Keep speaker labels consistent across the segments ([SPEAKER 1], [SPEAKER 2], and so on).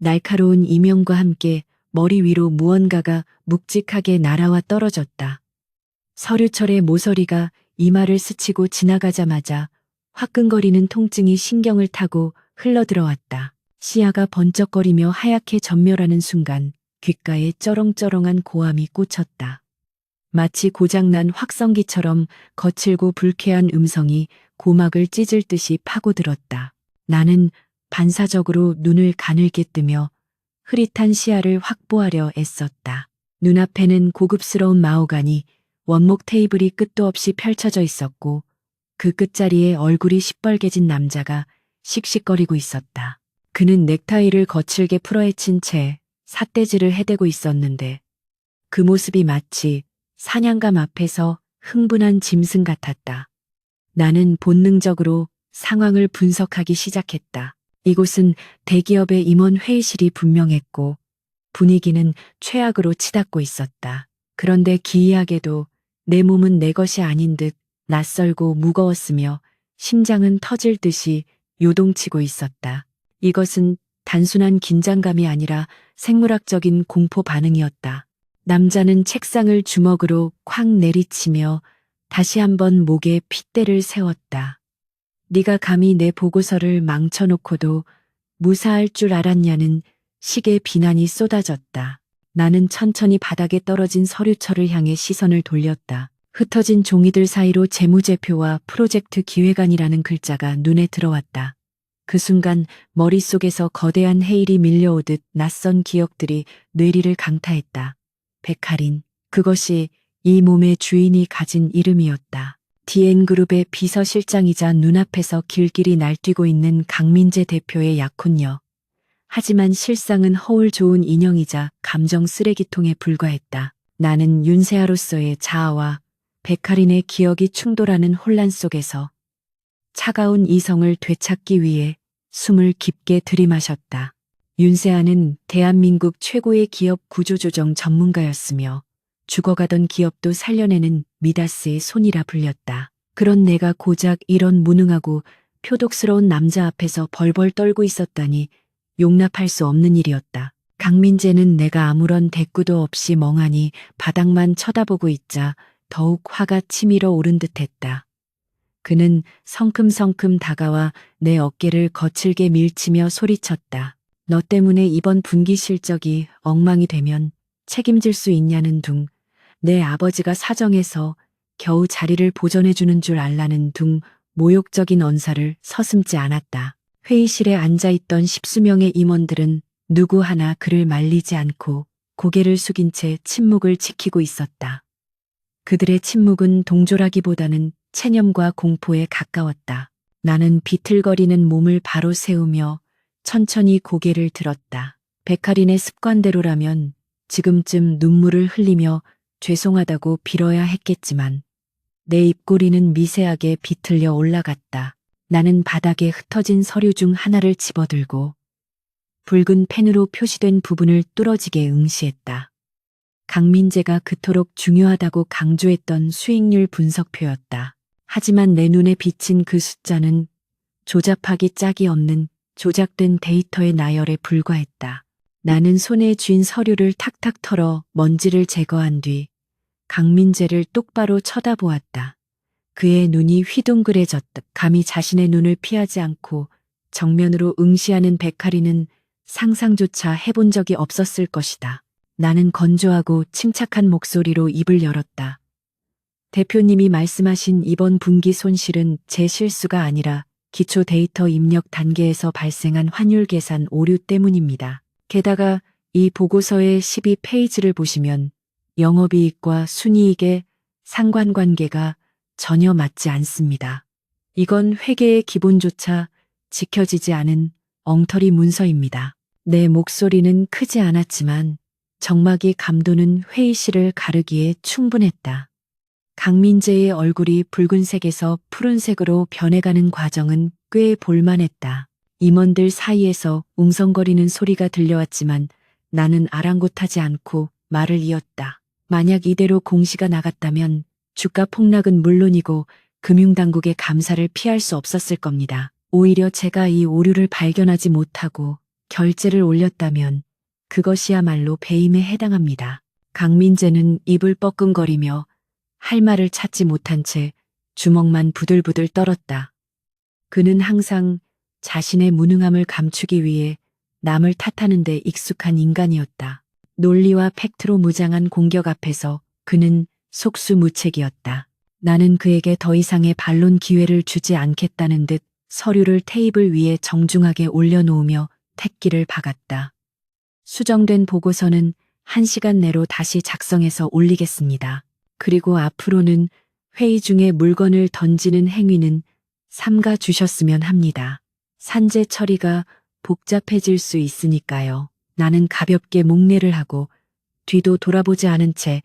[SPEAKER 1] 날카로운 이명과 함께 머리 위로 무언가가 묵직하게 날아와 떨어졌다. 서류철의 모서리가 이마를 스치고 지나가자마자 화끈거리는 통증이 신경을 타고 흘러들어왔다. 시야가 번쩍거리며 하얗게 전멸하는 순간 귓가에 쩌렁쩌렁한 고함이 꽂혔다. 마치 고장난 확성기처럼 거칠고 불쾌한 음성이 고막을 찢을 듯이 파고들었다. 나는 반사적으로 눈을 가늘게 뜨며 흐릿한 시야를 확보하려 애썼다. 눈앞에는 고급스러운 마호가니 원목 테이블이 끝도 없이 펼쳐져 있었고 그 끝자리에 얼굴이 시뻘개진 남자가 씩씩거리고 있었다. 그는 넥타이를 거칠게 풀어헤친 채 삿대질을 해대고 있었는데 그 모습이 마치 사냥감 앞에서 흥분한 짐승 같았다. 나는 본능적으로 상황을 분석하기 시작했다. 이곳은 대기업의 임원 회의실이 분명했고 분위기는 최악으로 치닫고 있었다. 그런데 기이하게도 내 몸은 내 것이 아닌 듯 낯설고 무거웠으며 심장은 터질 듯이 요동치고 있었다. 이것은 단순한 긴장감이 아니라 생물학적인 공포 반응이었다. 남자는 책상을 주먹으로 콱 내리치며 다시 한번 목에 핏대를 세웠다. 네가 감히 내 보고서를 망쳐놓고도 무사할 줄 알았냐는 식의 비난이 쏟아졌다. 나는 천천히 바닥에 떨어진 서류철을 향해 시선을 돌렸다. 흩어진 종이들 사이로 재무제표와 프로젝트 기획안이라는 글자가 눈에 들어왔다. 그 순간 머릿속에서 거대한 해일이 밀려오듯 낯선 기억들이 뇌리를 강타했다. 백할인. 그것이 이 몸의 주인이 가진 이름이었다. DN그룹의 비서실장이자 눈앞에서 길길이 날뛰고 있는 강민재 대표의 약혼녀. 하지만 실상은 허울 좋은 인형이자 감정 쓰레기통에 불과했다. 나는 윤세아로서의 자아와 백할인의 기억이 충돌하는 혼란 속에서 차가운 이성을 되찾기 위해 숨을 깊게 들이마셨다. 윤세아는 대한민국 최고의 기업 구조조정 전문가였으며 죽어가던 기업도 살려내는 미다스의 손이라 불렸다. 그런 내가 고작 이런 무능하고 표독스러운 남자 앞에서 벌벌 떨고 있었다니 용납할 수 없는 일이었다. 강민재는 내가 아무런 대꾸도 없이 멍하니 바닥만 쳐다보고 있자 더욱 화가 치밀어 오른 듯했다. 그는 성큼성큼 다가와 내 어깨를 거칠게 밀치며 소리쳤다. 너 때문에 이번 분기 실적이 엉망이 되면 책임질 수 있냐는 둥, 내 아버지가 사정해서 겨우 자리를 보전해주는 줄 알라는 둥 모욕적인 언사를 서슴지 않았다. 회의실에 앉아있던 십수명의 임원들은 누구 하나 그를 말리지 않고 고개를 숙인 채 침묵을 지키고 있었다. 그들의 침묵은 동조라기보다는 체념과 공포에 가까웠다. 나는 비틀거리는 몸을 바로 세우며 천천히 고개를 들었다. 백할인의 습관대로라면 지금쯤 눈물을 흘리며 죄송하다고 빌어야 했겠지만 내 입꼬리는 미세하게 비틀려 올라갔다. 나는 바닥에 흩어진 서류 중 하나를 집어들고 붉은 펜으로 표시된 부분을 뚫어지게 응시했다. 강민재가 그토록 중요하다고 강조했던 수익률 분석표였다. 하지만 내 눈에 비친 그 숫자는 조잡하기 짝이 없는 조작된 데이터의 나열에 불과했다. 나는 손에 쥔 서류를 탁탁 털어 먼지를 제거한 뒤 강민재를 똑바로 쳐다보았다. 그의 눈이 휘둥그레졌다. 감히 자신의 눈을 피하지 않고 정면으로 응시하는 백할이는 상상조차 해본 적이 없었을 것이다. 나는 건조하고 침착한 목소리로 입을 열었다. 대표님이 말씀하신 이번 분기 손실은 제 실수가 아니라 기초 데이터 입력 단계에서 발생한 환율 계산 오류 때문입니다. 게다가 이 보고서의 12페이지를 보시면 영업이익과 순이익의 상관관계가 전혀 맞지 않습니다. 이건 회계의 기본조차 지켜지지 않은 엉터리 문서입니다. 내 목소리는 크지 않았지만 정막이 감도는 회의실을 가르기에 충분했다. 강민재의 얼굴이 붉은색에서 푸른색으로 변해가는 과정은 꽤 볼만했다. 임원들 사이에서 웅성거리는 소리가 들려왔지만 나는 아랑곳하지 않고 말을 이었다. 만약 이대로 공시가 나갔다면 주가 폭락은 물론이고 금융당국의 감사를 피할 수 없었을 겁니다. 오히려 제가 이 오류를 발견하지 못하고 결제를 올렸다면 그것이야말로 배임에 해당합니다. 강민재는 입을 뻐끔거리며 할 말을 찾지 못한 채 주먹만 부들부들 떨었다. 그는 항상 자신의 무능함을 감추기 위해 남을 탓하는 데 익숙한 인간이었다. 논리와 팩트로 무장한 공격 앞에서 그는 속수무책이었다. 나는 그에게 더 이상의 반론 기회를 주지 않겠다는 듯 서류를 테이블 위에 정중하게 올려놓으며 택기를 박았다. 수정된 보고서는 1시간 내로 다시 작성해서 올리겠습니다. 그리고 앞으로는 회의 중에 물건을 던지는 행위는 삼가 주셨으면 합니다. 산재 처리가 복잡해질 수 있으니까요. 나는 가볍게 목례를 하고 뒤도 돌아보지 않은 채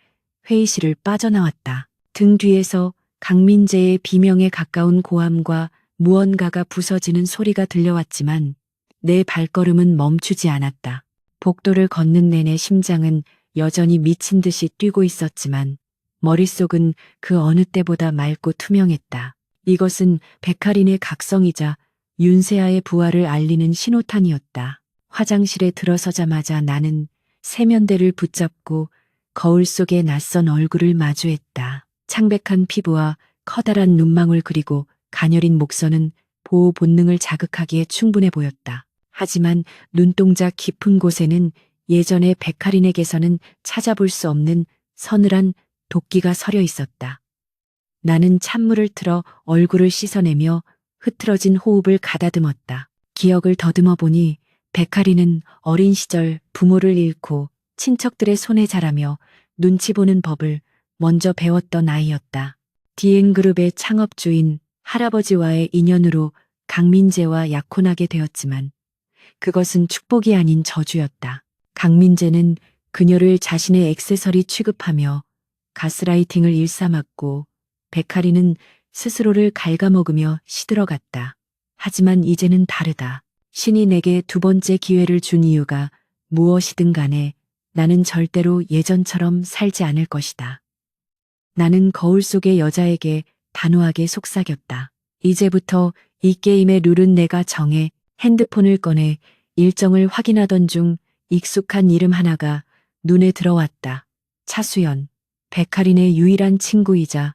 [SPEAKER 1] 회의실을 빠져나왔다. 등 뒤에서 강민재의 비명에 가까운 고함과 무언가가 부서지는 소리가 들려왔지만 내 발걸음은 멈추지 않았다. 복도를 걷는 내내 심장은 여전히 미친 듯이 뛰고 있었지만 머릿속은 그 어느 때보다 맑고 투명했다. 이것은 백할인의 각성이자 윤세아의 부활을 알리는 신호탄이었다. 화장실에 들어서자마자 나는 세면대를 붙잡고 거울 속의 낯선 얼굴을 마주했다. 창백한 피부와 커다란 눈망울 그리고 가녀린 목선은 보호 본능을 자극하기에 충분해 보였다. 하지만 눈동자 깊은 곳에는 예전의 백할인에게서는 찾아볼 수 없는 서늘한 도끼가 서려 있었다. 나는 찬물을 틀어 얼굴을 씻어내며 흐트러진 호흡을 가다듬었다. 기억을 더듬어 보니 백할인은 어린 시절 부모를 잃고 친척들의 손에 자라며 눈치 보는 법을 먼저 배웠던 아이였다. 디엔그룹의 창업주인 할아버지와의 인연으로 강민재와 약혼하게 되었지만 그것은 축복이 아닌 저주였다. 강민재는 그녀를 자신의 액세서리 취급하며 가스라이팅을 일삼았고 백할이는 스스로를 갉아먹으며 시들어갔다. 하지만 이제는 다르다. 신이 내게 두 번째 기회를 준 이유가 무엇이든 간에 나는 절대로 예전처럼 살지 않을 것이다. 나는 거울 속의 여자에게 단호하게 속삭였다. 이제부터 이 게임의 룰은 내가 정해. 핸드폰을 꺼내 일정을 확인하던 중 익숙한 이름 하나가 눈에 들어왔다. 차수연, 백할인의 유일한 친구이자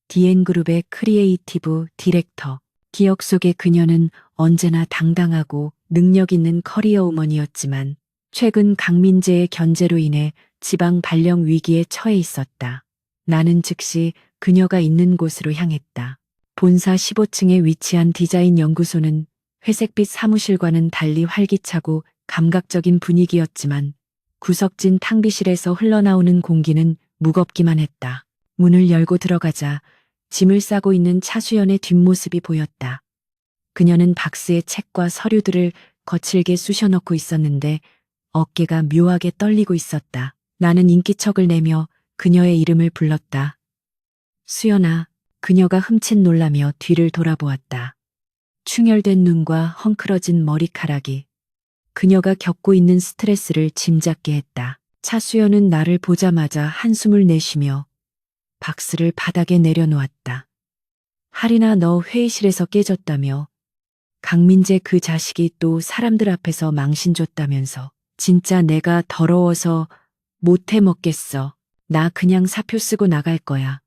[SPEAKER 1] 디엔그룹의 크리에이티브 디렉터. 기억 속의 그녀는 언제나 당당하고 능력 있는 커리어 우먼이었지만 최근 강민재의 견제로 인해 지방 발령 위기에 처해 있었다. 나는 즉시 그녀가 있는 곳으로 향했다. 본사 15층에 위치한 디자인 연구소는 회색빛 사무실과는 달리 활기차고 감각적인 분위기였지만 구석진 탕비실에서 흘러나오는 공기는 무겁기만 했다. 문을 열고 들어가자 짐을 싸고 있는 차수연의 뒷모습이 보였다. 그녀는 박스에 책과 서류들을 거칠게 쑤셔넣고 있었는데 어깨가 묘하게 떨리고 있었다. 나는 인기척을 내며 그녀의 이름을 불렀다. 수연아. 그녀가 흠칫 놀라며 뒤를 돌아보았다. 충혈된 눈과 헝클어진 머리카락이 그녀가 겪고 있는 스트레스를 짐작게 했다. 차수연은 나를 보자마자 한숨을 내쉬며 박스를 바닥에 내려놓았다. 할인아, 너 회의실에서 깨졌다며. 강민재 그 자식이 또 사람들 앞에서 망신 줬다면서. 진짜 내가 더러워서 못해 먹겠어. 나 그냥 사표 쓰고 나갈 거야.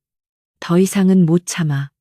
[SPEAKER 1] 더 이상은 못 참아.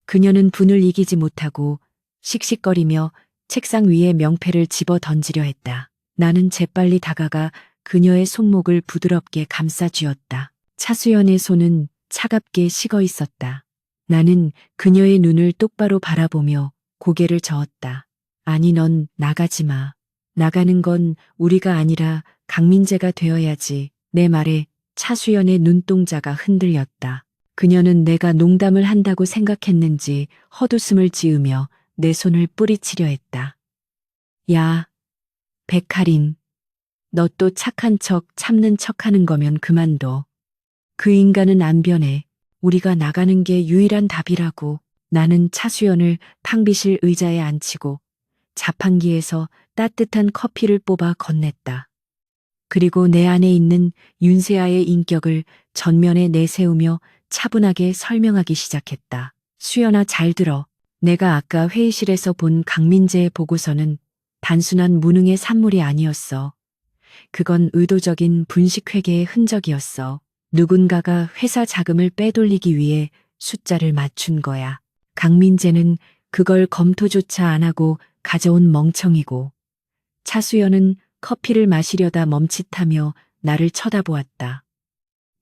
[SPEAKER 1] 그녀는 분을 이기지 못하고 씩씩거리며 책상 위에 명패를 집어 던지려 했다. 나는 재빨리 다가가 그녀의 손목을 부드럽게 감싸 쥐었다. 차수연의 손은 차갑게 식어 있었다. 나는 그녀의 눈을 똑바로 바라보며 고개를 저었다. 아니, 넌 나가지 마. 나가는 건 우리가 아니라 강민재가 되어야지. 내 말에 차수연의 눈동자가 흔들렸다. 그녀는 내가 농담을 한다고 생각했는지 헛웃음을 지으며 내 손을 뿌리치려 했다. 야, 백할인. 너 또 착한 척 참는 척 하는 거면 그만둬. 그 인간은 안 변해. 우리가 나가는 게 유일한 답이라고. 나는 차수연을 탕비실 의자에 앉히고 자판기에서 따뜻한 커피를 뽑아 건넸다. 그리고 내 안에 있는 윤세아의 인격을 전면에 내세우며 차분하게 설명하기 시작했다. 수연아, 잘 들어. 내가 아까 회의실에서 본 강민재의 보고서는 단순한 무능의 산물이 아니었어. 그건 의도적인 분식회계의 흔적이었어. 누군가가 회사 자금을 빼돌리기 위해 숫자를 맞춘 거야. 강민재는 그걸 검토조차 안 하고 가져온 멍청이고, 차수연은 커피를 마시려다 멈칫하며 나를 쳐다보았다.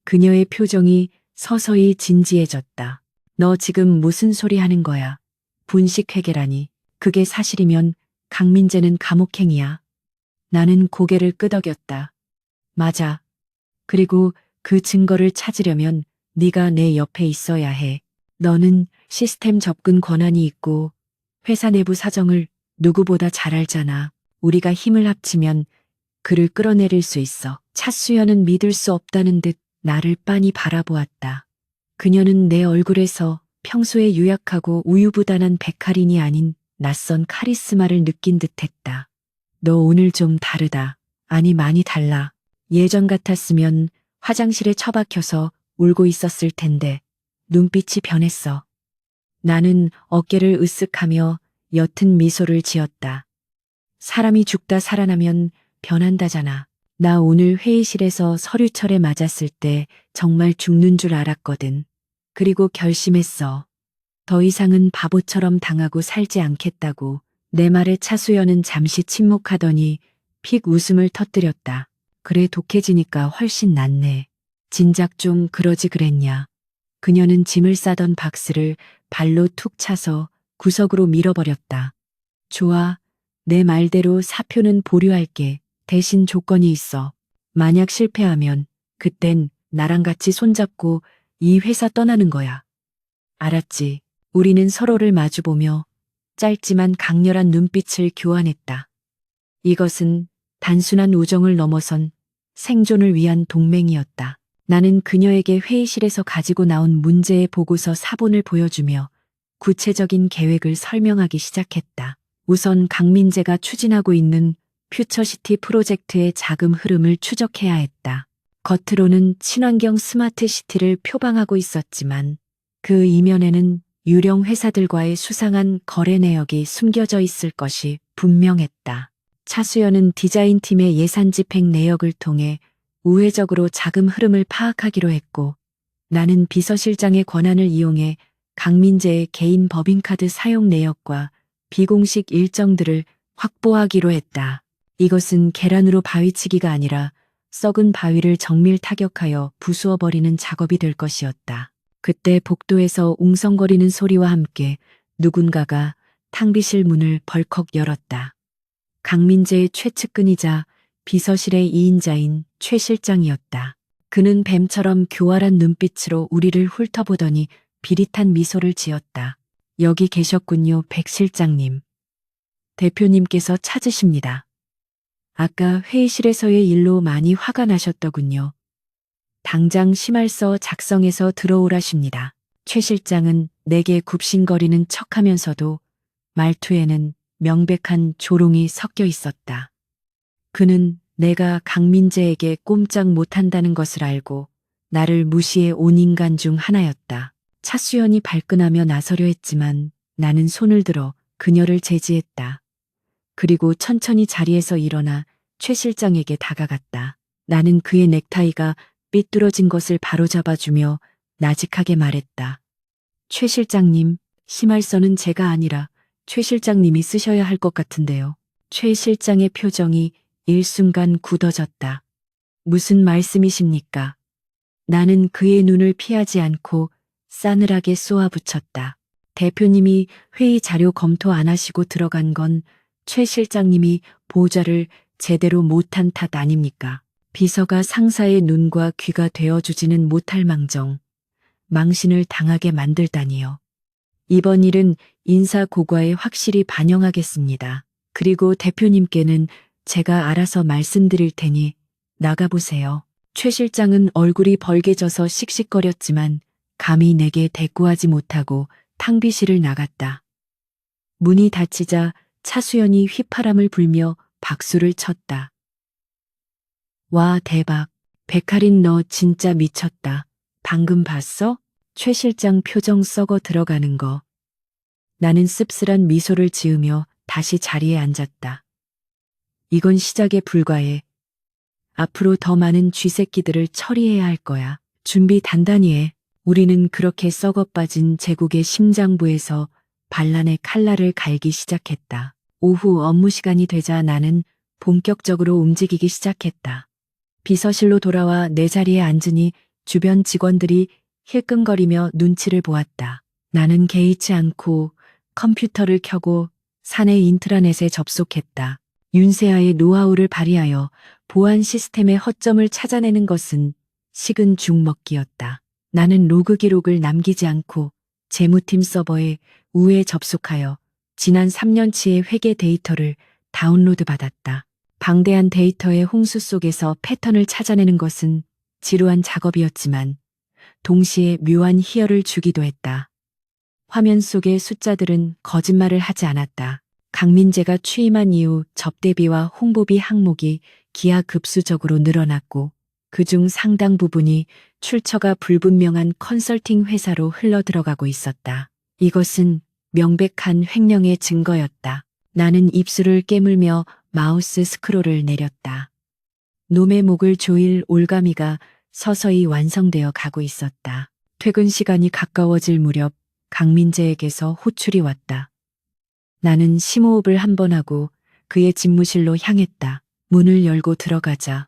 [SPEAKER 1] 그녀의 표정이 서서히 진지해졌다. 너 지금 무슨 소리 하는 거야? 분식회계라니. 그게 사실이면 강민재는 감옥행이야. 나는 고개를 끄덕였다. 맞아. 그리고 그 증거를 찾으려면 네가 내 옆에 있어야 해. 너는 시스템 접근 권한이 있고 회사 내부 사정을 누구보다 잘 알잖아. 우리가 힘을 합치면 그를 끌어내릴 수 있어. 차수연은 믿을 수 없다는 듯 나를 빤히 바라보았다. 그녀는 내 얼굴에서 평소에 유약하고 우유부단한 백할인이 아닌 낯선 카리스마를 느낀 듯했다. 너 오늘 좀 다르다. 아니, 많이 달라. 예전 같았으면 화장실에 처박혀서 울고 있었을 텐데 눈빛이 변했어. 나는 어깨를 으쓱하며 옅은 미소를 지었다. 사람이 죽다 살아나면 변한다잖아. 나 오늘 회의실에서 서류철에 맞았을 때 정말 죽는 줄 알았거든. 그리고 결심했어. 더 이상은 바보처럼 당하고 살지 않겠다고. 내 말에 차수연은 잠시 침묵하더니 픽 웃음을 터뜨렸다. 그래, 독해지니까 훨씬 낫네. 진작 좀 그러지 그랬냐. 그녀는 짐을 싸던 박스를 발로 툭 차서 구석으로 밀어버렸다. 좋아. 내 말대로 사표는 보류할게. 대신 조건이 있어. 만약 실패하면 그땐 나랑 같이 손잡고 이 회사 떠나는 거야. 알았지. 우리는 서로를 마주보며 짧지만 강렬한 눈빛을 교환했다. 이것은 단순한 우정을 넘어선 생존을 위한 동맹이었다. 나는 그녀에게 회의실에서 가지고 나온 문제의 보고서 사본을 보여주며 구체적인 계획을 설명하기 시작했다. 우선 강민재가 추진하고 있는 퓨처시티 프로젝트의 자금 흐름을 추적해야 했다. 겉으로는 친환경 스마트 시티를 표방하고 있었지만 그 이면에는 유령 회사들과의 수상한 거래 내역이 숨겨져 있을 것이 분명했다. 차수연은 디자인팀의 예산 집행 내역을 통해 우회적으로 자금 흐름을 파악하기로 했고, 나는 비서실장의 권한을 이용해 강민재의 개인 법인카드 사용 내역과 비공식 일정들을 확보하기로 했다. 이것은 계란으로 바위치기가 아니라 썩은 바위를 정밀 타격하여 부수어버리는 작업이 될 것이었다. 그때 복도에서 웅성거리는 소리와 함께 누군가가 탕비실 문을 벌컥 열었다. 강민재의 최측근이자 비서실의 2인자인 최 실장이었다. 그는 뱀처럼 교활한 눈빛으로 우리를 훑어보더니 비릿한 미소를 지었다. 여기 계셨군요, 백 실장님. 대표님께서 찾으십니다. 아까 회의실에서의 일로 많이 화가 나셨더군요. 당장 심할서 작성해서 들어오라십니다. 최 실장은 내게 굽신거리는 척하면서도 말투에는 명백한 조롱이 섞여 있었다. 그는 내가 강민재에게 꼼짝 못한다는 것을 알고 나를 무시해 온 인간 중 하나였다. 차수연이 발끈하며 나서려 했지만 나는 손을 들어 그녀를 제지했다. 그리고 천천히 자리에서 일어나 최 실장에게 다가갔다. 나는 그의 넥타이가 삐뚤어진 것을 바로잡아주며 나직하게 말했다. 최 실장님, 심할서는 제가 아니라 최 실장님이 쓰셔야 할 것 같은데요. 최 실장의 표정이 일순간 굳어졌다. 무슨 말씀이십니까? 나는 그의 눈을 피하지 않고 싸늘하게 쏘아붙였다. 대표님이 회의 자료 검토 안 하시고 들어간 건 최 실장님이 보좌를 제대로 못한 탓 아닙니까? 비서가 상사의 눈과 귀가 되어주지는 못할 망정 망신을 당하게 만들다니요. 이번 일은 인사고과에 확실히 반영하겠습니다. 그리고 대표님께는 제가 알아서 말씀드릴 테니 나가보세요. 최 실장은 얼굴이 벌개져서 씩씩거렸지만 감히 내게 대꾸하지 못하고 탕비실을 나갔다. 문이 닫히자 차수연이 휘파람을 불며 박수를 쳤다. 와, 대박. 백할인 너 진짜 미쳤다. 방금 봤어? 최 실장 표정 썩어 들어가는 거. 나는 씁쓸한 미소를 지으며 다시 자리에 앉았다. 이건 시작에 불과해. 앞으로 더 많은 쥐새끼들을 처리해야 할 거야. 준비 단단히 해. 우리는 그렇게 썩어빠진 제국의 심장부에서 반란의 칼날을 갈기 시작했다. 오후 업무 시간이 되자 나는 본격적으로 움직이기 시작했다. 비서실로 돌아와 내 자리에 앉으니 주변 직원들이 힐끔거리며 눈치를 보았다. 나는 개의치 않고 컴퓨터를 켜고 사내 인트라넷에 접속했다. 윤세아의 노하우를 발휘하여 보안 시스템의 허점을 찾아내는 것은 식은 죽 먹기였다. 나는 로그 기록을 남기지 않고 재무팀 서버에 우회 접속하여 지난 3년치의 회계 데이터를 다운로드 받았다. 방대한 데이터의 홍수 속에서 패턴을 찾아내는 것은 지루한 작업이었지만 동시에 묘한 희열을 주기도 했다. 화면 속의 숫자들은 거짓말을 하지 않았다. 강민재가 취임한 이후 접대비와 홍보비 항목이 기하급수적으로 늘어났고 그중 상당 부분이 출처가 불분명한 컨설팅 회사로 흘러들어가고 있었다. 이것은 명백한 횡령의 증거였다. 나는 입술을 깨물며 마우스 스크롤을 내렸다. 놈의 목을 조일 올가미가 서서히 완성되어 가고 있었다. 퇴근 시간이 가까워질 무렵 강민재에게서 호출이 왔다. 나는 심호흡을 한 번 하고 그의 집무실로 향했다. 문을 열고 들어가자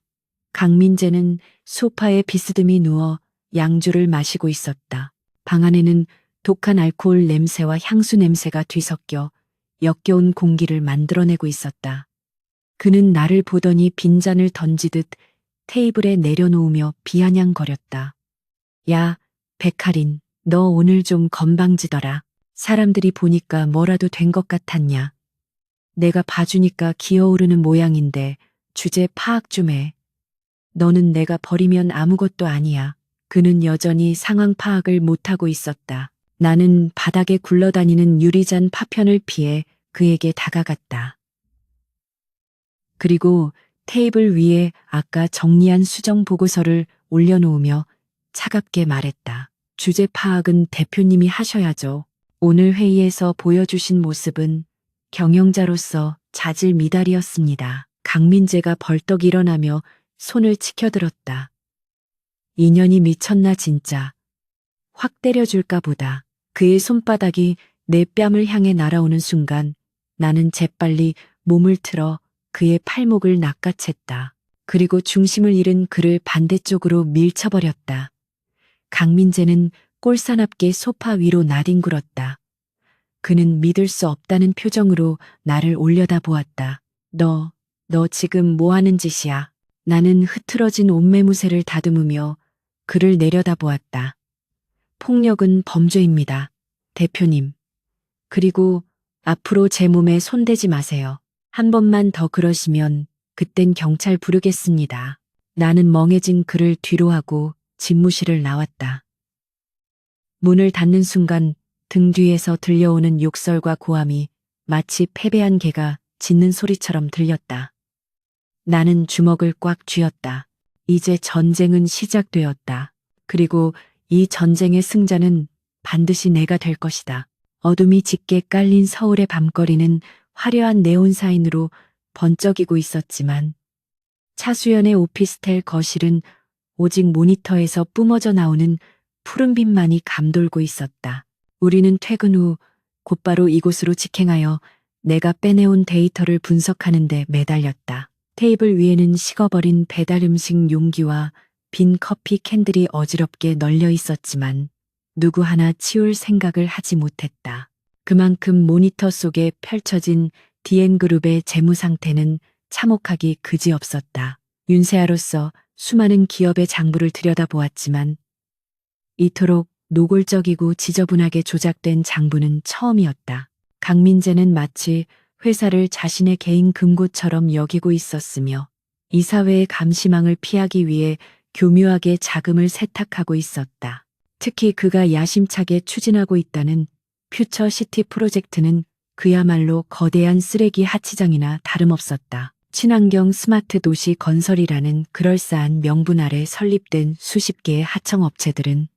[SPEAKER 1] 강민재는 소파에 비스듬히 누워 양주를 마시고 있었다. 방 안에는 독한 알코올 냄새와 향수 냄새가 뒤섞여 역겨운 공기를 만들어내고 있었다. 그는 나를 보더니 빈잔을 던지듯 테이블에 내려놓으며 비아냥거렸다. 야, 백할인, 너 오늘 좀 건방지더라. 사람들이 보니까 뭐라도 된 것 같았냐. 내가 봐주니까 기어오르는 모양인데 주제 파악 좀 해. 너는 내가 버리면 아무것도 아니야. 그는 여전히 상황 파악을 못하고 있었다. 나는 바닥에 굴러다니는 유리잔 파편을 피해 그에게 다가갔다. 그리고 테이블 위에 아까 정리한 수정 보고서를 올려놓으며 차갑게 말했다. 주제 파악은 대표님이 하셔야죠. 오늘 회의에서 보여주신 모습은 경영자로서 자질미달이었습니다. 강민재가 벌떡 일어나며 손을 치켜들었다. 인연이 미쳤나 진짜. 확 때려줄까 보다. 그의 손바닥이 내 뺨을 향해 날아오는 순간 나는 재빨리 몸을 틀어 그의 팔목을 낚아챘다. 그리고 중심을 잃은 그를 반대쪽으로 밀쳐버렸다. 강민재는 꼴사납게 소파 위로 나뒹굴었다. 그는 믿을 수 없다는 표정으로 나를 올려다보았다. 너 지금 뭐 하는 짓이야? 나는 흐트러진 옷매무새를 다듬으며 그를 내려다보았다. 폭력은 범죄입니다. 대표님. 그리고 앞으로 제 몸에 손대지 마세요. 한 번만 더 그러시면 그땐 경찰 부르겠습니다. 나는 멍해진 그를 뒤로하고 집무실을 나왔다. 문을 닫는 순간 등 뒤에서 들려오는 욕설과 고함이 마치 패배한 개가 짖는 소리처럼 들렸다. 나는 주먹을 꽉 쥐었다. 이제 전쟁은 시작되었다. 그리고 이 전쟁의 승자는 반드시 내가 될 것이다. 어둠이 짙게 깔린 서울의 밤거리는 화려한 네온사인으로 번쩍이고 있었지만 차수연의 오피스텔 거실은 오직 모니터에서 뿜어져 나오는 푸른빛만이 감돌고 있었다. 우리는 퇴근 후 곧바로 이곳으로 직행하여 내가 빼내온 데이터를 분석하는 데 매달렸다. 테이블 위에는 식어버린 배달 음식 용기와 빈 커피 캔들이 어지럽게 널려 있었지만 누구 하나 치울 생각을 하지 못했다. 그만큼 모니터 속에 펼쳐진 디엔그룹의 재무 상태는 참혹하기 그지없었다. 윤세아로서 수많은 기업의 장부를 들여다보았지만 이토록 노골적이고 지저분하게 조작된 장부는 처음이었다. 강민재는 마치 회사를 자신의 개인 금고처럼 여기고 있었으며 이사회의 감시망을 피하기 위해 교묘하게 자금을 세탁하고 있었다. 특히 그가 야심차게 추진하고 있다는 퓨처시티 프로젝트는 그야말로 거대한 쓰레기 하치장이나 다름없었다. 친환경 스마트 도시 건설이라는 그럴싸한 명분 아래 설립된 수십 개의 하청업체들은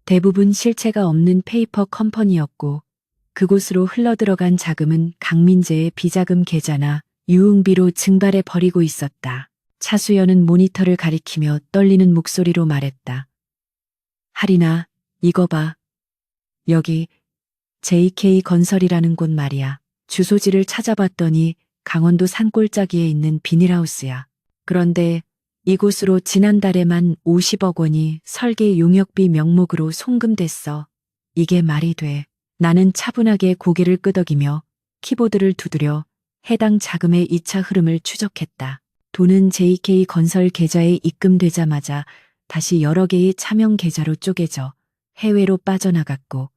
[SPEAKER 1] 대부분 실체가 없는 페이퍼 컴퍼니였고 그곳으로 흘러들어간 자금은 강민재의 비자금 계좌나 유흥비로 증발해 버리고 있었다. 차수연은 모니터를 가리키며 떨리는 목소리로 말했다. 하리나, 이거 봐. 여기 JK 건설이라는 곳 말이야. 주소지를 찾아봤더니 강원도 산골짜기에 있는 비닐하우스야. 그런데 이곳으로 지난달에만 50억 원이 설계 용역비 명목으로 송금됐어. 이게 말이 돼. 나는 차분하게 고개를 끄덕이며 키보드를 두드려 해당 자금의 2차 흐름을 추적했다. 돈은 JK 건설 계좌에 입금되자마자 다시 여러 개의 차명 계좌로 쪼개져 해외로 빠져나갔고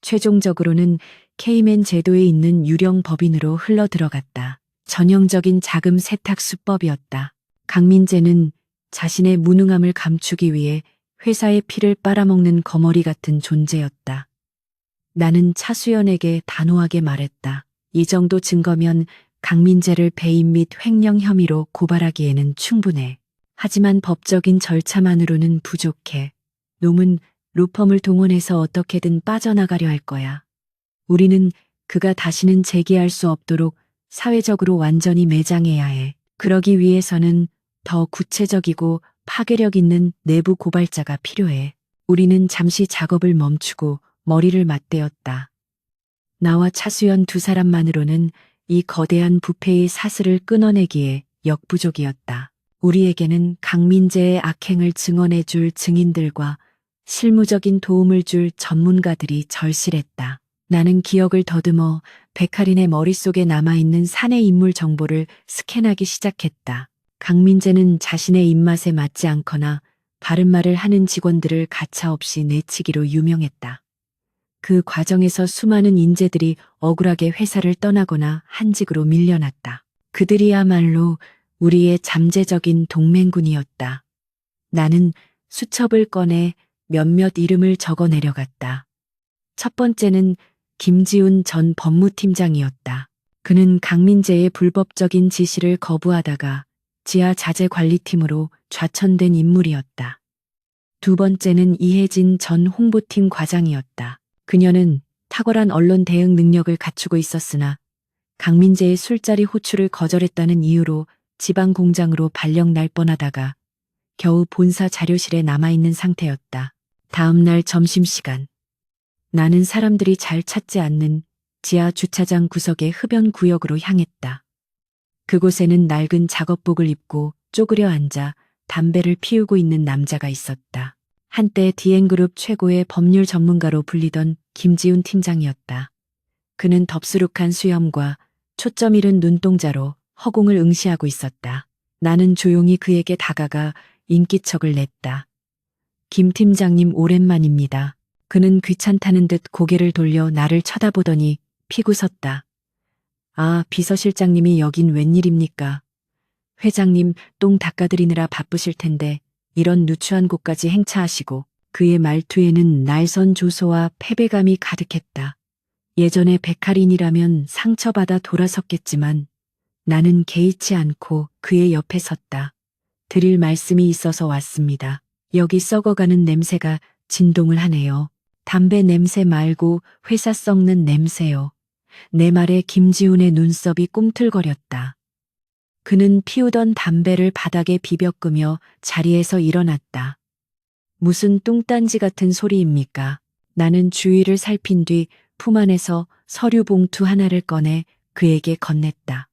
[SPEAKER 1] 최종적으로는 케이맨 제도에 있는 유령 법인으로 흘러 들어갔다. 전형적인 자금 세탁 수법이었다. 강민재는 자신의 무능함을 감추기 위해 회사의 피를 빨아먹는 거머리 같은 존재였다. 나는 차수연에게 단호하게 말했다. 이 정도 증거면 강민재를 배임 및 횡령 혐의로 고발하기에는 충분해. 하지만 법적인 절차만으로는 부족해. 놈은 로펌을 동원해서 어떻게든 빠져나가려 할 거야. 우리는 그가 다시는 재기할 수 없도록 사회적으로 완전히 매장해야 해. 그러기 위해서는 더 구체적이고 파괴력 있는 내부 고발자가 필요해. 우리는 잠시 작업을 멈추고 머리를 맞대었다. 나와 차수연 두 사람만으로는 이 거대한 부패의 사슬을 끊어내기에 역부족이었다. 우리에게는 강민재의 악행을 증언해 줄 증인들과 실무적인 도움을 줄 전문가들이 절실했다. 나는 기억을 더듬어 백할인의 머릿속에 남아있는 사내 인물 정보를 스캔하기 시작했다. 강민재는 자신의 입맛에 맞지 않거나 바른 말을 하는 직원들을 가차없이 내치기로 유명했다. 그 과정에서 수많은 인재들이 억울하게 회사를 떠나거나 한직으로 밀려났다. 그들이야말로 우리의 잠재적인 동맹군이었다. 나는 수첩을 꺼내 몇몇 이름을 적어 내려갔다. 첫 번째는 김지훈 전 법무팀장이었다. 그는 강민재의 불법적인 지시를 거부하다가 지하 자재 관리팀으로 좌천된 인물이었다. 두 번째는 이혜진 전 홍보팀 과장이었다. 그녀는 탁월한 언론 대응 능력을 갖추고 있었으나 강민재의 술자리 호출을 거절했다는 이유로 지방 공장으로 발령 날 뻔하다가 겨우 본사 자료실에 남아있는 상태였다. 다음 날 점심시간. 나는 사람들이 잘 찾지 않는 지하 주차장 구석의 흡연 구역으로 향했다. 그곳에는 낡은 작업복을 입고 쪼그려 앉아 담배를 피우고 있는 남자가 있었다. 한때 디엔그룹 최고의 법률 전문가로 불리던 김지훈 팀장이었다. 그는 덥수룩한 수염과 초점 잃은 눈동자로 허공을 응시하고 있었다. 나는 조용히 그에게 다가가 인기척을 냈다. 김 팀장님 오랜만입니다. 그는 귀찮다는 듯 고개를 돌려 나를 쳐다보더니 피고섰다. 아, 비서실장님이 여긴 웬일입니까? 회장님 똥 닦아드리느라 바쁘실 텐데 이런 누추한 곳까지 행차하시고. 그의 말투에는 날선 조소와 패배감이 가득했다. 예전에 백할인이라면 상처받아 돌아섰겠지만 나는 개의치 않고 그의 옆에 섰다. 드릴 말씀이 있어서 왔습니다. 여기 썩어가는 냄새가 진동을 하네요. 담배 냄새 말고 회사 썩는 냄새요. 내 말에 김지훈의 눈썹이 꿈틀거렸다. 그는 피우던 담배를 바닥에 비벼끄며 자리에서 일어났다. 무슨 뚱딴지 같은 소리입니까? 나는 주위를 살핀 뒤 품 안에서 서류 봉투 하나를 꺼내 그에게 건넸다.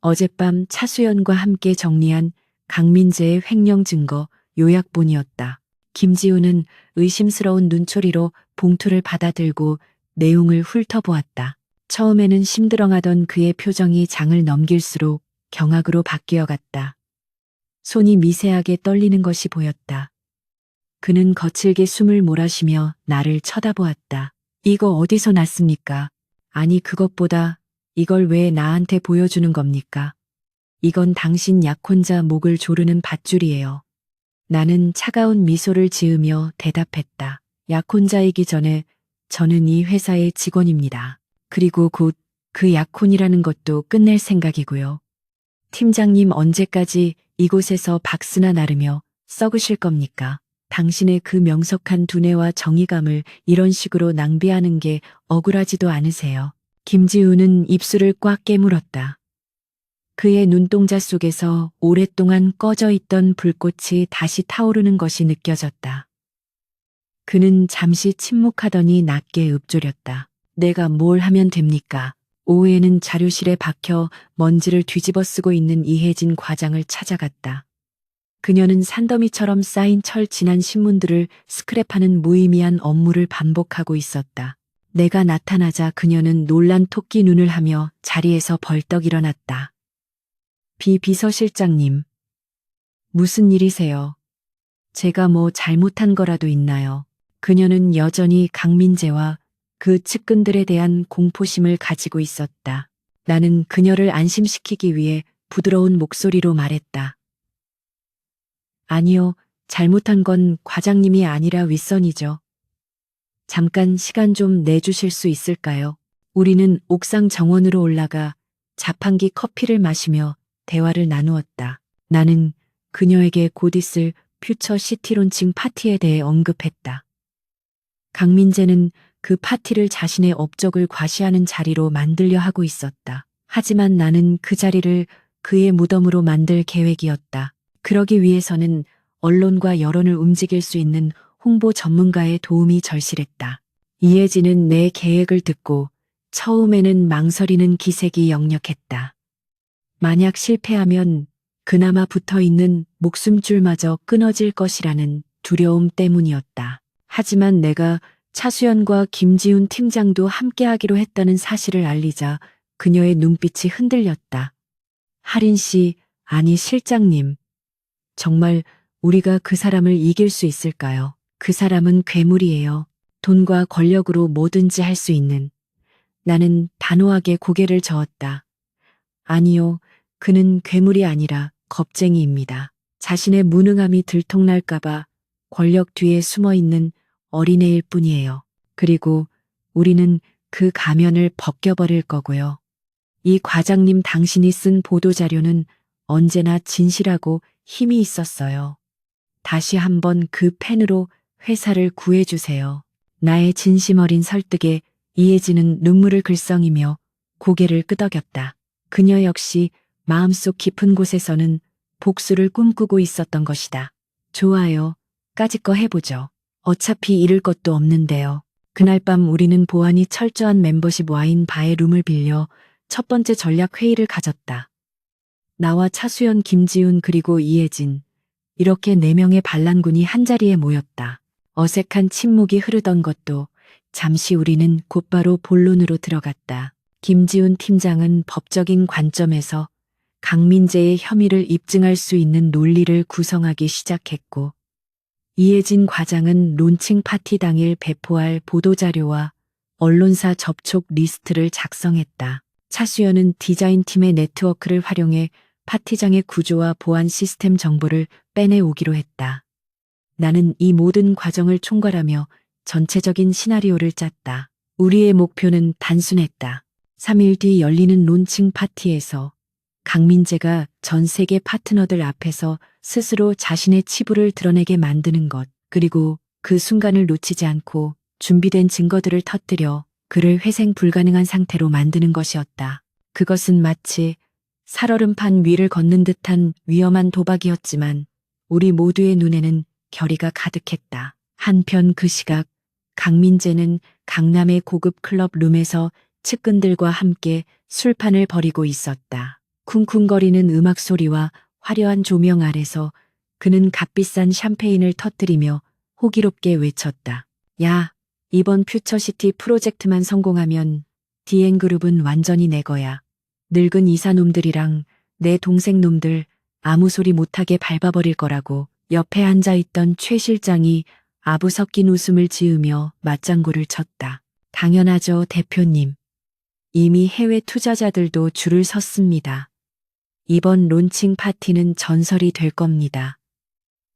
[SPEAKER 1] 어젯밤 차수연과 함께 정리한 강민재의 횡령 증거 요약본이었다. 김지훈은 의심스러운 눈초리로 봉투를 받아들고 내용을 훑어보았다. 처음에는 심드렁하던 그의 표정이 장을 넘길수록 경악으로 바뀌어갔다. 손이 미세하게 떨리는 것이 보였다. 그는 거칠게 숨을 몰아쉬며 나를 쳐다보았다. 이거 어디서 났습니까? 아니 그것보다 이걸 왜 나한테 보여주는 겁니까? 이건 당신 약혼자 목을 조르는 밧줄이에요. 나는 차가운 미소를 지으며 대답했다. 약혼자이기 전에 저는 이 회사의 직원입니다. 그리고 곧 그 약혼이라는 것도 끝낼 생각이고요. 팀장님 언제까지 이곳에서 박스나 나르며 썩으실 겁니까? 당신의 그 명석한 두뇌와 정의감을 이런 식으로 낭비하는 게 억울하지도 않으세요? 김지우는 입술을 꽉 깨물었다. 그의 눈동자 속에서 오랫동안 꺼져 있던 불꽃이 다시 타오르는 것이 느껴졌다. 그는 잠시 침묵하더니 낮게 읊조렸다. 내가 뭘 하면 됩니까? 오후에는 자료실에 박혀 먼지를 뒤집어 쓰고 있는 이혜진 과장을 찾아갔다. 그녀는 산더미처럼 쌓인 철 지난 신문들을 스크랩하는 무의미한 업무를 반복하고 있었다. 내가 나타나자 그녀는 놀란 토끼 눈을 하며 자리에서 벌떡 일어났다. 비서실장님, 무슨 일이세요? 제가 뭐 잘못한 거라도 있나요? 그녀는 여전히 강민재와 그 측근들에 대한 공포심을 가지고 있었다. 나는 그녀를 안심시키기 위해 부드러운 목소리로 말했다. 아니요, 잘못한 건 과장님이 아니라 윗선이죠. 잠깐 시간 좀 내주실 수 있을까요? 우리는 옥상 정원으로 올라가 자판기 커피를 마시며 대화를 나누었다. 나는 그녀에게 곧 있을 퓨처 시티 론칭 파티에 대해 언급했다. 강민재는 그 파티를 자신의 업적을 과시하는 자리로 만들려 하고 있었다. 하지만 나는 그 자리를 그의 무덤으로 만들 계획이었다. 그러기 위해서는 언론과 여론을 움직일 수 있는 홍보 전문가의 도움이 절실했다. 이혜진은 내 계획을 듣고 처음에는 망설이는 기색이 역력했다. 만약 실패하면 그나마 붙어있는 목숨줄마저 끊어질 것이라는 두려움 때문이었다. 하지만 내가 차수연과 김지훈 팀장도 함께하기로 했다는 사실을 알리자 그녀의 눈빛이 흔들렸다. 할인 씨, 아니 실장님. 정말 우리가 그 사람을 이길 수 있을까요? 그 사람은 괴물이에요. 돈과 권력으로 뭐든지 할 수 있는. 나는 단호하게 고개를 저었다. 아니요, 그는 괴물이 아니라 겁쟁이입니다. 자신의 무능함이 들통날까봐 권력 뒤에 숨어 있는 어린애일 뿐이에요. 그리고 우리는 그 가면을 벗겨버릴 거고요. 이 과장님 당신이 쓴 보도자료는 언제나 진실하고 힘이 있었어요. 다시 한번 그 펜으로 회사를 구해주세요. 나의 진심 어린 설득에 이혜진은 눈물을 글썽이며 고개를 끄덕였다. 그녀 역시 마음속 깊은 곳에서는 복수를 꿈꾸고 있었던 것이다. 좋아요. 까짓 거 해보죠. 어차피 잃을 것도 없는데요. 그날 밤 우리는 보안이 철저한 멤버십 와인 바의 룸을 빌려 첫 번째 전략 회의를 가졌다. 나와 차수연, 김지훈 그리고 이혜진. 이렇게 4명의 반란군이 한자리에 모였다. 어색한 침묵이 흐르던 것도 잠시 우리는 곧바로 본론으로 들어갔다. 김지훈 팀장은 법적인 관점에서 강민재의 혐의를 입증할 수 있는 논리를 구성하기 시작했고, 이혜진 과장은 론칭 파티 당일 배포할 보도자료와 언론사 접촉 리스트를 작성했다. 차수연은 디자인팀의 네트워크를 활용해 파티장의 구조와 보안 시스템 정보를 빼내오기로 했다. 나는 이 모든 과정을 총괄하며 전체적인 시나리오를 짰다. 우리의 목표는 단순했다. 3일 뒤 열리는 론칭 파티에서 강민재가 전 세계 파트너들 앞에서 스스로 자신의 치부를 드러내게 만드는 것, 그리고 그 순간을 놓치지 않고 준비된 증거들을 터뜨려 그를 회생 불가능한 상태로 만드는 것이었다. 그것은 마치 살얼음판 위를 걷는 듯한 위험한 도박이었지만 우리 모두의 눈에는 결의가 가득했다. 한편 그 시각 강민재는 강남의 고급 클럽 룸에서 측근들과 함께 술판을 벌이고 있었다. 쿵쿵거리는 음악 소리와 화려한 조명 아래서 그는 값비싼 샴페인을 터뜨리며 호기롭게 외쳤다. 야, 이번 퓨처시티 프로젝트만 성공하면 디엔그룹은 완전히 내 거야. 늙은 이사놈들이랑 내 동생 놈들 아무 소리 못하게 밟아버릴 거라고. 옆에 앉아있던 최 실장이 아부 섞인 웃음을 지으며 맞장구를 쳤다. 당연하죠, 대표님. 이미 해외 투자자들도 줄을 섰습니다. 이번 론칭 파티는 전설이 될 겁니다.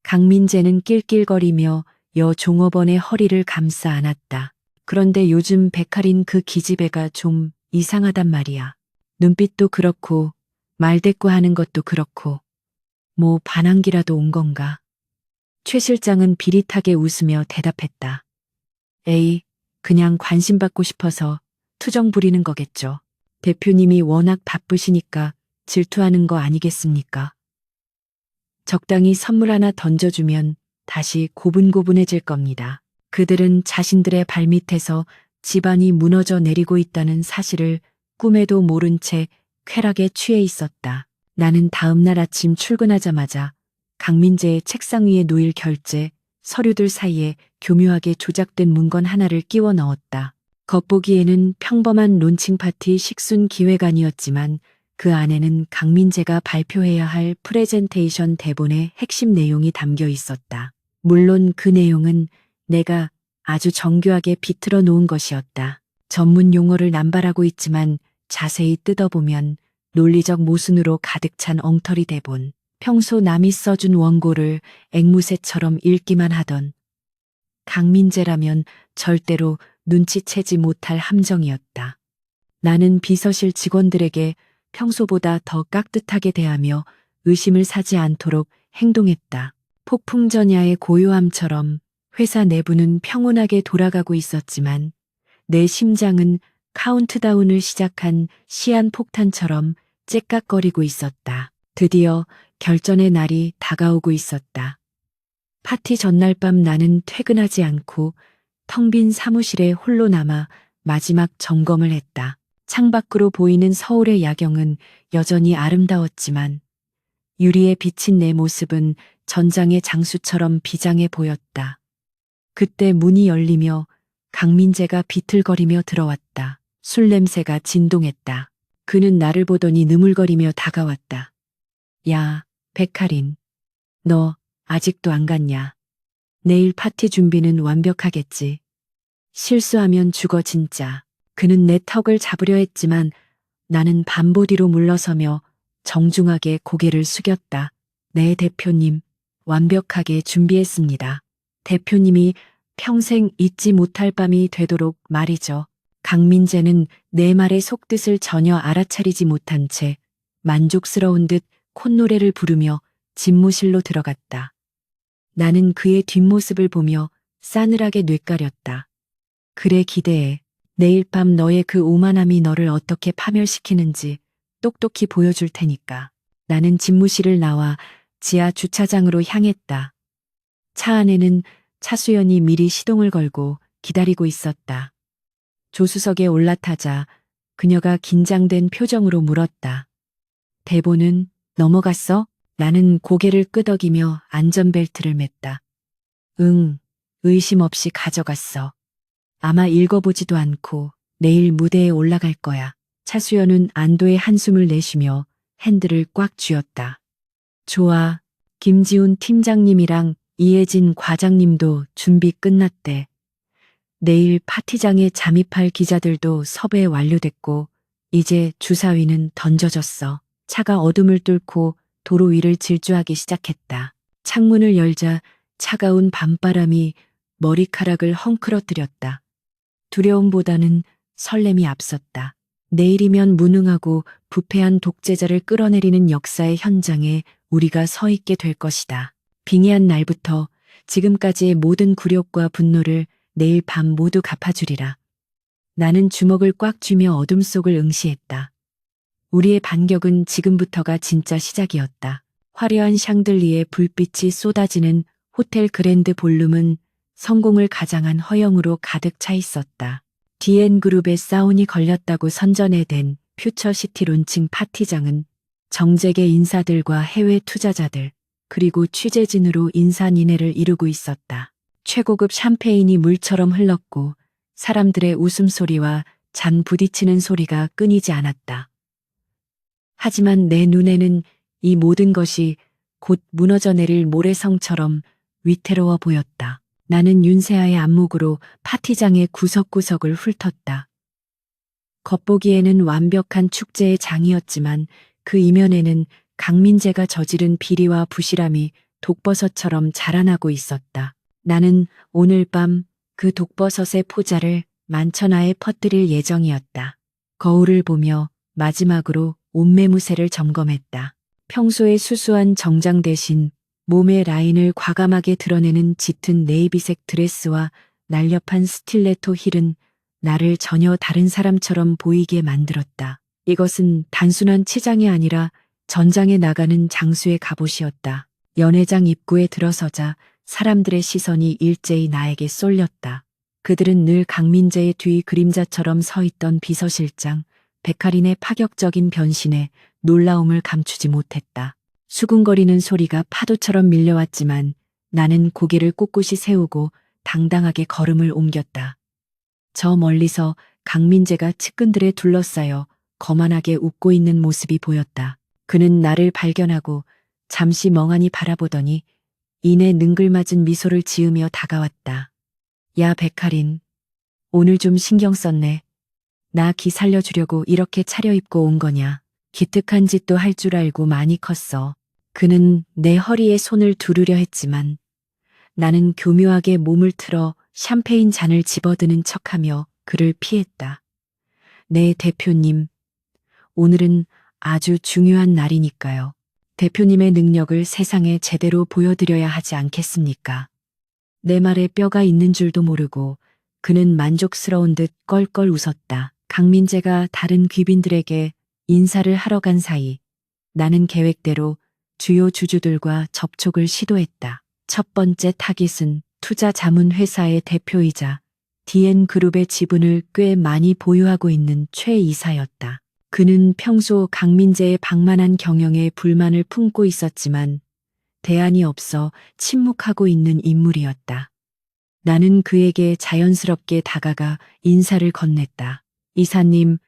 [SPEAKER 1] 강민재는 낄낄거리며 여 종업원의 허리를 감싸 안았다. 그런데 요즘 백할인 그 기집애가 좀 이상하단 말이야. 눈빛도 그렇고 말대꾸하는 것도 그렇고 뭐 반항기라도 온 건가? 최 실장은 비릿하게 웃으며 대답했다. 에이, 그냥 관심 받고 싶어서 투정 부리는 거겠죠. 대표님이 워낙 바쁘시니까 질투하는 거 아니겠습니까? 적당히 선물 하나 던져주면 다시 고분고분해질 겁니다. 그들은 자신들의 발밑에서 집안이 무너져 내리고 있다는 사실을 꿈에도 모른 채 쾌락에 취해 있었다. 나는 다음 날 아침 출근하자마자 강민재의 책상 위에 놓일 결제, 서류들 사이에 교묘하게 조작된 문건 하나를 끼워 넣었다. 겉보기에는 평범한 론칭 파티 식순 기획안이었지만 그 안에는 강민재가 발표해야 할 프레젠테이션 대본의 핵심 내용이 담겨 있었다. 물론 그 내용은 내가 아주 정교하게 비틀어 놓은 것이었다. 전문 용어를 남발하고 있지만 자세히 뜯어보면 논리적 모순으로 가득 찬 엉터리 대본. 평소 남이 써준 원고를 앵무새처럼 읽기만 하던 강민재라면 절대로 눈치채지 못할 함정이었다. 나는 비서실 직원들에게 평소보다 더 깍듯하게 대하며 의심을 사지 않도록 행동했다. 폭풍전야의 고요함처럼 회사 내부는 평온하게 돌아가고 있었지만 내 심장은 카운트다운을 시작한 시한폭탄처럼 째깍거리고 있었다. 드디어 결전의 날이 다가오고 있었다. 파티 전날 밤 나는 퇴근하지 않고 텅 빈 사무실에 홀로 남아 마지막 점검을 했다. 창밖으로 보이는 서울의 야경은 여전히 아름다웠지만 유리에 비친 내 모습은 전장의 장수처럼 비장해 보였다. 그때 문이 열리며 강민재가 비틀거리며 들어왔다. 술 냄새가 진동했다. 그는 나를 보더니 느물거리며 다가왔다. 야, 백할인. 너 아직도 안 갔냐? 내일 파티 준비는 완벽하겠지. 실수하면 죽어 진짜. 그는 내 턱을 잡으려 했지만 나는 반보 뒤로 물러서며 정중하게 고개를 숙였다. 네, 대표님. 완벽하게 준비했습니다. 대표님이 평생 잊지 못할 밤이 되도록 말이죠. 강민재는 내 말의 속뜻을 전혀 알아차리지 못한 채 만족스러운 듯 콧노래를 부르며 집무실로 들어갔다. 나는 그의 뒷모습을 보며 싸늘하게 뇌까렸다. 그래, 기대해. 내일 밤 너의 그 오만함이 너를 어떻게 파멸시키는지 똑똑히 보여줄 테니까. 나는 집무실을 나와 지하 주차장으로 향했다. 차 안에는 차수연이 미리 시동을 걸고 기다리고 있었다. 조수석에 올라타자 그녀가 긴장된 표정으로 물었다. 대본은 넘어갔어? 나는 고개를 끄덕이며 안전벨트를 맸다. 응, 의심 없이 가져갔어. 아마 읽어보지도 않고 내일 무대에 올라갈 거야. 차수연은 안도의 한숨을 내쉬며 핸들을 꽉 쥐었다. 좋아. 김지훈 팀장님이랑 이혜진 과장님도 준비 끝났대. 내일 파티장에 잠입할 기자들도 섭외 완료됐고 이제 주사위는 던져졌어. 차가 어둠을 뚫고 도로 위를 질주하기 시작했다. 창문을 열자 차가운 밤바람이 머리카락을 헝클어뜨렸다. 두려움보다는 설렘이 앞섰다. 내일이면 무능하고 부패한 독재자를 끌어내리는 역사의 현장에 우리가 서 있게 될 것이다. 빙의한 날부터 지금까지의 모든 굴욕과 분노를 내일 밤 모두 갚아주리라. 나는 주먹을 꽉 쥐며 어둠 속을 응시했다. 우리의 반격은 지금부터가 진짜 시작이었다. 화려한 샹들리에 불빛이 쏟아지는 호텔 그랜드 볼룸은 성공을 가장한 허영으로 가득 차 있었다. DN그룹의 사운이 걸렸다고 선전해댄 퓨처시티 론칭 파티장은 정재계 인사들과 해외 투자자들 그리고 취재진으로 인산인해를 이루고 있었다. 최고급 샴페인이 물처럼 흘렀고 사람들의 웃음소리와 잔 부딪히는 소리가 끊이지 않았다. 하지만 내 눈에는 이 모든 것이 곧 무너져 내릴 모래성처럼 위태로워 보였다. 나는 윤세아의 안목으로 파티장의 구석구석을 훑었다. 겉보기에는 완벽한 축제의 장이었지만 그 이면에는 강민재가 저지른 비리와 부실함이 독버섯처럼 자라나고 있었다. 나는 오늘 밤 그 독버섯의 포자를 만천하에 퍼뜨릴 예정이었다. 거울을 보며 마지막으로 옷매무새를 점검했다. 평소의 수수한 정장 대신 몸의 라인을 과감하게 드러내는 짙은 네이비색 드레스와 날렵한 스틸레토 힐은 나를 전혀 다른 사람처럼 보이게 만들었다. 이것은 단순한 치장이 아니라 전장에 나가는 장수의 갑옷이었다. 연회장 입구에 들어서자 사람들의 시선이 일제히 나에게 쏠렸다. 그들은 늘 강민재의 뒤 그림자처럼 서 있던 비서실장, 백할인의 파격적인 변신에 놀라움을 감추지 못했다. 수군거리는 소리가 파도처럼 밀려왔지만 나는 고개를 꼿꼿이 세우고 당당하게 걸음을 옮겼다. 저 멀리서 강민재가 측근들에 둘러싸여 거만하게 웃고 있는 모습이 보였다. 그는 나를 발견하고 잠시 멍하니 바라보더니 이내 능글맞은 미소를 지으며 다가왔다. 야, 백할인. 오늘 좀 신경 썼네. 나 기 살려주려고 이렇게 차려입고 온 거냐. 기특한 짓도 할 줄 알고 많이 컸어. 그는 내 허리에 손을 두르려 했지만 나는 교묘하게 몸을 틀어 샴페인 잔을 집어드는 척하며 그를 피했다. 네, 대표님. 오늘은 아주 중요한 날이니까요. 대표님의 능력을 세상에 제대로 보여드려야 하지 않겠습니까? 내 말에 뼈가 있는 줄도 모르고 그는 만족스러운 듯 껄껄 웃었다. 강민재가 다른 귀빈들에게 인사를 하러 간 사이 나는 계획대로 주요 주주들과 접촉을 시도했다. 첫 번째 타깃은 투자 자문 회사의 대표이자 DN그룹의 지분을 꽤 많이 보유하고 있는 최 이사였다. 그는 평소 강민재의 방만한 경영에 불만을 품고 있었지만 대안이 없어 침묵하고 있는 인물이었다. 나는 그에게 자연스럽게 다가가 인사를 건넸다. 이사님,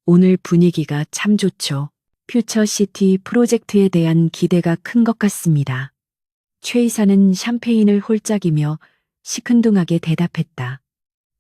[SPEAKER 1] 오늘 분위기가 참 좋죠. 퓨처시티 프로젝트에 대한 기대가 큰 것 같습니다. 최 이사는 샴페인을 홀짝이며 시큰둥하게 대답했다.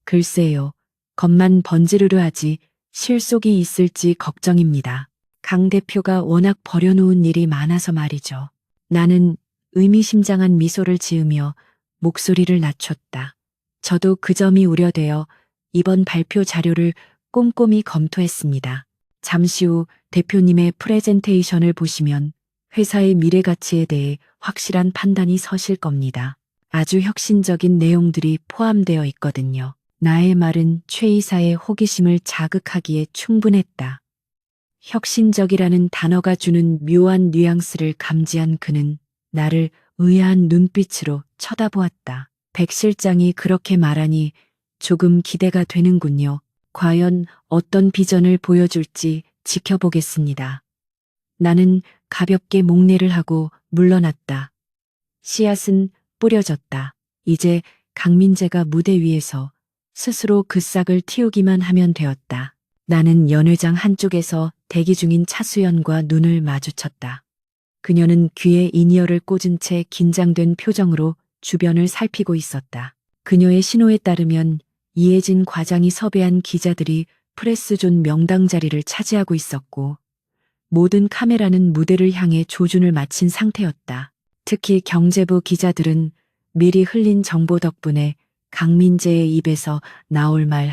[SPEAKER 1] 글쎄요, 겉만 번지르르 하지 실속이 있을지 걱정입니다. 강 대표가 워낙 버려놓은 일이 많아서 말이죠. 나는 의미심장한 미소를 지으며 목소리를 낮췄다. 저도 그 점이 우려되어 이번 발표 자료를 꼼꼼히 검토했습니다. 잠시 후 대표님의 프레젠테이션을 보시면 회사의 미래 가치에 대해 확실한 판단이 서실 겁니다. 아주 혁신적인 내용들이 포함되어 있거든요. 나의 말은 최 이사의 호기심을 자극하기에 충분했다. 혁신적이라는 단어가 주는 묘한 뉘앙스를 감지한 그는 나를 의아한 눈빛으로 쳐다보았다. 백 실장이 그렇게 말하니 조금 기대가 되는군요. 과연 어떤 비전을 보여줄지 지켜보겠습니다. 나는 가볍게 목례를 하고 물러났다. 씨앗은 뿌려졌다. 이제 강민재가 무대 위에서 스스로 그 싹을 틔우기만 하면 되었다. 나는 연회장 한쪽에서 대기 중인 차수연과 눈을 마주쳤다. 그녀는 귀에 인이어를 꽂은 채 긴장된 표정으로 주변을 살피고 있었다. 그녀의 신호에 따르면 이혜진 과장이 섭외한 기자들이 프레스존 명당 자리를 차지하고 있었고 모든 카메라는 무대를 향해 조준을 마친 상태였다. 특히 경제부 기자들은 미리 흘린 정보 덕분에 강민재의 입에서 나올 말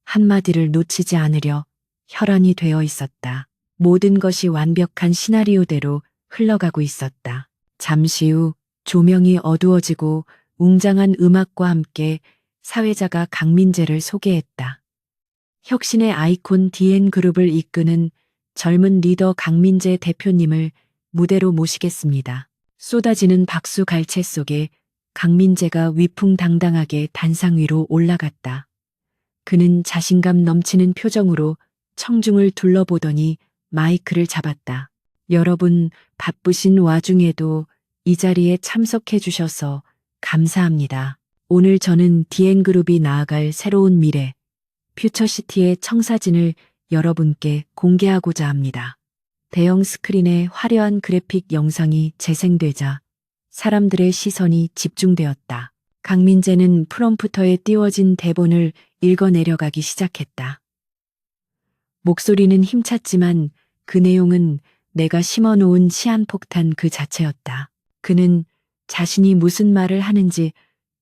[SPEAKER 1] 한마디를 놓치지 않으려 혈안이 되어 있었다. 모든 것이 완벽한 시나리오대로 흘러가고 있었다. 잠시 후 조명이 어두워지고 웅장한 음악과 함께 사회자가 강민재를 소개했다. 혁신의 아이콘 DN그룹을 이끄는 젊은 리더 강민재 대표님을 무대로 모시겠습니다. 쏟아지는 박수 갈채 속에 강민재가 위풍당당하게 단상 위로 올라갔다. 그는 자신감 넘치는 표정으로 청중을 둘러보더니 마이크를 잡았다. 여러분, 바쁘신 와중에도 이 자리에 참석해 주셔서 감사합니다. 오늘 저는 DN그룹이 나아갈 새로운 미래, 퓨처시티의 청사진을 여러분께 공개하고자 합니다. 대형 스크린에 화려한 그래픽 영상이 재생되자 사람들의 시선이 집중되었다. 강민재는 프롬프터에 띄워진 대본을 읽어내려가기 시작했다. 목소리는 힘찼지만 그 내용은 내가 심어놓은 시한폭탄 그 자체였다. 그는 자신이 무슨 말을 하는지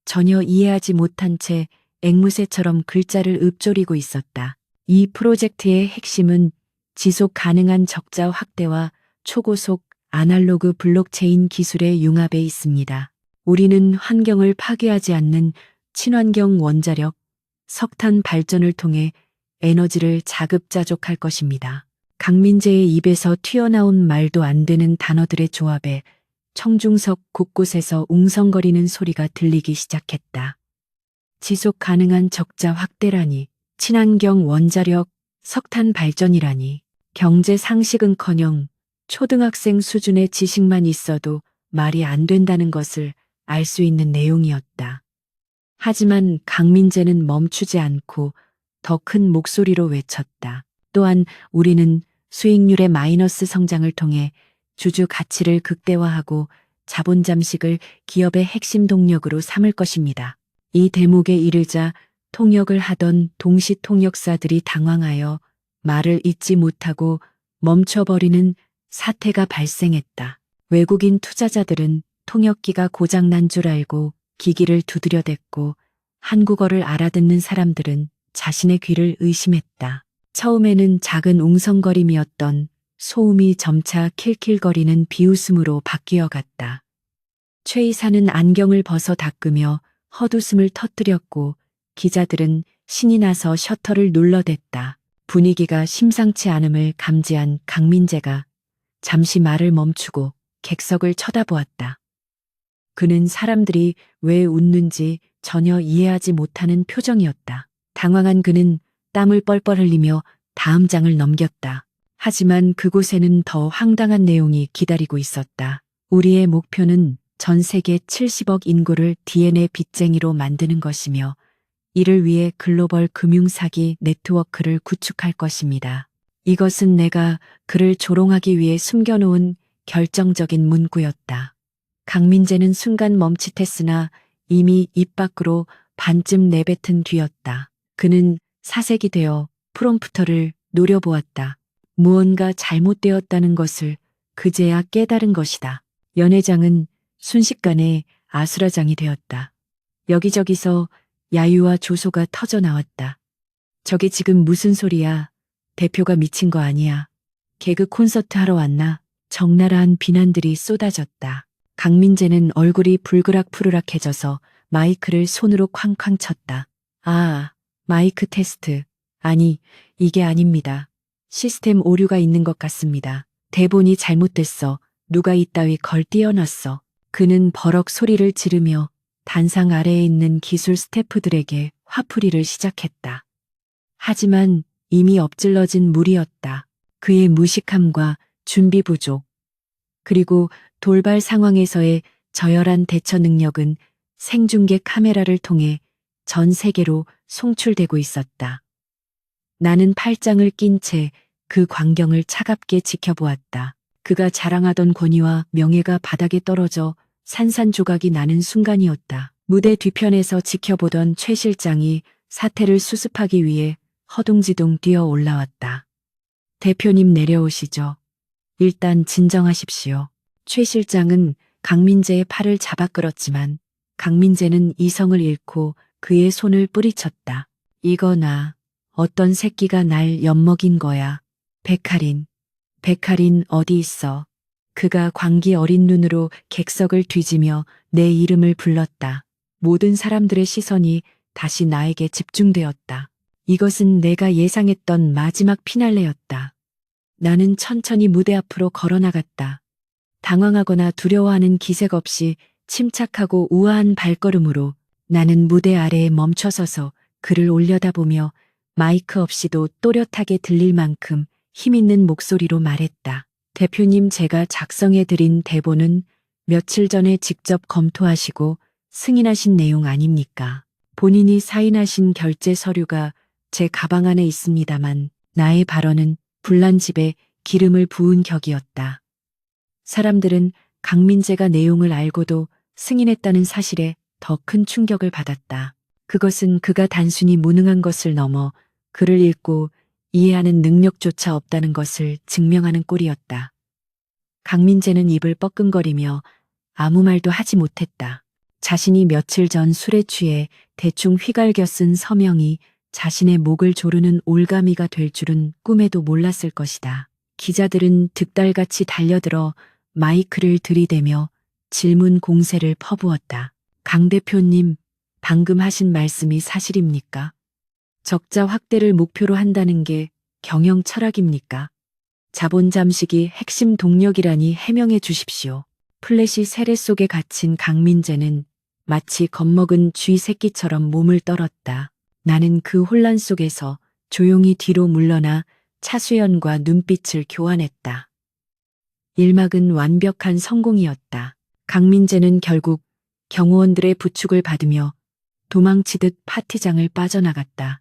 [SPEAKER 1] 전혀 이해하지 못한 채 앵무새처럼 글자를 읊조리고 있었다. 이 프로젝트의 핵심은 지속 가능한 적자 확대와 초고속 아날로그 블록체인 기술의 융합에 있습니다. 우리는 환경을 파괴하지 않는 친환경 원자력, 석탄 발전을 통해 에너지를 자급자족할 것입니다. 강민재의 입에서 튀어나온 말도 안 되는 단어들의 조합에 청중석 곳곳에서 웅성거리는 소리가 들리기 시작했다. 지속 가능한 적자 확대라니, 친환경 원자력, 석탄 발전이라니, 경제 상식은커녕 초등학생 수준의 지식만 있어도 말이 안 된다는 것을 알 수 있는 내용이었다. 하지만 강민재는 멈추지 않고 더 큰 목소리로 외쳤다. 또한 우리는 수익률의 마이너스 성장을 통해 주주 가치를 극대화하고 자본 잠식을 기업의 핵심 동력으로 삼을 것입니다. 이 대목에 이르자 통역을 하던 동시 통역사들이 당황하여 말을 잇지 못하고 멈춰버리는 사태가 발생했다. 외국인 투자자들은 통역기가 고장난 줄 알고 기기를 두드려댔고 한국어를 알아듣는 사람들은 자신의 귀를 의심했다. 처음에는 작은 웅성거림이었던 소음이 점차 킬킬거리는 비웃음으로 바뀌어갔다. 최 이사는 안경을 벗어 닦으며 헛웃음을 터뜨렸고 기자들은 신이 나서 셔터를 눌러댔다. 분위기가 심상치 않음을 감지한 강민재가 잠시 말을 멈추고 객석을 쳐다보았다. 그는 사람들이 왜 웃는지 전혀 이해하지 못하는 표정이었다. 당황한 그는 땀을 뻘뻘 흘리며 다음 장을 넘겼다. 하지만 그곳에는 더 황당한 내용이 기다리고 있었다. 우리의 목표는 전 세계 70억 인구를 DNA 빚쟁이로 만드는 것이며 이를 위해 글로벌 금융사기 네트워크를 구축할 것입니다. 이것은 내가 그를 조롱하기 위해 숨겨놓은 결정적인 문구였다. 강민재는 순간 멈칫했으나 이미 입 밖으로 반쯤 내뱉은 뒤였다. 그는 사색이 되어 프롬프터를 노려보았다. 무언가 잘못되었다는 것을 그제야 깨달은 것이다. 연회장은 순식간에 아수라장이 되었다. 여기저기서 야유와 조소가 터져 나왔다. 저게 지금 무슨 소리야? 대표가 미친 거 아니야? 개그 콘서트 하러 왔나? 적나라한 비난들이 쏟아졌다. 강민재는 얼굴이 불그락푸르락해져서 마이크를 손으로 쾅쾅 쳤다. 아, 마이크 테스트. 아니, 이게 아닙니다. 시스템 오류가 있는 것 같습니다. 대본이 잘못됐어. 누가 이따위 걸 띄워놨어. 그는 버럭 소리를 지르며 단상 아래에 있는 기술 스태프들에게 화풀이를 시작했다. 하지만 이미 엎질러진 물이었다. 그의 무식함과 준비 부족, 그리고 돌발 상황에서의 저열한 대처 능력은 생중계 카메라를 통해 전 세계로 송출되고 있었다. 나는 팔짱을 낀 채 그 광경을 차갑게 지켜보았다. 그가 자랑하던 권위와 명예가 바닥에 떨어져 산산조각이 나는 순간이었다. 무대 뒤편에서 지켜보던 최 실장이 사태를 수습하기 위해 허둥지둥 뛰어 올라왔다. 대표님 내려오시죠. 일단 진정하십시오. 최 실장은 강민재의 팔을 잡아 끌었지만 강민재는 이성을 잃고 그의 손을 뿌리쳤다. 이거 나, 어떤 새끼가 날 엿먹인 거야. 백할인 어디 있어. 그가 광기 어린 눈으로 객석을 뒤지며 내 이름을 불렀다. 모든 사람들의 시선이 다시 나에게 집중되었다. 이것은 내가 예상했던 마지막 피날레였다. 나는 천천히 무대 앞으로 걸어나갔다. 당황하거나 두려워하는 기색 없이 침착하고 우아한 발걸음으로 나는 무대 아래에 멈춰서서 그를 올려다보며 마이크 없이도 또렷하게 들릴 만큼 힘있는 목소리로 말했다. 대표님, 제가 작성해드린 대본은 며칠 전에 직접 검토하시고 승인하신 내용 아닙니까? 본인이 사인하신 결제 서류가 제 가방 안에 있습니다만 나의 발언은 불난 집에 기름을 부은 격이었다. 사람들은 강민재가 내용을 알고도 승인했다는 사실에 더 큰 충격을 받았다. 그것은 그가 단순히 무능한 것을 넘어 글을 읽고 이해하는 능력조차 없다는 것을 증명하는 꼴이었다. 강민재는 입을 뻐끔거리며 아무 말도 하지 못했다. 자신이 며칠 전 술에 취해 대충 휘갈겨 쓴 서명이 자신의 목을 조르는 올가미가 될 줄은 꿈에도 몰랐을 것이다. 기자들은 득달같이 달려들어 마이크를 들이대며 질문 공세를 퍼부었다. 강 대표님, 방금 하신 말씀이 사실입니까? 적자 확대를 목표로 한다는 게 경영 철학입니까? 자본 잠식이 핵심 동력이라니 해명해 주십시오. 플래시 세례 속에 갇힌 강민재는 마치 겁먹은 쥐 새끼처럼 몸을 떨었다. 나는 그 혼란 속에서 조용히 뒤로 물러나 차수연과 눈빛을 교환했다. 일막은 완벽한 성공이었다. 강민재는 결국 경호원들의 부축을 받으며 도망치듯 파티장을 빠져나갔다.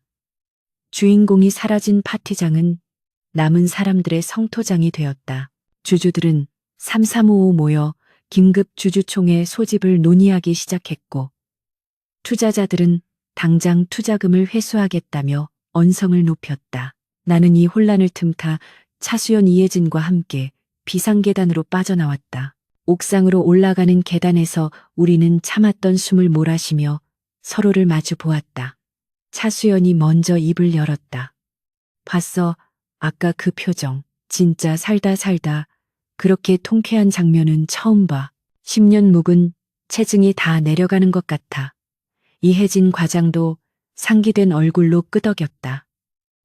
[SPEAKER 1] 주인공이 사라진 파티장은 남은 사람들의 성토장이 되었다. 주주들은 3355 모여 긴급 주주총회 소집을 논의하기 시작했고, 투자자들은 당장 투자금을 회수하겠다며 언성을 높였다. 나는 이 혼란을 틈타 차수연 이혜진과 함께 비상계단으로 빠져나왔다. 옥상으로 올라가는 계단에서 우리는 참았던 숨을 몰아쉬며 서로를 마주 보았다. 차수연이 먼저 입을 열었다. 봤어, 아까 그 표정. 진짜 살다 살다 그렇게 통쾌한 장면은 처음 봐. 10년 묵은 체증이 다 내려가는 것 같아. 이혜진 과장도 상기된 얼굴로 끄덕였다.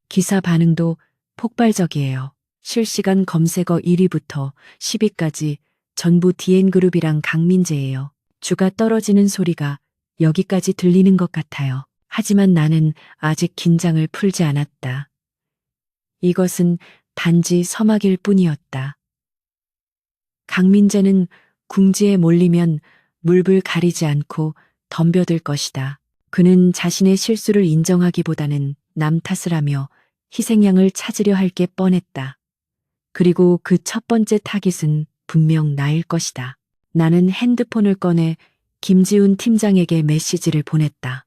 [SPEAKER 1] 기사 반응도 폭발적이에요. 실시간 검색어 1위부터 10위까지 전부 DN그룹이랑 강민재예요. 주가 떨어지는 소리가 여기까지 들리는 것 같아요. 하지만 나는 아직 긴장을 풀지 않았다. 이것은 단지 서막일 뿐이었다. 강민재는 궁지에 몰리면 물불 가리지 않고 덤벼들 것이다. 그는 자신의 실수를 인정하기보다는 남 탓을 하며 희생양을 찾으려 할 게 뻔했다. 그리고 그 첫 번째 타깃은 분명 나일 것이다. 나는 핸드폰을 꺼내 김지훈 팀장에게 메시지를 보냈다.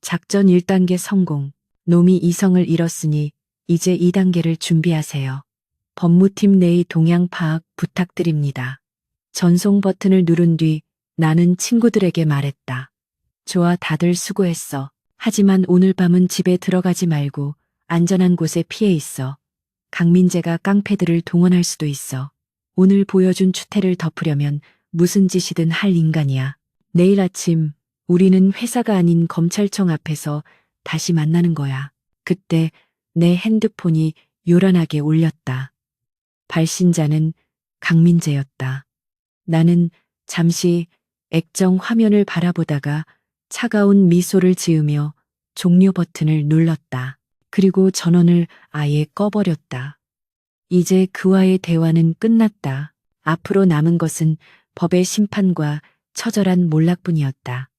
[SPEAKER 1] 작전 1단계 성공. 놈이 이성을 잃었으니 이제 2단계를 준비하세요. 법무팀 내의 동향 파악 부탁드립니다. 전송 버튼을 누른 뒤 나는 친구들에게 말했다. 좋아, 다들 수고했어. 하지만 오늘 밤은 집에 들어가지 말고 안전한 곳에 피해 있어. 강민재가 깡패들을 동원할 수도 있어. 오늘 보여준 추태를 덮으려면 무슨 짓이든 할 인간이야. 내일 아침 우리는 회사가 아닌 검찰청 앞에서 다시 만나는 거야. 그때 내 핸드폰이 요란하게 울렸다. 발신자는 강민재였다. 나는 잠시 액정 화면을 바라보다가 차가운 미소를 지으며 종료 버튼을 눌렀다. 그리고 전원을 아예 꺼버렸다. 이제 그와의 대화는 끝났다. 앞으로 남은 것은 법의 심판과 처절한 몰락뿐이었다.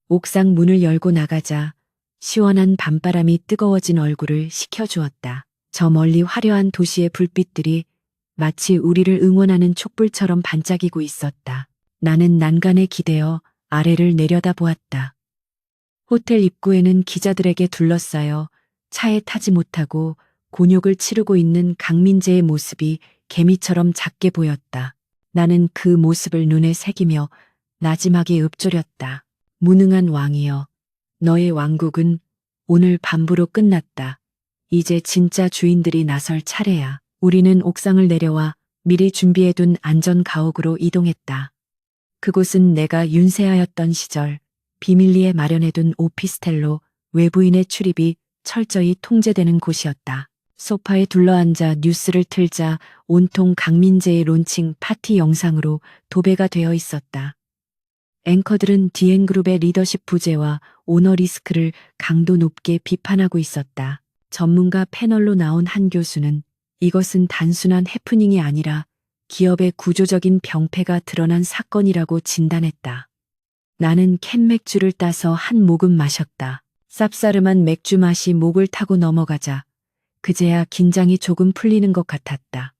[SPEAKER 1] 옥상 문을 열고 나가자 시원한 밤바람이 뜨거워진 얼굴을 식혀주었다. 저 멀리 화려한 도시의 불빛들이 마치 우리를 응원하는 촛불처럼 반짝이고 있었다. 나는 난간에 기대어 아래를 내려다보았다. 호텔 입구에는 기자들에게 둘러싸여 차에 타지 못하고 곤욕을 치르고 있는 강민재의 모습이 개미처럼 작게 보였다. 나는 그 모습을 눈에 새기며 나지막이 읊조렸다. 무능한 왕이여, 너의 왕국은 오늘 밤부로 끝났다. 이제 진짜 주인들이 나설 차례야. 우리는 옥상을 내려와 미리 준비해둔 안전가옥으로 이동했다. 그곳은 내가 윤세아였던 시절 비밀리에 마련해둔 오피스텔로 외부인의 출입이 철저히 통제되는 곳이었다. 소파에 둘러앉아 뉴스를 틀자 온통 강민재의 론칭 파티 영상으로 도배가 되어 있었다. 앵커들은 DN그룹의 리더십 부재와 오너 리스크를 강도 높게 비판하고 있었다. 전문가 패널로 나온 한 교수는 이것은 단순한 해프닝이 아니라 기업의 구조적인 병폐가 드러난 사건이라고 진단했다. 나는 캔 맥주를 따서 한 모금 마셨다. 쌉싸름한 맥주 맛이 목을 타고 넘어가자 그제야 긴장이 조금 풀리는 것 같았다.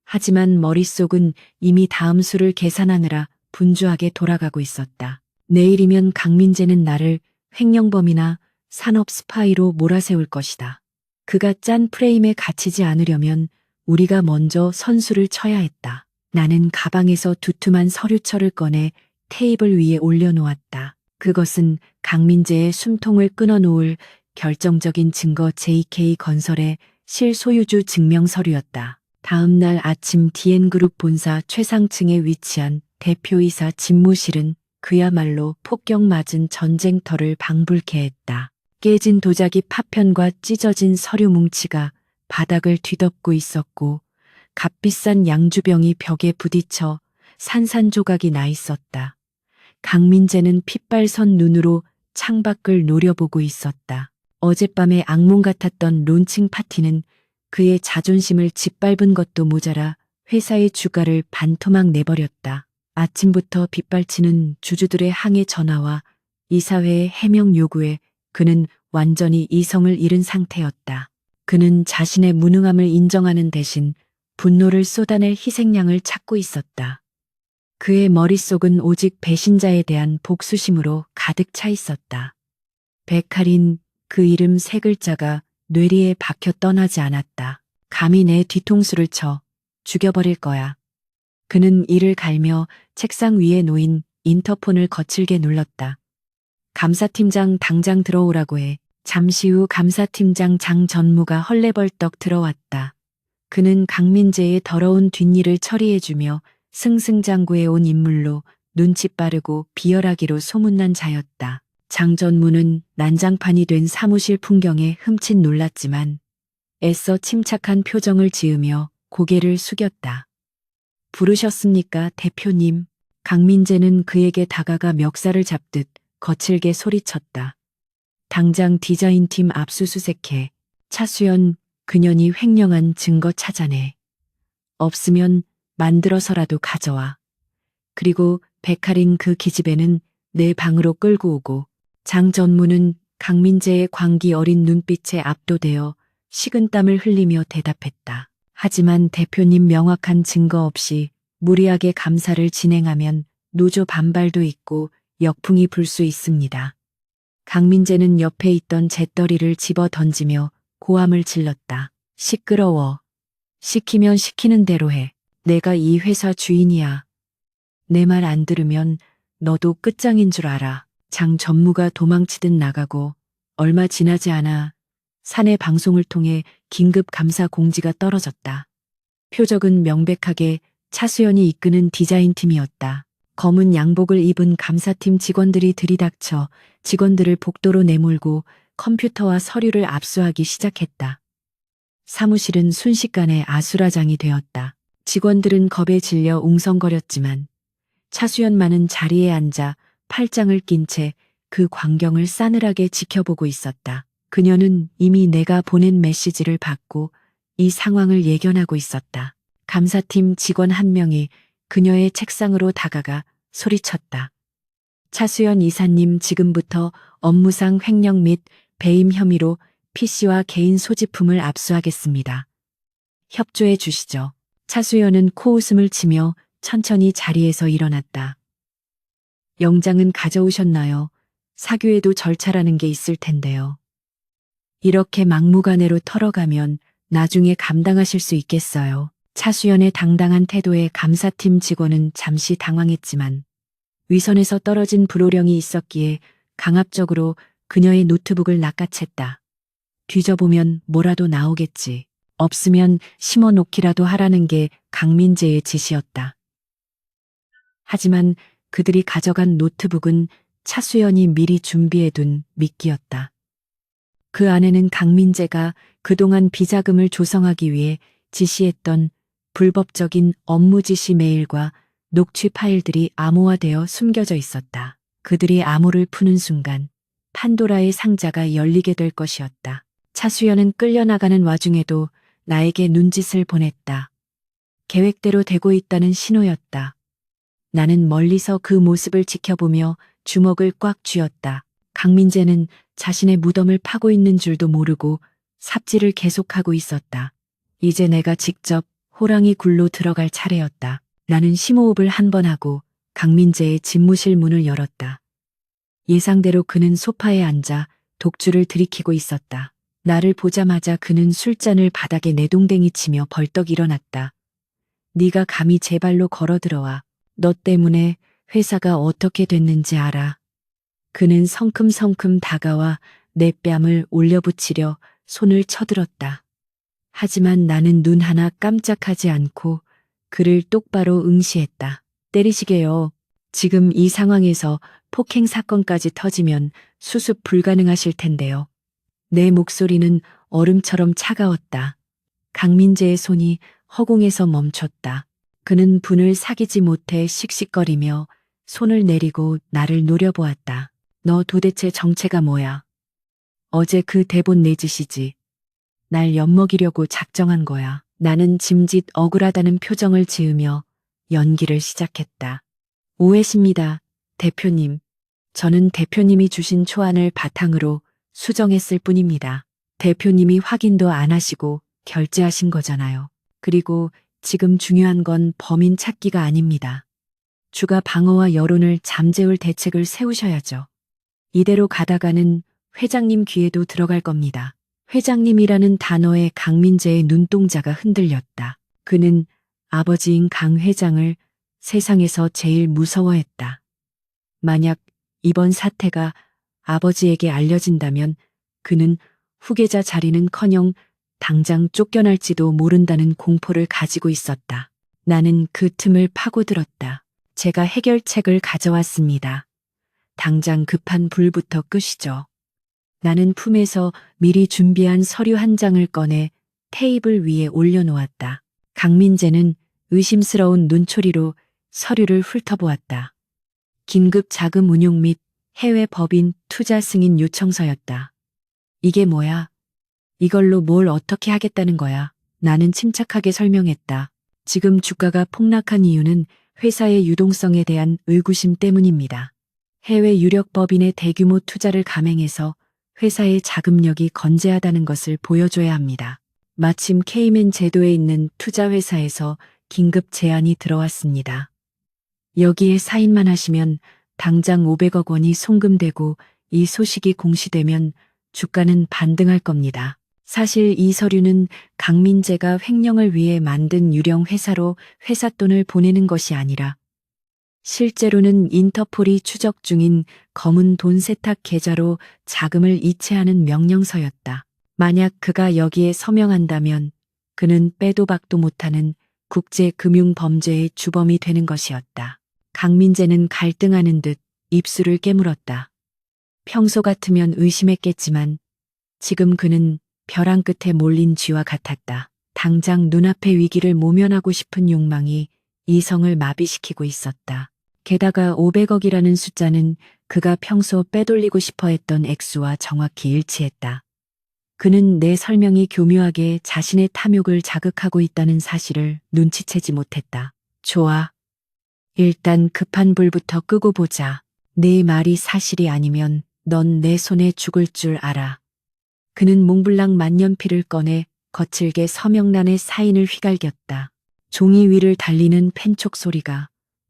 [SPEAKER 1] 하지만 머릿속은 이미 다음 수를 계산하느라 분주하게 돌아가고 있었다. 내일이면 강민재는 나를 횡령범이나 산업 스파이로 몰아세울 것이다. 그가 짠 프레임에 갇히지 않으려면 우리가 먼저 선수를 쳐야 했다. 나는 가방에서 두툼한 서류철을 꺼내 테이블 위에 올려놓았다. 그것은 강민재의 숨통을 끊어놓을 결정적인 증거 JK건설의 실소유주 증명서류였다. 다음 날 아침 DN그룹 본사 최상층에 위치한 대표이사 집무실은 그야말로 폭격 맞은 전쟁터를 방불케 했다. 깨진 도자기 파편과 찢어진 서류 뭉치가 바닥을 뒤덮고 있었고 값비싼 양주병이 벽에 부딪혀 산산조각이 나 있었다. 강민재는 핏발선 눈으로 창밖을 노려보고 있었다. 어젯밤에 악몽 같았던 론칭 파티는 그의 자존심을 짓밟은 것도 모자라 회사의 주가를 반토막 내버렸다. 아침부터 빗발치는 주주들의 항해 전화와 이사회의 해명 요구에 그는 완전히 이성을 잃은 상태였다. 그는 자신의 무능함을 인정하는 대신 분노를 쏟아낼 희생양을 찾고 있었다. 그의 머릿속은 오직 배신자에 대한 복수심으로 가득 차 있었다. 백할인, 그 이름 세 글자가 뇌리에 박혀 떠나지 않았다. 감히 내 뒤통수를 쳐 죽여버릴 거야. 그는 이를 갈며 책상 위에 놓인 인터폰을 거칠게 눌렀다. 감사팀장 당장 들어오라고 해. 잠시 후 감사팀장 장 전무가 헐레벌떡 들어왔다. 그는 강민재의 더러운 뒷일을 처리해주며 승승장구해 온 인물로 눈치 빠르고 비열하기로 소문난 자였다. 장 전무는 난장판이 된 사무실 풍경에 흠칫 놀랐지만 애써 침착한 표정을 지으며 고개를 숙였다. 부르셨습니까, 대표님? 강민재는 그에게 다가가 멱살을 잡듯 거칠게 소리쳤다. 당장 디자인팀 압수수색해. 차수연, 그년이 횡령한 증거 찾아내. 없으면 만들어서라도 가져와. 그리고 백할인 그 기집애는 내 방으로 끌고 오고. 장 전무는 강민재의 광기 어린 눈빛에 압도되어 식은땀을 흘리며 대답했다. 하지만 대표님 명확한 증거 없이 무리하게 감사를 진행하면 노조 반발도 있고 역풍이 불 수 있습니다. 강민재는 옆에 있던 재떨이를 집어 던지며 고함을 질렀다. 시끄러워. 시키면 시키는 대로 해. 내가 이 회사 주인이야. 내 말 안 들으면 너도 끝장인 줄 알아. 장 전무가 도망치듯 나가고 얼마 지나지 않아 사내 방송을 통해 긴급 감사 공지가 떨어졌다. 표적은 명백하게 차수연이 이끄는 디자인팀이었다. 검은 양복을 입은 감사팀 직원들이 들이닥쳐 직원들을 복도로 내몰고 컴퓨터와 서류를 압수하기 시작했다. 사무실은 순식간에 아수라장이 되었다. 직원들은 겁에 질려 웅성거렸지만 차수연만은 자리에 앉아 팔짱을 낀 채 그 광경을 싸늘하게 지켜보고 있었다. 그녀는 이미 내가 보낸 메시지를 받고 이 상황을 예견하고 있었다. 감사팀 직원 한 명이 그녀의 책상으로 다가가 소리쳤다. 차수연 이사님, 지금부터 업무상 횡령 및 배임 혐의로 PC와 개인 소지품을 압수하겠습니다. 협조해 주시죠. 차수연은 코웃음을 치며 천천히 자리에서 일어났다. 영장은 가져오셨나요? 사규에도 절차라는 게 있을 텐데요. 이렇게 막무가내로 털어가면 나중에 감당하실 수 있겠어요. 차수연의 당당한 태도에 감사팀 직원은 잠시 당황했지만 위선에서 떨어진 불호령이 있었기에 강압적으로 그녀의 노트북을 낚아챘다. 뒤져보면 뭐라도 나오겠지. 없으면 심어놓기라도 하라는 게 강민재의 지시였다. 하지만 그들이 가져간 노트북은 차수연이 미리 준비해둔 미끼였다. 그 안에는 강민재가 그동안 비자금을 조성하기 위해 지시했던 불법적인 업무 지시 메일과 녹취 파일들이 암호화되어 숨겨져 있었다. 그들이 암호를 푸는 순간 판도라의 상자가 열리게 될 것이었다. 차수연은 끌려나가는 와중에도 나에게 눈짓을 보냈다. 계획대로 되고 있다는 신호였다. 나는 멀리서 그 모습을 지켜보며 주먹을 꽉 쥐었다. 강민재는 자신의 무덤을 파고 있는 줄도 모르고 삽질을 계속하고 있었다. 이제 내가 직접 호랑이 굴로 들어갈 차례였다. 나는 심호흡을 한 번 하고 강민재의 집무실 문을 열었다. 예상대로 그는 소파에 앉아 독주를 들이키고 있었다. 나를 보자마자 그는 술잔을 바닥에 내동댕이 치며 벌떡 일어났다. 네가 감히 제 발로 걸어 들어와. 너 때문에 회사가 어떻게 됐는지 알아. 그는 성큼성큼 다가와 내 뺨을 올려붙이려 손을 쳐들었다. 하지만 나는 눈 하나 깜짝하지 않고 그를 똑바로 응시했다. 때리시게요. 지금 이 상황에서 폭행 사건까지 터지면 수습 불가능하실 텐데요. 내 목소리는 얼음처럼 차가웠다. 강민재의 손이 허공에서 멈췄다. 그는 분을 사귀지 못해 씩씩거리며 손을 내리고 나를 노려보았다. 너 도대체 정체가 뭐야? 어제 그 대본 내 짓이지. 날 엿먹이려고 작정한 거야. 나는 짐짓 억울하다는 표정을 지으며 연기를 시작했다. 오해십니다, 대표님. 저는 대표님이 주신 초안을 바탕으로 수정했을 뿐입니다. 대표님이 확인도 안 하시고 결제하신 거잖아요. 그리고 지금 중요한 건 범인 찾기가 아닙니다. 주가 방어와 여론을 잠재울 대책을 세우셔야죠. 이대로 가다가는 회장님 귀에도 들어갈 겁니다. 회장님이라는 단어에 강민재의 눈동자가 흔들렸다. 그는 아버지인 강 회장을 세상에서 제일 무서워했다. 만약 이번 사태가 아버지에게 알려진다면 그는 후계자 자리는커녕 당장 쫓겨날지도 모른다는 공포를 가지고 있었다. 나는 그 틈을 파고들었다. 제가 해결책을 가져왔습니다. 당장 급한 불부터 끄시죠. 나는 품에서 미리 준비한 서류 한 장을 꺼내 테이블 위에 올려놓았다. 강민재는 의심스러운 눈초리로 서류를 훑어보았다. 긴급 자금 운용 및 해외 법인 투자 승인 요청서였다. 이게 뭐야? 이걸로 뭘 어떻게 하겠다는 거야? 나는 침착하게 설명했다. 지금 주가가 폭락한 이유는 회사의 유동성에 대한 의구심 때문입니다. 해외 유력 법인의 대규모 투자를 감행해서 회사의 자금력이 건재하다는 것을 보여줘야 합니다. 마침 케이맨 제도에 있는 투자회사에서 긴급 제안이 들어왔습니다. 여기에 사인만 하시면 당장 500억 원이 송금되고 이 소식이 공시되면 주가는 반등할 겁니다. 사실 이 서류는 강민재가 횡령을 위해 만든 유령 회사로 회사 돈을 보내는 것이 아니라 실제로는 인터폴이 추적 중인 검은 돈 세탁 계좌로 자금을 이체하는 명령서였다. 만약 그가 여기에 서명한다면 그는 빼도 박도 못하는 국제금융범죄의 주범이 되는 것이었다. 강민재는 갈등하는 듯 입술을 깨물었다. 평소 같으면 의심했겠지만 지금 그는 벼랑 끝에 몰린 쥐와 같았다. 당장 눈앞의 위기를 모면하고 싶은 욕망이 이성을 마비시키고 있었다. 게다가 500억이라는 숫자는 그가 평소 빼돌리고 싶어 했던 액수와 정확히 일치했다. 그는 내 설명이 교묘하게 자신의 탐욕을 자극하고 있다는 사실을 눈치채지 못했다. 좋아. 일단 급한 불부터 끄고 보자. 네 말이 사실이 아니면 넌 내 손에 죽을 줄 알아. 그는 몽블랑 만년필을 꺼내 거칠게 서명란에 사인을 휘갈겼다. 종이 위를 달리는 펜촉 소리가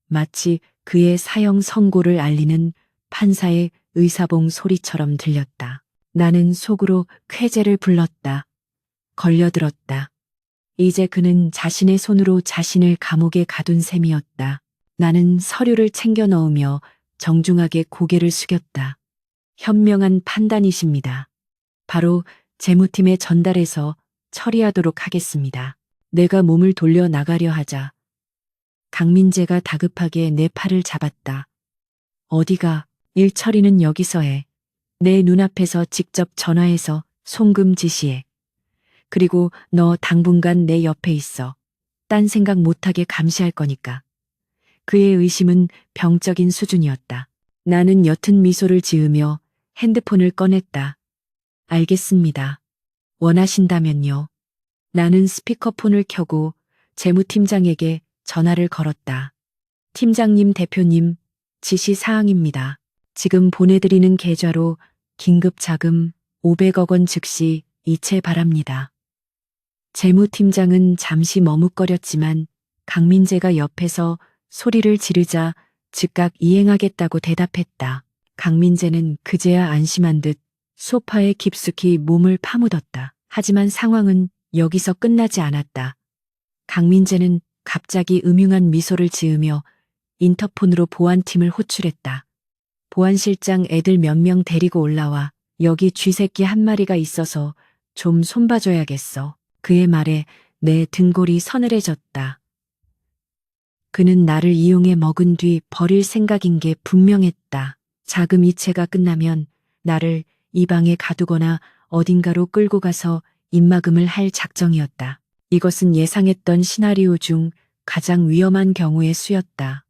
[SPEAKER 1] 마치 그의 사형 선고를 알리는 판사의 의사봉 소리처럼 들렸다. 나는 속으로 쾌재를 불렀다. 걸려들었다. 이제 그는 자신의 손으로 자신을 감옥에 가둔 셈이었다. 나는 서류를 챙겨 넣으며 정중하게 고개를 숙였다. 현명한 판단이십니다. 바로 재무팀에 전달해서 처리하도록 하겠습니다. 내가 몸을 돌려 나가려 하자 강민재가 다급하게 내 팔을 잡았다. 어디가? 일 처리는 여기서 해. 내 눈앞에서 직접 전화해서 송금 지시해. 그리고 너 당분간 내 옆에 있어. 딴 생각 못하게 감시할 거니까. 그의 의심은 병적인 수준이었다. 나는 옅은 미소를 지으며 핸드폰을 꺼냈다. 알겠습니다. 원하신다면요. 나는 스피커폰을 켜고 재무팀장에게 전화를 걸었다. 팀장님, 대표님, 지시 사항입니다. 지금 보내드리는 계좌로 긴급 자금 500억 원 즉시 이체 바랍니다. 재무팀장은 잠시 머뭇거렸지만 강민재가 옆에서 소리를 지르자 즉각 이행하겠다고 대답했다. 강민재는 그제야 안심한 듯 소파에 깊숙이 몸을 파묻었다. 하지만 상황은 여기서 끝나지 않았다. 강민재는 갑자기 음흉한 미소를 지으며 인터폰으로 보안팀을 호출했다. 보안실장 애들 몇 명 데리고 올라와. 여기 쥐새끼 한 마리가 있어서 좀 손봐줘야겠어. 그의 말에 내 등골이 서늘해졌다. 그는 나를 이용해 먹은 뒤 버릴 생각인 게 분명했다. 자금 이체가 끝나면 나를 이 방에 가두거나 어딘가로 끌고 가서 입막음을 할 작정이었다. 이것은 예상했던 시나리오 중 가장 위험한 경우의 수였다.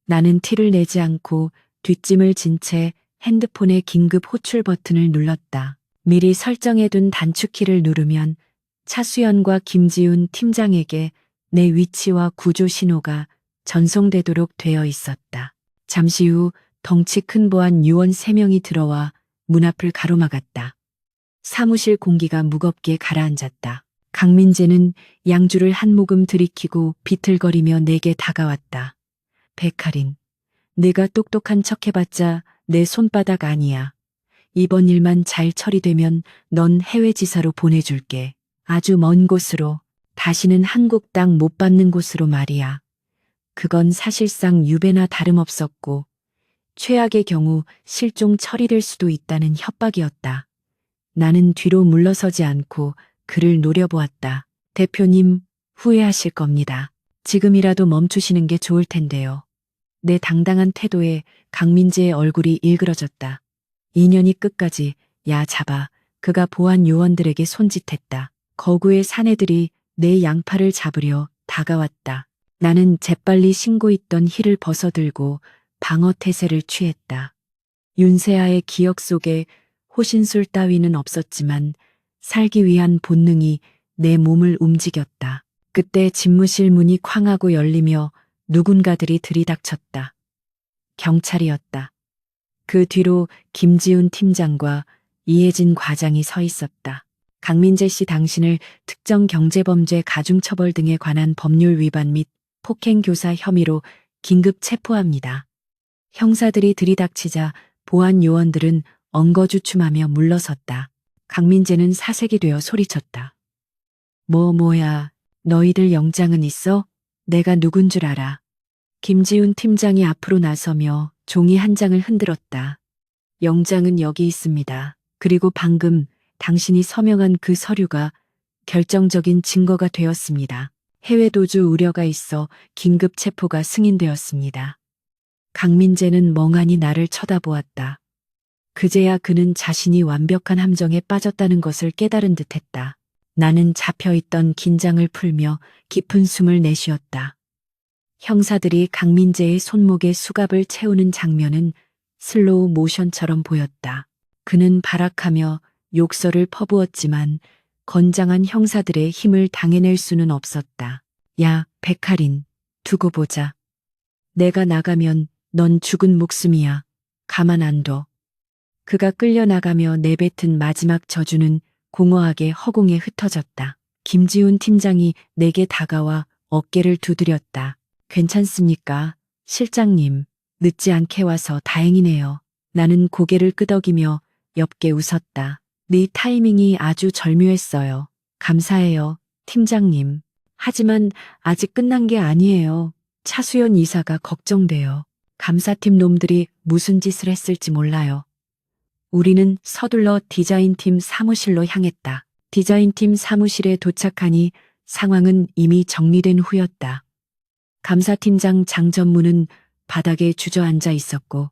[SPEAKER 1] 나는 티를 내지 않고 뒷짐을 진 채 핸드폰의 긴급 호출 버튼을 눌렀다. 미리 설정해둔 단축키를 누르면 차수연과 김지훈 팀장에게 내 위치와 구조 신호가 전송되도록 되어 있었다. 잠시 후 덩치 큰 보안 요원 3명이 들어와 문 앞을 가로막았다. 사무실 공기가 무겁게 가라앉았다. 강민재는 양주를 한 모금 들이키고 비틀거리며 내게 다가왔다. 백할인, 내가 똑똑한 척 해봤자 내 손바닥 아니야. 이번 일만 잘 처리되면 넌 해외 지사로 보내줄게. 아주 먼 곳으로, 다시는 한국 땅 못 밟는 곳으로 말이야. 그건 사실상 유배나 다름없었고 최악의 경우 실종 처리될 수도 있다는 협박이었다. 나는 뒤로 물러서지 않고 그를 노려보았다. 대표님, 후회하실 겁니다. 지금이라도 멈추시는 게 좋을 텐데요. 내 당당한 태도에 강민재의 얼굴이 일그러졌다. 인연이 끝까지 야 잡아. 그가 보안 요원들에게 손짓했다. 거구의 사내들이 내 양팔을 잡으려 다가왔다. 나는 재빨리 신고 있던 힐을 벗어들고 방어 태세를 취했다. 윤세아의 기억 속에 호신술 따위는 없었지만 살기 위한 본능이 내 몸을 움직였다. 그때 집무실 문이 쾅 하고 열리며 누군가들이 들이닥쳤다. 경찰이었다. 그 뒤로 김지훈 팀장과 이혜진 과장이 서 있었다. 강민재 씨, 당신을 특정 경제범죄 가중처벌 등에 관한 법률 위반 및 폭행교사 혐의로 긴급 체포합니다. 형사들이 들이닥치자 보안 요원들은 엉거주춤하며 물러섰다. 강민재는 사색이 되어 소리쳤다. 뭐야, 너희들 영장은 있어? 내가 누군 줄 알아. 김지훈 팀장이 앞으로 나서며 종이 한 장을 흔들었다. 영장은 여기 있습니다. 그리고 방금 당신이 서명한 그 서류가 결정적인 증거가 되었습니다. 해외 도주 우려가 있어 긴급 체포가 승인되었습니다. 강민재는 멍하니 나를 쳐다보았다. 그제야 그는 자신이 완벽한 함정에 빠졌다는 것을 깨달은 듯했다. 나는 잡혀있던 긴장을 풀며 깊은 숨을 내쉬었다. 형사들이 강민재의 손목에 수갑을 채우는 장면은 슬로우 모션처럼 보였다. 그는 발악하며 욕설을 퍼부었지만 건장한 형사들의 힘을 당해낼 수는 없었다. 야, 백할인, 두고 보자. 내가 나가면 넌 죽은 목숨이야. 가만 안 둬. 그가 끌려나가며 내뱉은 마지막 저주는 공허하게 허공에 흩어졌다. 김지훈 팀장이 내게 다가와 어깨를 두드렸다. 괜찮습니까? 실장님, 늦지 않게 와서 다행이네요. 나는 고개를 끄덕이며 옅게 웃었다. 네 타이밍이 아주 절묘했어요. 감사해요, 팀장님. 하지만 아직 끝난 게 아니에요. 차수연 이사가 걱정돼요. 감사팀 놈들이 무슨 짓을 했을지 몰라요. 우리는 서둘러 디자인팀 사무실로 향했다. 디자인팀 사무실에 도착하니 상황은 이미 정리된 후였다. 감사팀장 장전무는 바닥에 주저앉아 있었고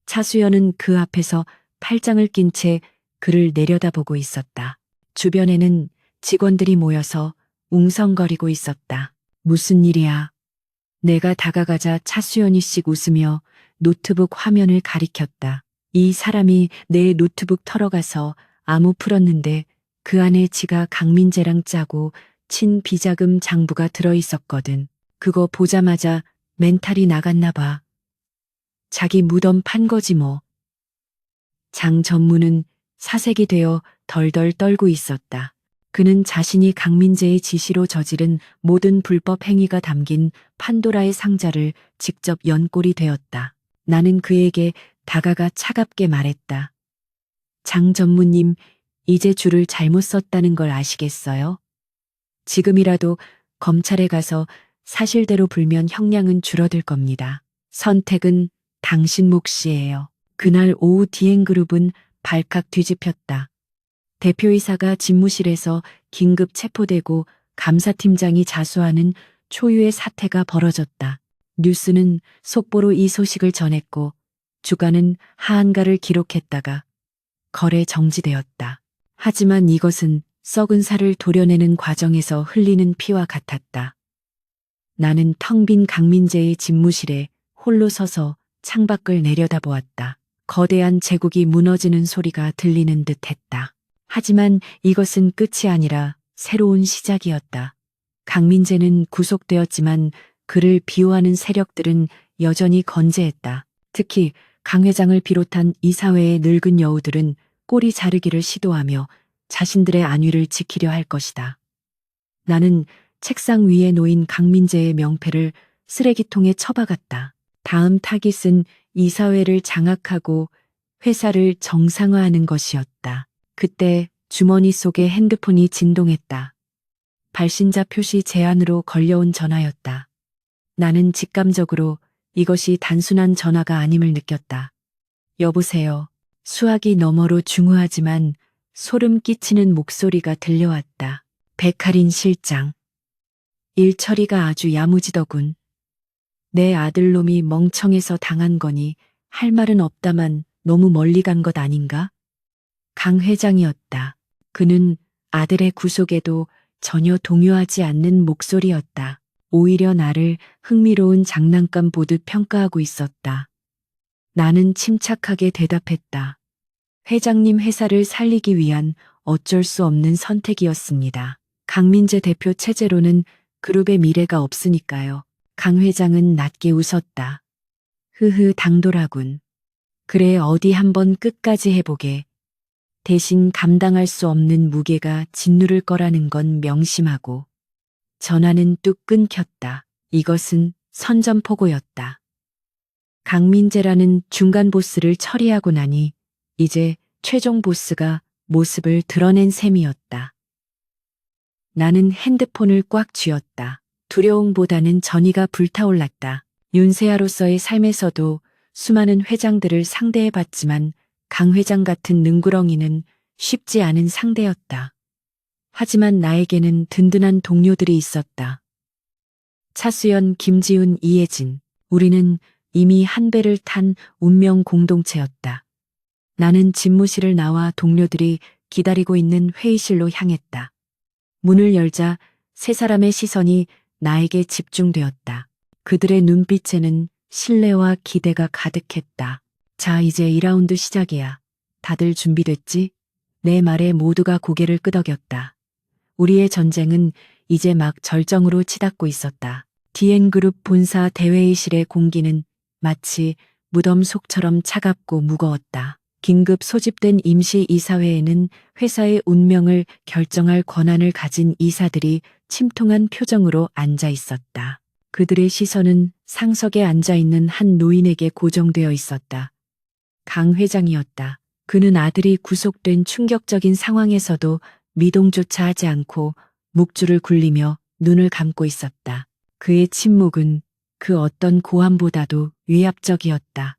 [SPEAKER 1] 차수연은 그 앞에서 팔짱을 낀 채 그를 내려다보고 있었다. 주변에는 직원들이 모여서 웅성거리고 있었다. 무슨 일이야? 내가 다가가자 차수연이 씩 웃으며 노트북 화면을 가리켰다. 이 사람이 내 노트북 털어가서 암호 풀었는데 그 안에 지가 강민재랑 짜고 친 비자금 장부가 들어있었거든. 그거 보자마자 멘탈이 나갔나 봐. 자기 무덤 판 거지 뭐. 장 전무는 사색이 되어 덜덜 떨고 있었다. 그는 자신이 강민재의 지시로 저지른 모든 불법 행위가 담긴 판도라의 상자를 직접 연 꼴이 되었다. 나는 그에게 다가가 차갑게 말했다. 장 전무님, 이제 줄을 잘못 썼다는 걸 아시겠어요? 지금이라도 검찰에 가서 사실대로 불면 형량은 줄어들 겁니다. 선택은 당신 몫이에요. 그날 오후 디엔그룹은 발칵 뒤집혔다. 대표이사가 집무실에서 긴급 체포되고 감사팀장이 자수하는 초유의 사태가 벌어졌다. 뉴스는 속보로 이 소식을 전했고 주가는 하한가를 기록했다가 거래 정지되었다. 하지만 이것은 썩은 살을 도려내는 과정에서 흘리는 피와 같았다. 나는 텅 빈 강민재의 집무실에 홀로 서서 창밖을 내려다보았다. 거대한 제국이 무너지는 소리가 들리는 듯 했다. 하지만 이것은 끝이 아니라 새로운 시작이었다. 강민재는 구속되었지만 그를 비호하는 세력들은 여전히 건재했다. 특히 강 회장을 비롯한 이사회의 늙은 여우들은 꼬리 자르기를 시도하며 자신들의 안위를 지키려 할 것이다. 나는 책상 위에 놓인 강민재의 명패를 쓰레기통에 처박았다. 다음 타깃은 이사회를 장악하고 회사를 정상화하는 것이었다. 그때 주머니 속에 핸드폰이 진동했다. 발신자 표시 제한으로 걸려온 전화였다. 나는 직감적으로 이것이 단순한 전화가 아님을 느꼈다. 여보세요. 수화기 너머로 중후하지만 소름 끼치는 목소리가 들려왔다. 백할인 실장. 일 처리가 아주 야무지더군. 내 아들놈이 멍청해서 당한 거니 할 말은 없다만 너무 멀리 간 것 아닌가? 강 회장이었다. 그는 아들의 구속에도 전혀 동요하지 않는 목소리였다. 오히려 나를 흥미로운 장난감 보듯 평가하고 있었다. 나는 침착하게 대답했다. 회장님 회사를 살리기 위한 어쩔 수 없는 선택이었습니다. 강민재 대표 체제로는 그룹의 미래가 없으니까요. 강 회장은 낮게 웃었다. 흐흐 당돌하군. 그래 어디 한번 끝까지 해보게. 대신 감당할 수 없는 무게가 짓누를 거라는 건 명심하고. 전화는 뚝 끊겼다. 이것은 선전포고였다. 강민재라는 중간 보스를 처리하고 나니 이제 최종 보스가 모습을 드러낸 셈이었다. 나는 핸드폰을 꽉 쥐었다. 두려움보다는 전의가 불타올랐다. 윤세아로서의 삶에서도 수많은 회장들을 상대해봤지만 강 회장 같은 능구렁이는 쉽지 않은 상대였다. 하지만 나에게는 든든한 동료들이 있었다. 차수연, 김지훈, 이혜진. 우리는 이미 한 배를 탄 운명 공동체였다. 나는 집무실을 나와 동료들이 기다리고 있는 회의실로 향했다. 문을 열자 세 사람의 시선이 나에게 집중되었다. 그들의 눈빛에는 신뢰와 기대가 가득했다. 자, 이제 2라운드 시작이야. 다들 준비됐지? 내 말에 모두가 고개를 끄덕였다. 우리의 전쟁은 이제 막 절정으로 치닫고 있었다. DN그룹 본사 대회의실의 공기는 마치 무덤 속처럼 차갑고 무거웠다. 긴급 소집된 임시이사회에는 회사의 운명을 결정할 권한을 가진 이사들이 침통한 표정으로 앉아 있었다. 그들의 시선은 상석에 앉아 있는 한 노인에게 고정되어 있었다. 강 회장이었다. 그는 아들이 구속된 충격적인 상황에서도 미동조차 하지 않고 묵주를 굴리며 눈을 감고 있었다. 그의 침묵은 그 어떤 고함보다도 위압적이었다.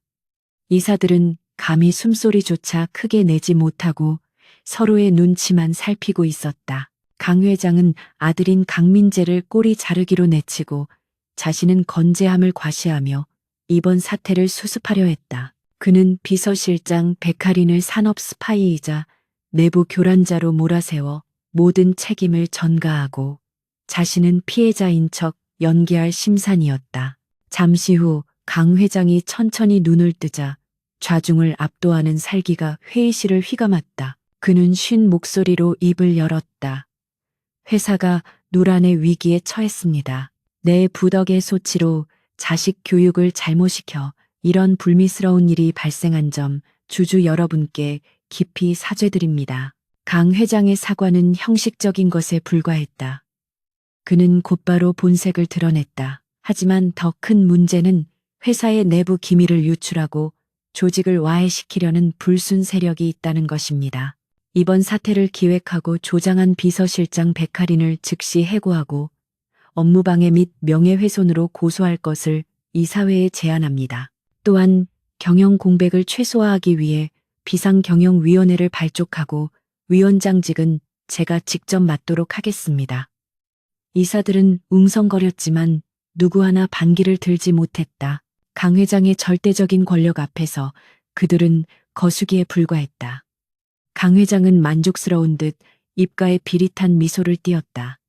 [SPEAKER 1] 이사들은 감히 숨소리조차 크게 내지 못하고 서로의 눈치만 살피고 있었다. 강 회장은 아들인 강민재를 꼬리 자르기로 내치고 자신은 건재함을 과시하며 이번 사태를 수습하려 했다. 그는 비서실장 백할인을 산업 스파이이자 내부 교란자로 몰아세워 모든 책임을 전가하고 자신은 피해자인 척 연기할 심산이었다. 잠시 후 강 회장이 천천히 눈을 뜨자 좌중을 압도하는 살기가 회의실을 휘감았다. 그는 쉰 목소리로 입을 열었다. 회사가 누란의 위기에 처했습니다. 내 부덕의 소치로 자식 교육을 잘못 시켜 이런 불미스러운 일이 발생한 점 주주 여러분께 깊이 사죄드립니다. 강 회장의 사과는 형식적인 것에 불과했다. 그는 곧바로 본색을 드러냈다. 하지만 더 큰 문제는 회사의 내부 기밀을 유출하고 조직을 와해시키려는 불순 세력이 있다는 것입니다. 이번 사태를 기획하고 조장한 비서실장 백할인을 즉시 해고하고 업무방해 및 명예훼손으로 고소할 것을 이사회에 제안합니다. 또한 경영 공백을 최소화하기 위해 비상경영위원회를 발족하고 위원장직은 제가 직접 맡도록 하겠습니다. 이사들은 웅성거렸지만 누구 하나 반기를 들지 못했다. 강 회장의 절대적인 권력 앞에서 그들은 거수기에 불과했다. 강 회장은 만족스러운 듯 입가에 비릿한 미소를 띄었다.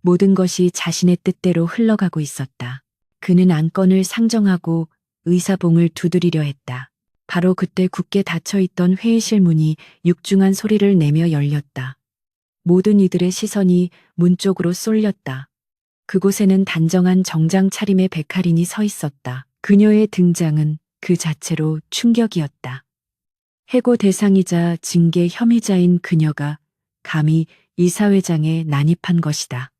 [SPEAKER 1] 모든 것이 자신의 뜻대로 흘러가고 있었다. 그는 안건을 상정하고 의사봉을 두드리려 했다. 바로 그때 굳게 닫혀있던 회의실 문이 육중한 소리를 내며 열렸다. 모든 이들의 시선이 문 쪽으로 쏠렸다. 그곳에는 단정한 정장 차림의 백할인이 서 있었다. 그녀의 등장은 그 자체로 충격이었다. 해고 대상이자 징계 혐의자인 그녀가 감히 이사회장에 난입한 것이다.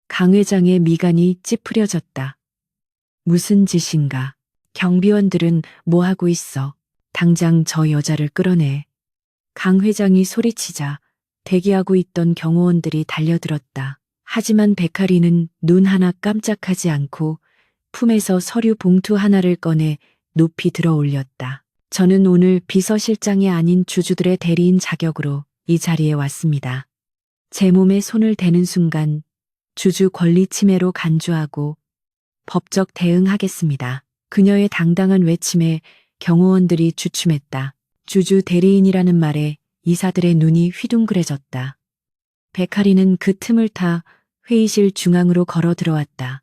[SPEAKER 1] 강 회장의 미간이 찌푸려졌다. 무슨 짓인가? 경비원들은 뭐 하고 있어? 당장 저 여자를 끌어내. 강 회장이 소리치자 대기하고 있던 경호원들이 달려들었다. 하지만 백할이는 눈 하나 깜짝하지 않고 품에서 서류 봉투 하나를 꺼내 높이 들어 올렸다. 저는 오늘 비서실장이 아닌 주주들의 대리인 자격으로 이 자리에 왔습니다. 제 몸에 손을 대는 순간 주주 권리 침해로 간주하고 법적 대응하겠습니다. 그녀의 당당한 외침에 경호원들이 주춤했다. 주주 대리인이라는 말에 이사들의 눈이 휘둥그레졌다. 백할이는 그 틈을 타 회의실 중앙으로 걸어 들어왔다.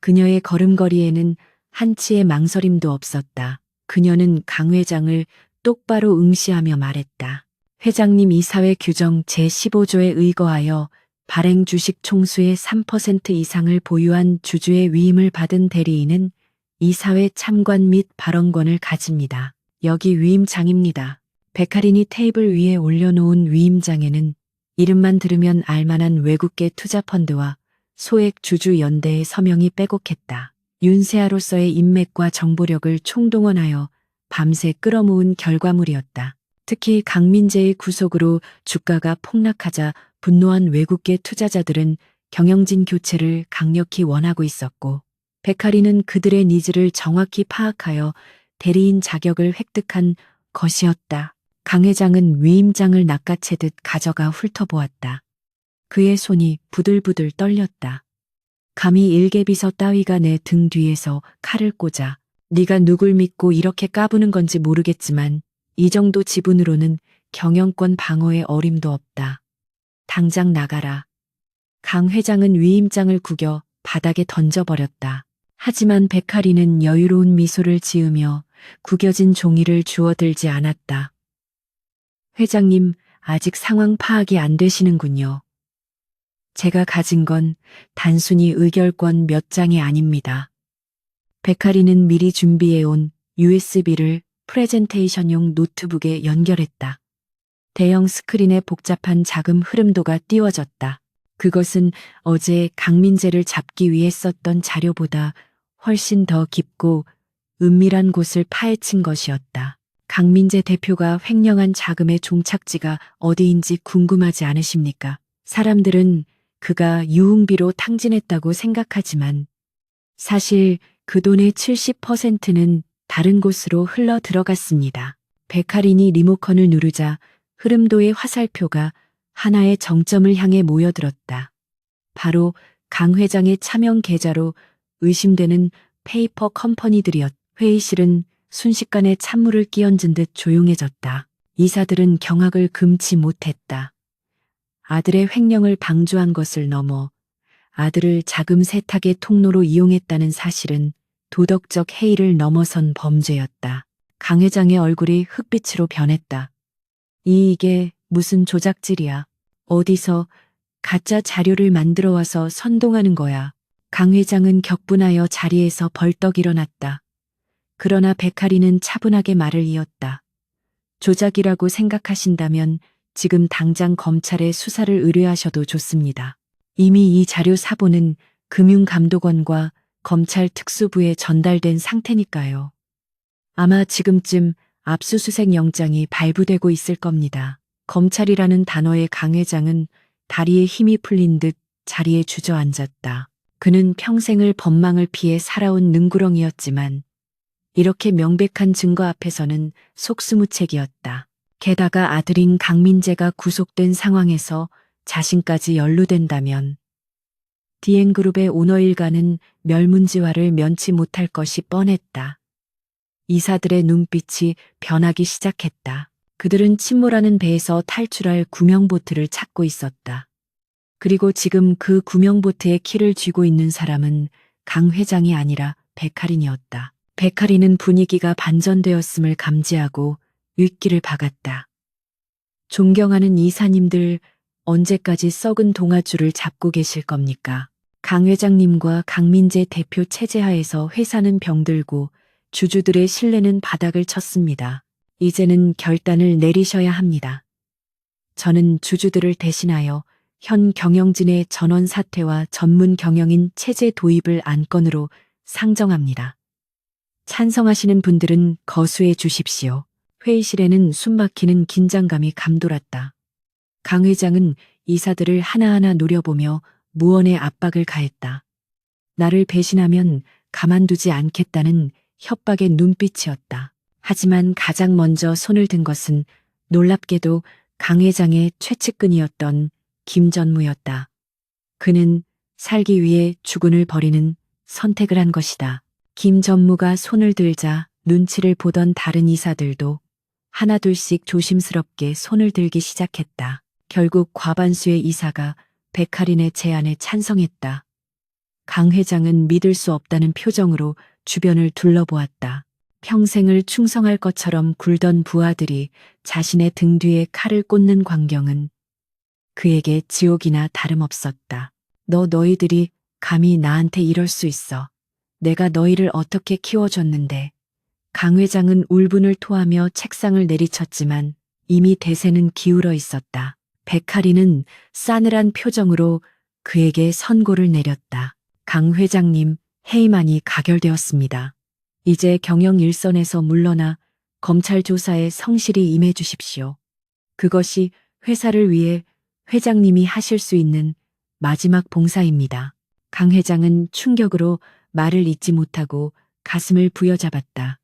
[SPEAKER 1] 그녀의 걸음걸이에는 한치의 망설임도 없었다. 그녀는 강 회장을 똑바로 응시하며 말했다. 회장님, 이사회 규정 제15조에 의거하여 발행 주식 총수의 3% 이상을 보유한 주주의 위임을 받은 대리인은 이사회 참관 및 발언권을 가집니다. 여기 위임장입니다. 백할인이 테이블 위에 올려놓은 위임장에는 이름만 들으면 알만한 외국계 투자펀드와 소액 주주 연대의 서명이 빼곡했다. 윤세아로서의 인맥과 정보력을 총동원하여 밤새 끌어모은 결과물이었다. 특히 강민재의 구속으로 주가가 폭락하자 분노한 외국계 투자자들은 경영진 교체를 강력히 원하고 있었고, 백할이는 그들의 니즈를 정확히 파악하여 대리인 자격을 획득한 것이었다. 강 회장은 위임장을 낚아채듯 가져가 훑어보았다. 그의 손이 부들부들 떨렸다. 감히 일개비서 따위가 내 등 뒤에서 칼을 꽂아. 네가 누굴 믿고 이렇게 까부는 건지 모르겠지만 이 정도 지분으로는 경영권 방어에 어림도 없다. 당장 나가라. 강 회장은 위임장을 구겨 바닥에 던져버렸다. 하지만 백할이는 여유로운 미소를 지으며 구겨진 종이를 주워들지 않았다. 회장님, 아직 상황 파악이 안 되시는군요. 제가 가진 건 단순히 의결권 몇 장이 아닙니다. 백할이는 미리 준비해온 USB를 프레젠테이션용 노트북에 연결했다. 대형 스크린에 복잡한 자금 흐름도가 띄워졌다. 그것은 어제 강민재를 잡기 위해 썼던 자료보다 훨씬 더 깊고 은밀한 곳을 파헤친 것이었다. 강민재 대표가 횡령한 자금의 종착지가 어디인지 궁금하지 않으십니까? 사람들은 그가 유흥비로 탕진했다고 생각하지만 사실 그 돈의 70%는 다른 곳으로 흘러 들어갔습니다. 백할인이 리모컨을 누르자 흐름도의 화살표가 하나의 정점을 향해 모여들었다. 바로 강 회장의 차명 계좌로 의심되는 페이퍼 컴퍼니들이었다. 회의실은 순식간에 찬물을 끼얹은 듯 조용해졌다. 이사들은 경악을 금치 못했다. 아들의 횡령을 방조한 것을 넘어 아들을 자금 세탁의 통로로 이용했다는 사실은 도덕적 해이를 넘어선 범죄였다. 강 회장의 얼굴이 흑빛으로 변했다. 이게 무슨 조작질이야. 어디서 가짜 자료를 만들어 와서 선동하는 거야. 강 회장은 격분하여 자리에서 벌떡 일어났다. 그러나 백할이는 차분하게 말을 이었다. 조작이라고 생각하신다면 지금 당장 검찰에 수사를 의뢰하셔도 좋습니다. 이미 이 자료 사본은 금융감독원과 검찰 특수부에 전달된 상태니까요. 아마 지금쯤 압수수색 영장이 발부되고 있을 겁니다. 검찰이라는 단어의 강 회장은 다리에 힘이 풀린 듯 자리에 주저앉았다. 그는 평생을 법망을 피해 살아온 능구렁이었지만 이렇게 명백한 증거 앞에서는 속수무책이었다. 게다가 아들인 강민재가 구속된 상황에서 자신까지 연루된다면 디엔그룹의 오너 일가는 멸문지화를 면치 못할 것이 뻔했다. 이사들의 눈빛이 변하기 시작했다. 그들은 침몰하는 배에서 탈출할 구명보트를 찾고 있었다. 그리고 지금 그 구명보트의 키를 쥐고 있는 사람은 강 회장이 아니라 백할인이었다. 백할인은 분위기가 반전되었음을 감지하고 윗길을 박았다. 존경하는 이사님들, 언제까지 썩은 동아줄을 잡고 계실 겁니까? 강 회장님과 강민재 대표 체제하에서 회사는 병들고 주주들의 신뢰는 바닥을 쳤습니다. 이제는 결단을 내리셔야 합니다. 저는 주주들을 대신하여 현 경영진의 전원 사퇴와 전문 경영인 체제 도입을 안건으로 상정합니다. 찬성하시는 분들은 거수해 주십시오. 회의실에는 숨막히는 긴장감이 감돌았다. 강 회장은 이사들을 하나하나 노려보며 무언의 압박을 가했다. 나를 배신하면 가만두지 않겠다는 협박의 눈빛이었다. 하지만 가장 먼저 손을 든 것은 놀랍게도 강 회장의 최측근이었던 김전무였다. 그는 살기 위해 주군을 버리는 선택을 한 것이다. 김전무가 손을 들자 눈치를 보던 다른 이사들도 하나둘씩 조심스럽게 손을 들기 시작했다. 결국 과반수의 이사가 백할인의 제안에 찬성했다. 강 회장은 믿을 수 없다는 표정으로 주변을 둘러보았다. 평생을 충성할 것처럼 굴던 부하들이 자신의 등 뒤에 칼을 꽂는 광경은 그에게 지옥이나 다름없었다. 너희들이 감히 나한테 이럴 수 있어. 내가 너희를 어떻게 키워줬는데. 강 회장은 울분을 토하며 책상을 내리쳤지만 이미 대세는 기울어 있었다. 백할인은 싸늘한 표정으로 그에게 선고를 내렸다. 강 회장님, 해임안이 가결되었습니다. 이제 경영 일선에서 물러나 검찰 조사에 성실히 임해 주십시오. 그것이 회사를 위해 회장님이 하실 수 있는 마지막 봉사입니다. 강 회장은 충격으로 말을 잇지 못하고 가슴을 부여잡았다.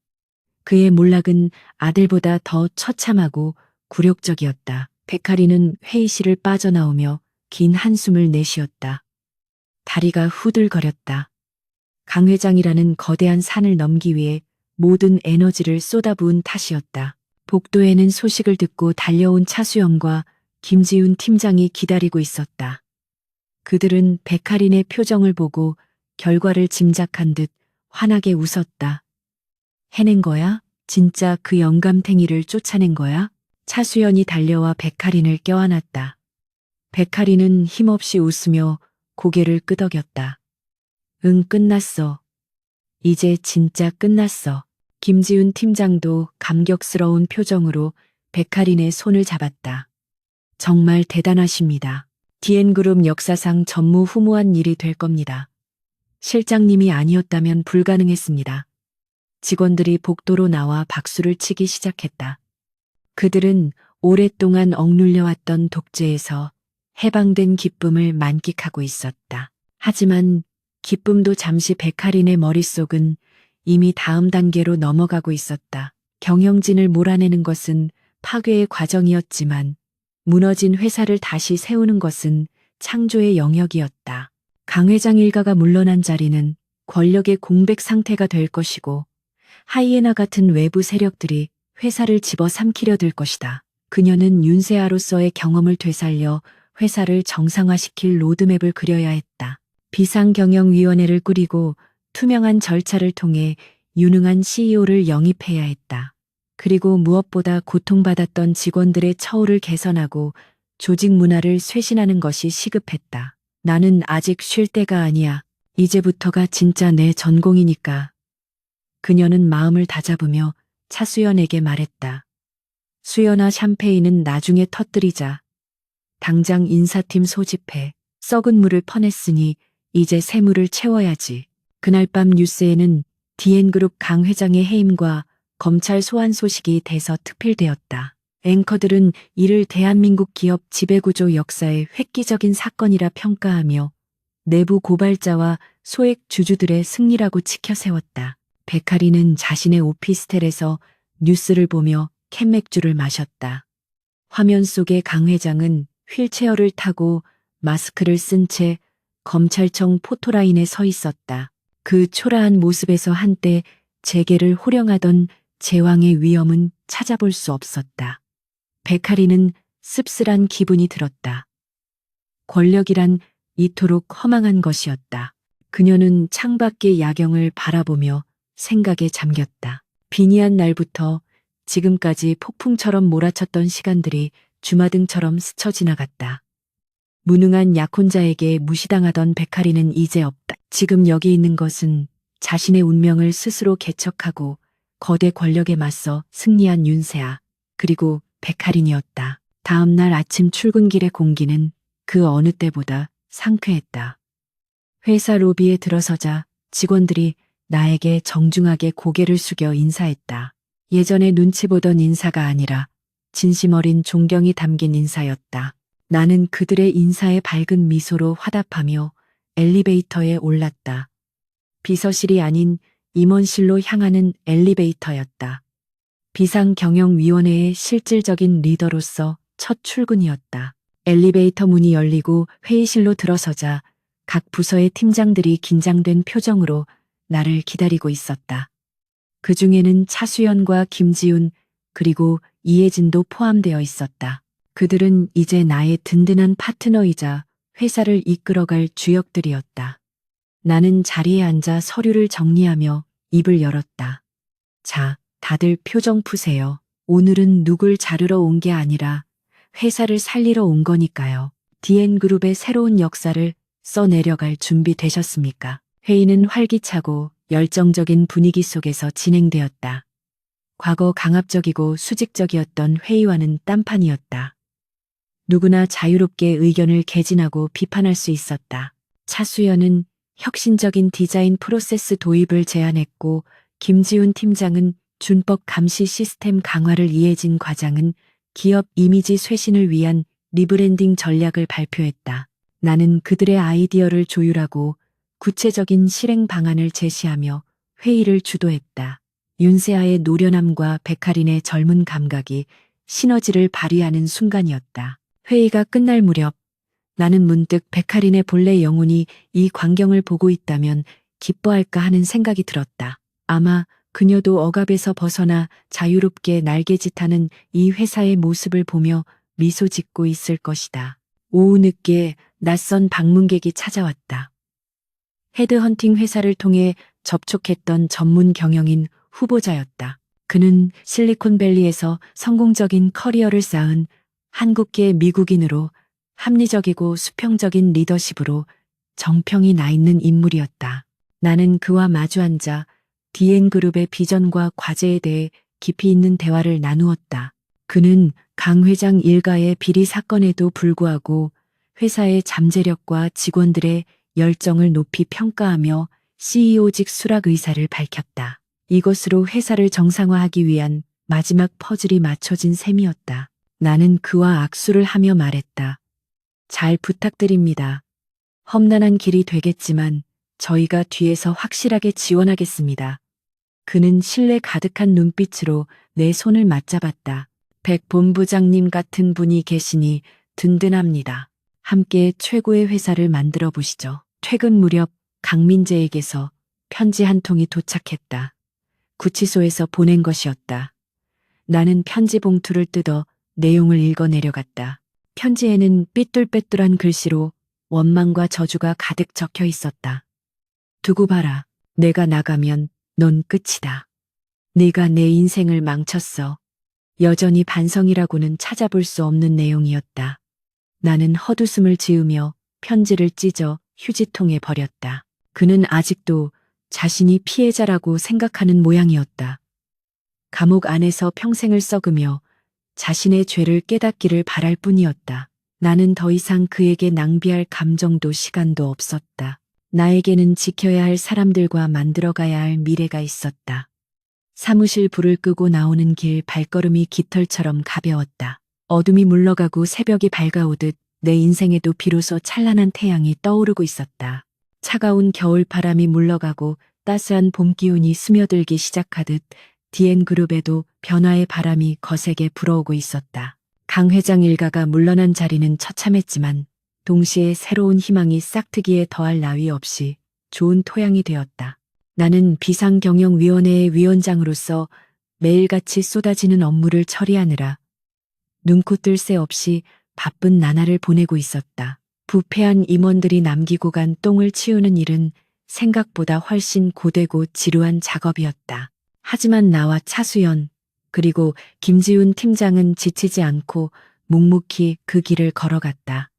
[SPEAKER 1] 그의 몰락은 아들보다 더 처참하고 굴욕적이었다. 백할이는 회의실을 빠져나오며 긴 한숨을 내쉬었다. 다리가 후들거렸다. 강 회장이라는 거대한 산을 넘기 위해 모든 에너지를 쏟아부은 탓이었다. 복도에는 소식을 듣고 달려온 차수영과 김지훈 팀장이 기다리고 있었다. 그들은 백할인의 표정을 보고 결과를 짐작한 듯 환하게 웃었다. 해낸 거야? 진짜 그 영감탱이를 쫓아낸 거야? 차수연이 달려와 백할인을 껴안았다. 백할인은 힘없이 웃으며 고개를 끄덕였다. 응, 끝났어. 이제 진짜 끝났어. 김지훈 팀장도 감격스러운 표정으로 백할인의 손을 잡았다. 정말 대단하십니다. 디엔그룹 역사상 전무후무한 일이 될 겁니다. 실장님이 아니었다면 불가능했습니다. 직원들이 복도로 나와 박수를 치기 시작했다. 그들은 오랫동안 억눌려왔던 독재에서 해방된 기쁨을 만끽하고 있었다. 하지만 기쁨도 잠시 백할인의 머릿속은 이미 다음 단계로 넘어가고 있었다. 경영진을 몰아내는 것은 파괴의 과정이었지만 무너진 회사를 다시 세우는 것은 창조의 영역이었다. 강 회장 일가가 물러난 자리는 권력의 공백 상태가 될 것이고 하이에나 같은 외부 세력들이 회사를 집어삼키려 들 것이다. 그녀는 윤세아로서의 경험을 되살려 회사를 정상화시킬 로드맵을 그려야 했다. 비상경영위원회를 꾸리고 투명한 절차를 통해 유능한 CEO를 영입해야 했다. 그리고 무엇보다 고통받았던 직원들의 처우를 개선하고 조직 문화를 쇄신하는 것이 시급했다. 나는 아직 쉴 때가 아니야. 이제부터가 진짜 내 전공이니까. 그녀는 마음을 다잡으며 차수연에게 말했다. 수연아, 샴페인은 나중에 터뜨리자. 당장 인사팀 소집해. 썩은 물을 퍼냈으니 이제 새 물을 채워야지. 그날 밤 뉴스에는 디엔그룹 강 회장의 해임과 검찰 소환 소식이 대서특필되었다. 앵커들은 이를 대한민국 기업 지배구조 역사의 획기적인 사건이라 평가하며 내부 고발자와 소액 주주들의 승리라고 치켜세웠다. 백할이는 자신의 오피스텔에서 뉴스를 보며 캔맥주를 마셨다. 화면 속의 강 회장은 휠체어를 타고 마스크를 쓴 채 검찰청 포토라인에 서 있었다. 그 초라한 모습에서 한때 재계를 호령하던 제왕의 위엄은 찾아볼 수 없었다. 백할이는 씁쓸한 기분이 들었다. 권력이란 이토록 허망한 것이었다. 그녀는 창밖의 야경을 바라보며 생각에 잠겼다. 빈이한 날부터 지금까지 폭풍처럼 몰아쳤던 시간들이 주마등처럼 스쳐 지나갔다. 무능한 약혼자에게 무시당하던 백할이는 이제 없다. 지금 여기 있는 것은 자신의 운명을 스스로 개척하고 거대 권력에 맞서 승리한 윤세아, 그리고 백할인이었다. 다음 날 아침 출근길의 공기는 그 어느 때보다 상쾌했다. 회사 로비에 들어서자 직원들이 나에게 정중하게 고개를 숙여 인사했다. 예전에 눈치 보던 인사가 아니라 진심 어린 존경이 담긴 인사였다. 나는 그들의 인사에 밝은 미소로 화답하며 엘리베이터에 올랐다. 비서실이 아닌 임원실로 향하는 엘리베이터였다. 비상경영위원회의 실질적인 리더로서 첫 출근이었다. 엘리베이터 문이 열리고 회의실로 들어서자 각 부서의 팀장들이 긴장된 표정으로 나를 기다리고 있었다. 그 중에는 차수연과 김지훈 그리고 이혜진도 포함되어 있었다. 그들은 이제 나의 든든한 파트너이자 회사를 이끌어갈 주역들이었다. 나는 자리에 앉아 서류를 정리하며 입을 열었다. 자, 다들 표정 푸세요. 오늘은 누굴 자르러 온 게 아니라 회사를 살리러 온 거니까요. DN그룹의 새로운 역사를 써내려갈 준비 되셨습니까? 회의는 활기차고 열정적인 분위기 속에서 진행되었다. 과거 강압적이고 수직적이었던 회의와는 딴판이었다. 누구나 자유롭게 의견을 개진하고 비판할 수 있었다. 차수연은 혁신적인 디자인 프로세스 도입을 제안했고 김지훈 팀장은 준법 감시 시스템 강화를 이혜진 과장은 기업 이미지 쇄신을 위한 리브랜딩 전략을 발표했다. 나는 그들의 아이디어를 조율하고 구체적인 실행 방안을 제시하며 회의를 주도했다. 윤세아의 노련함과 백할인의 젊은 감각이 시너지를 발휘하는 순간이었다. 회의가 끝날 무렵 나는 문득 백할인의 본래 영혼이 이 광경을 보고 있다면 기뻐할까 하는 생각이 들었다. 아마 그녀도 억압에서 벗어나 자유롭게 날개짓하는 이 회사의 모습을 보며 미소 짓고 있을 것이다. 오후 늦게 낯선 방문객이 찾아왔다. 헤드헌팅 회사를 통해 접촉했던 전문 경영인 후보자였다. 그는 실리콘밸리에서 성공적인 커리어를 쌓은 한국계 미국인으로 합리적이고 수평적인 리더십으로 정평이 나 있는 인물이었다. 나는 그와 마주 앉아 DN그룹의 비전과 과제에 대해 깊이 있는 대화를 나누었다. 그는 강 회장 일가의 비리 사건에도 불구하고 회사의 잠재력과 직원들의 열정을 높이 평가하며 CEO직 수락 의사를 밝혔다. 이것으로 회사를 정상화하기 위한 마지막 퍼즐이 맞춰진 셈이었다. 나는 그와 악수를 하며 말했다. 잘 부탁드립니다. 험난한 길이 되겠지만 저희가 뒤에서 확실하게 지원하겠습니다. 그는 신뢰 가득한 눈빛으로 내 손을 맞잡았다. 백 본부장님 같은 분이 계시니 든든합니다. 함께 최고의 회사를 만들어 보시죠. 퇴근 무렵 강민재에게서 편지 한 통이 도착했다. 구치소에서 보낸 것이었다. 나는 편지 봉투를 뜯어 내용을 읽어 내려갔다. 편지에는 삐뚤빼뚤한 글씨로 원망과 저주가 가득 적혀 있었다. 두고 봐라. 내가 나가면 넌 끝이다. 네가 내 인생을 망쳤어. 여전히 반성이라고는 찾아볼 수 없는 내용이었다. 나는 헛웃음을 지으며 편지를 찢어 휴지통에 버렸다. 그는 아직도 자신이 피해자라고 생각하는 모양이었다. 감옥 안에서 평생을 썩으며 자신의 죄를 깨닫기를 바랄 뿐이었다. 나는 더 이상 그에게 낭비할 감정도 시간도 없었다. 나에게는 지켜야 할 사람들과 만들어가야 할 미래가 있었다. 사무실 불을 끄고 나오는 길 발걸음이 깃털처럼 가벼웠다. 어둠이 물러가고 새벽이 밝아오듯 내 인생에도 비로소 찬란한 태양이 떠오르고 있었다. 차가운 겨울바람이 물러가고 따스한 봄 기운이 스며들기 시작하듯 DN그룹에도 변화의 바람이 거세게 불어오고 있었다. 강 회장 일가가 물러난 자리는 처참했지만 동시에 새로운 희망이 싹트기에 더할 나위 없이 좋은 토양이 되었다. 나는 비상경영위원회의 위원장으로서 매일같이 쏟아지는 업무를 처리하느라 눈코 뜰 새 없이 바쁜 나날을 보내고 있었다. 부패한 임원들이 남기고 간 똥을 치우는 일은 생각보다 훨씬 고되고 지루한 작업이었다. 하지만 나와 차수연, 그리고 김지훈 팀장은 지치지 않고 묵묵히 그 길을 걸어갔다.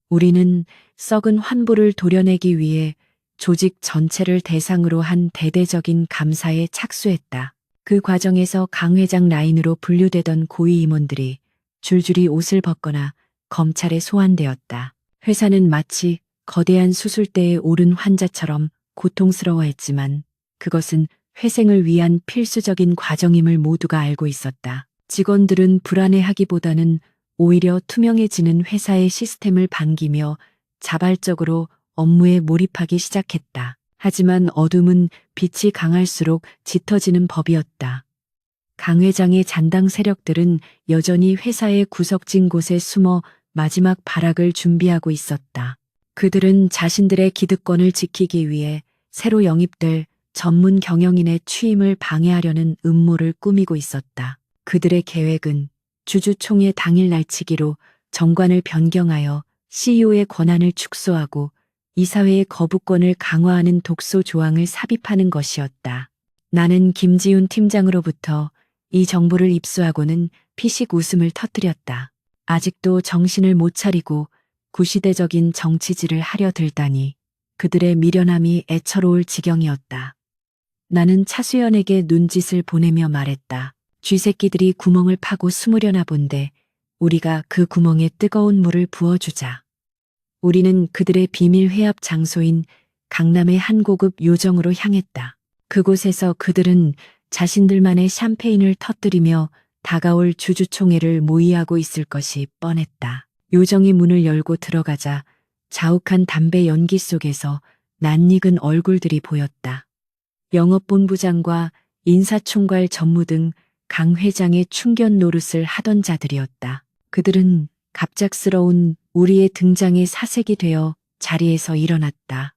[SPEAKER 1] 우리는 썩은 환부를 도려내기 위해 조직 전체를 대상으로 한 대대적인 감사에 착수했다. 그 과정에서 강 회장 라인으로 분류되던 고위 임원들이 줄줄이 옷을 벗거나 검찰에 소환되었다. 회사는 마치 거대한 수술대에 오른 환자처럼 고통스러워했지만 그것은 회생을 위한 필수적인 과정임을 모두가 알고 있었다. 직원들은 불안해하기보다는 오히려 투명해지는 회사의 시스템을 반기며 자발적으로 업무에 몰입하기 시작했다. 하지만 어둠은 빛이 강할수록 짙어지는 법이었다. 강 회장의 잔당 세력들은 여전히 회사의 구석진 곳에 숨어 마지막 발악을 준비하고 있었다. 그들은 자신들의 기득권을 지키기 위해 새로 영입될 전문 경영인의 취임을 방해하려는 음모를 꾸미고 있었다. 그들의 계획은 주주총회 당일 날치기로 정관을 변경하여 CEO의 권한을 축소하고 이사회의 거부권을 강화하는 독소 조항을 삽입하는 것이었다. 나는 김지훈 팀장으로부터 이 정보를 입수하고는 피식 웃음을 터뜨렸다. 아직도 정신을 못 차리고 구시대적인 정치질을 하려 들다니 그들의 미련함이 애처로울 지경이었다. 나는 차수연에게 눈짓을 보내며 말했다. 쥐새끼들이 구멍을 파고 숨으려나 본데 우리가 그 구멍에 뜨거운 물을 부어주자. 우리는 그들의 비밀 회합 장소인 강남의 한 고급 요정으로 향했다. 그곳에서 그들은 자신들만의 샴페인을 터뜨리며 다가올 주주총회를 모의하고 있을 것이 뻔했다. 요정이 문을 열고 들어가자 자욱한 담배 연기 속에서 낯익은 얼굴들이 보였다. 영업본부장과 인사총괄 전무 등 강 회장의 충견 노릇을 하던 자들이었다. 그들은 갑작스러운 우리의 등장에 사색이 되어 자리에서 일어났다.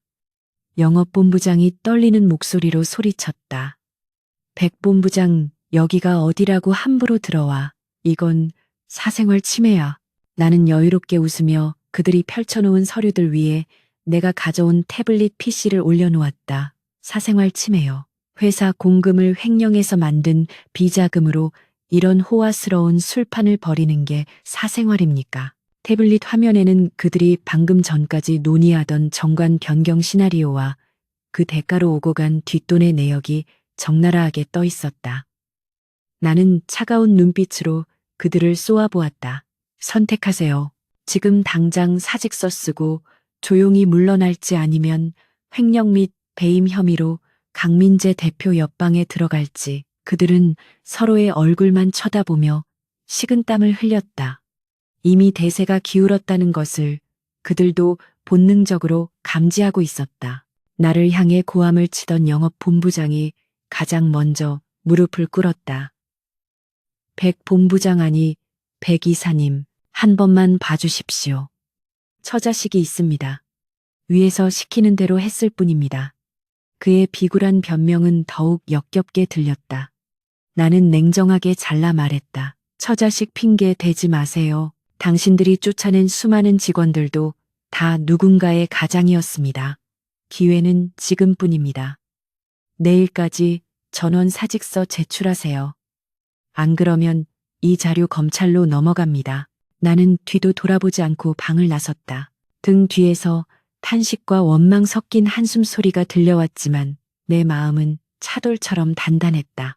[SPEAKER 1] 영업본부장이 떨리는 목소리로 소리쳤다. 백 본부장, 여기가 어디라고 함부로 들어와. 이건 사생활 침해야. 나는 여유롭게 웃으며 그들이 펼쳐놓은 서류들 위에 내가 가져온 태블릿 PC를 올려놓았다. 사생활 침해요. 회사 공금을 횡령해서 만든 비자금으로 이런 호화스러운 술판을 벌이는 게 사생활입니까? 태블릿 화면에는 그들이 방금 전까지 논의하던 정관 변경 시나리오와 그 대가로 오고 간 뒷돈의 내역이 적나라하게 떠 있었다. 나는 차가운 눈빛으로 그들을 쏘아보았다. 선택하세요. 지금 당장 사직서 쓰고 조용히 물러날지 아니면 횡령 및 배임 혐의로 강민재 대표 옆방에 들어갈지. 그들은 서로의 얼굴만 쳐다보며 식은땀을 흘렸다. 이미 대세가 기울었다는 것을 그들도 본능적으로 감지하고 있었다. 나를 향해 고함을 치던 영업 본부장이 가장 먼저 무릎을 꿇었다. 백 본부장 아니 백 이사님, 한 번만 봐주십시오. 처자식이 있습니다. 위에서 시키는 대로 했을 뿐입니다. 그의 비굴한 변명은 더욱 역겹게 들렸다. 나는 냉정하게 잘라 말했다. 처자식 핑계 대지 마세요. 당신들이 쫓아낸 수많은 직원들도 다 누군가의 가장이었습니다. 기회는 지금뿐입니다. 내일까지 전원 사직서 제출하세요. 안 그러면 이 자료 검찰로 넘어갑니다. 나는 뒤도 돌아보지 않고 방을 나섰다. 등 뒤에서 탄식과 원망 섞인 한숨 소리가 들려왔지만 내 마음은 차돌처럼 단단했다.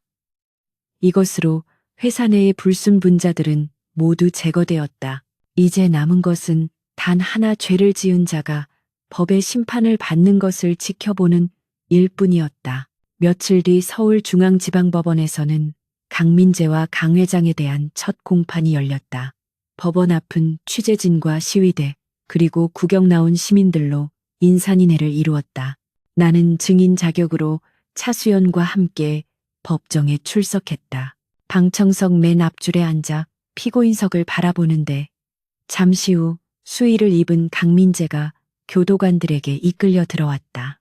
[SPEAKER 1] 이것으로 회사 내의 불순분자들은 모두 제거되었다. 이제 남은 것은 단 하나 죄를 지은 자가 법의 심판을 받는 것을 지켜보는 일뿐이었다. 며칠 뒤 서울중앙지방법원에서는 강민재와 강 회장에 대한 첫 공판이 열렸다. 법원 앞은 취재진과 시위대 그리고 구경 나온 시민들로 인산인해를 이루었다. 나는 증인 자격으로 차수연과 함께 법정에 출석했다. 방청석 맨 앞줄에 앉아 피고인석을 바라보는데 잠시 후 수의를 입은 강민재가 교도관들에게 이끌려 들어왔다.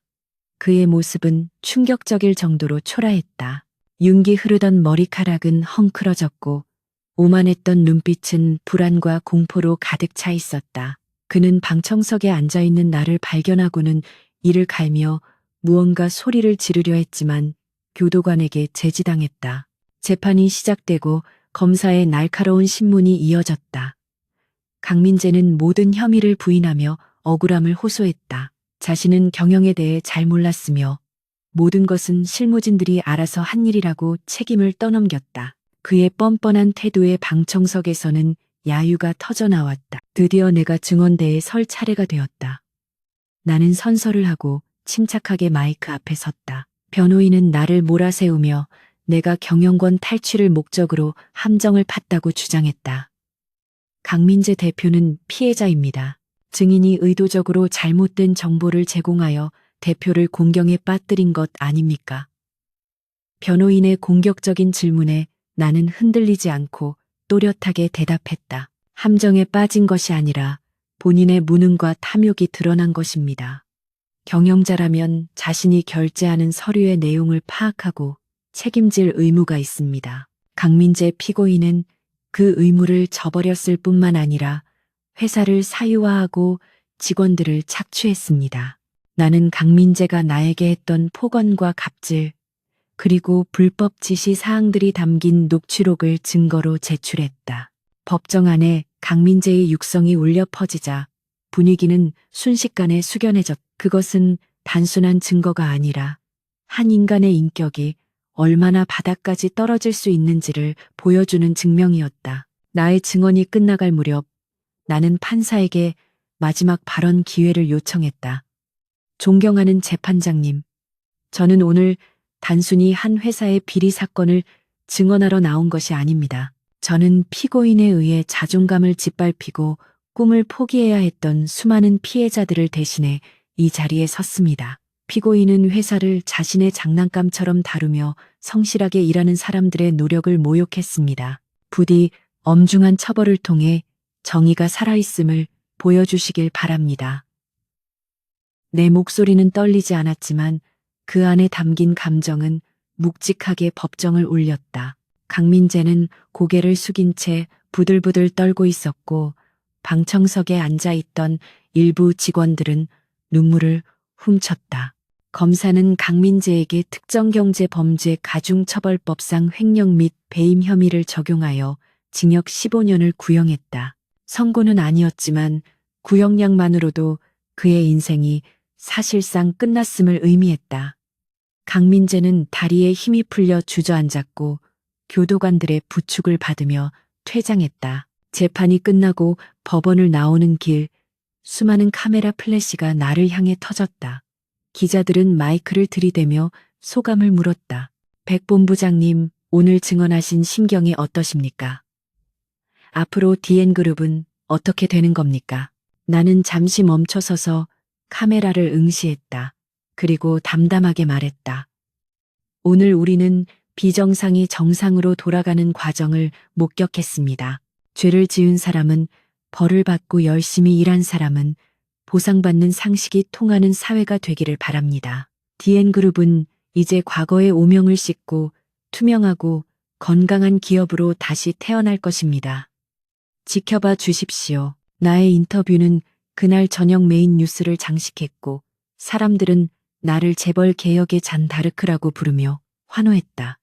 [SPEAKER 1] 그의 모습은 충격적일 정도로 초라했다. 윤기 흐르던 머리카락은 헝클어졌고 오만했던 눈빛은 불안과 공포로 가득 차 있었다. 그는 방청석에 앉아있는 나를 발견하고는 이를 갈며 무언가 소리를 지르려 했지만 교도관에게 제지당했다. 재판이 시작되고 검사의 날카로운 신문이 이어졌다. 강민재는 모든 혐의를 부인하며 억울함을 호소했다. 자신은 경영에 대해 잘 몰랐으며 모든 것은 실무진들이 알아서 한 일이라고 책임을 떠넘겼다. 그의 뻔뻔한 태도에 방청석에서는 야유가 터져나왔다. 드디어 내가 증언대에 설 차례가 되었다. 나는 선서를 하고 침착하게 마이크 앞에 섰다. 변호인은 나를 몰아세우며 내가 경영권 탈취를 목적으로 함정을 팠다고 주장했다. 강민재 대표는 피해자입니다. 증인이 의도적으로 잘못된 정보를 제공하여 대표를 공경에 빠뜨린 것 아닙니까? 변호인의 공격적인 질문에 나는 흔들리지 않고 또렷하게 대답했다. 함정에 빠진 것이 아니라 본인의 무능과 탐욕이 드러난 것입니다. 경영자라면 자신이 결제하는 서류의 내용을 파악하고 책임질 의무가 있습니다. 강민재 피고인은 그 의무를 저버렸을 뿐만 아니라 회사를 사유화하고 직원들을 착취했습니다. 나는 강민재가 나에게 했던 폭언과 갑질, 그리고 불법 지시 사항들이 담긴 녹취록을 증거로 제출했다. 법정 안에 강민재의 육성이 울려 퍼지자 분위기는 순식간에 숙연해졌다. 그것은 단순한 증거가 아니라 한 인간의 인격이 얼마나 바닥까지 떨어질 수 있는지를 보여주는 증명이었다. 나의 증언이 끝나갈 무렵 나는 판사에게 마지막 발언 기회를 요청했다. 존경하는 재판장님, 저는 오늘 단순히 한 회사의 비리 사건을 증언하러 나온 것이 아닙니다. 저는 피고인에 의해 자존감을 짓밟히고 꿈을 포기해야 했던 수많은 피해자들을 대신해 이 자리에 섰습니다. 피고인은 회사를 자신의 장난감처럼 다루며 성실하게 일하는 사람들의 노력을 모욕했습니다. 부디 엄중한 처벌을 통해 정의가 살아있음을 보여주시길 바랍니다. 내 목소리는 떨리지 않았지만 그 안에 담긴 감정은 묵직하게 법정을 울렸다. 강민재는 고개를 숙인 채 부들부들 떨고 있었고 방청석에 앉아있던 일부 직원들은 눈물을 훔쳤다. 검사는 강민재에게 특정경제범죄 가중처벌법상 횡령 및 배임 혐의를 적용하여 징역 15년을 구형했다. 선고는 아니었지만 구형량만으로도 그의 인생이 사실상 끝났음을 의미했다. 강민재는 다리에 힘이 풀려 주저앉았고 교도관들의 부축을 받으며 퇴장했다. 재판이 끝나고 법원을 나오는 길, 수많은 카메라 플래시가 나를 향해 터졌다. 기자들은 마이크를 들이대며 소감을 물었다. 백 본부장님, 오늘 증언하신 심경이 어떠십니까? 앞으로 DN그룹은 어떻게 되는 겁니까? 나는 잠시 멈춰서서 카메라를 응시했다. 그리고 담담하게 말했다. 오늘 우리는 비정상이 정상으로 돌아가는 과정을 목격했습니다. 죄를 지은 사람은 벌을 받고 열심히 일한 사람은 보상받는 상식이 통하는 사회가 되기를 바랍니다. DN그룹은 이제 과거의 오명을 씻고 투명하고 건강한 기업으로 다시 태어날 것입니다. 지켜봐 주십시오. 나의 인터뷰는 그날 저녁 메인 뉴스를 장식했고 사람들은 나를 재벌 개혁의 잔다르크라고 부르며 환호했다.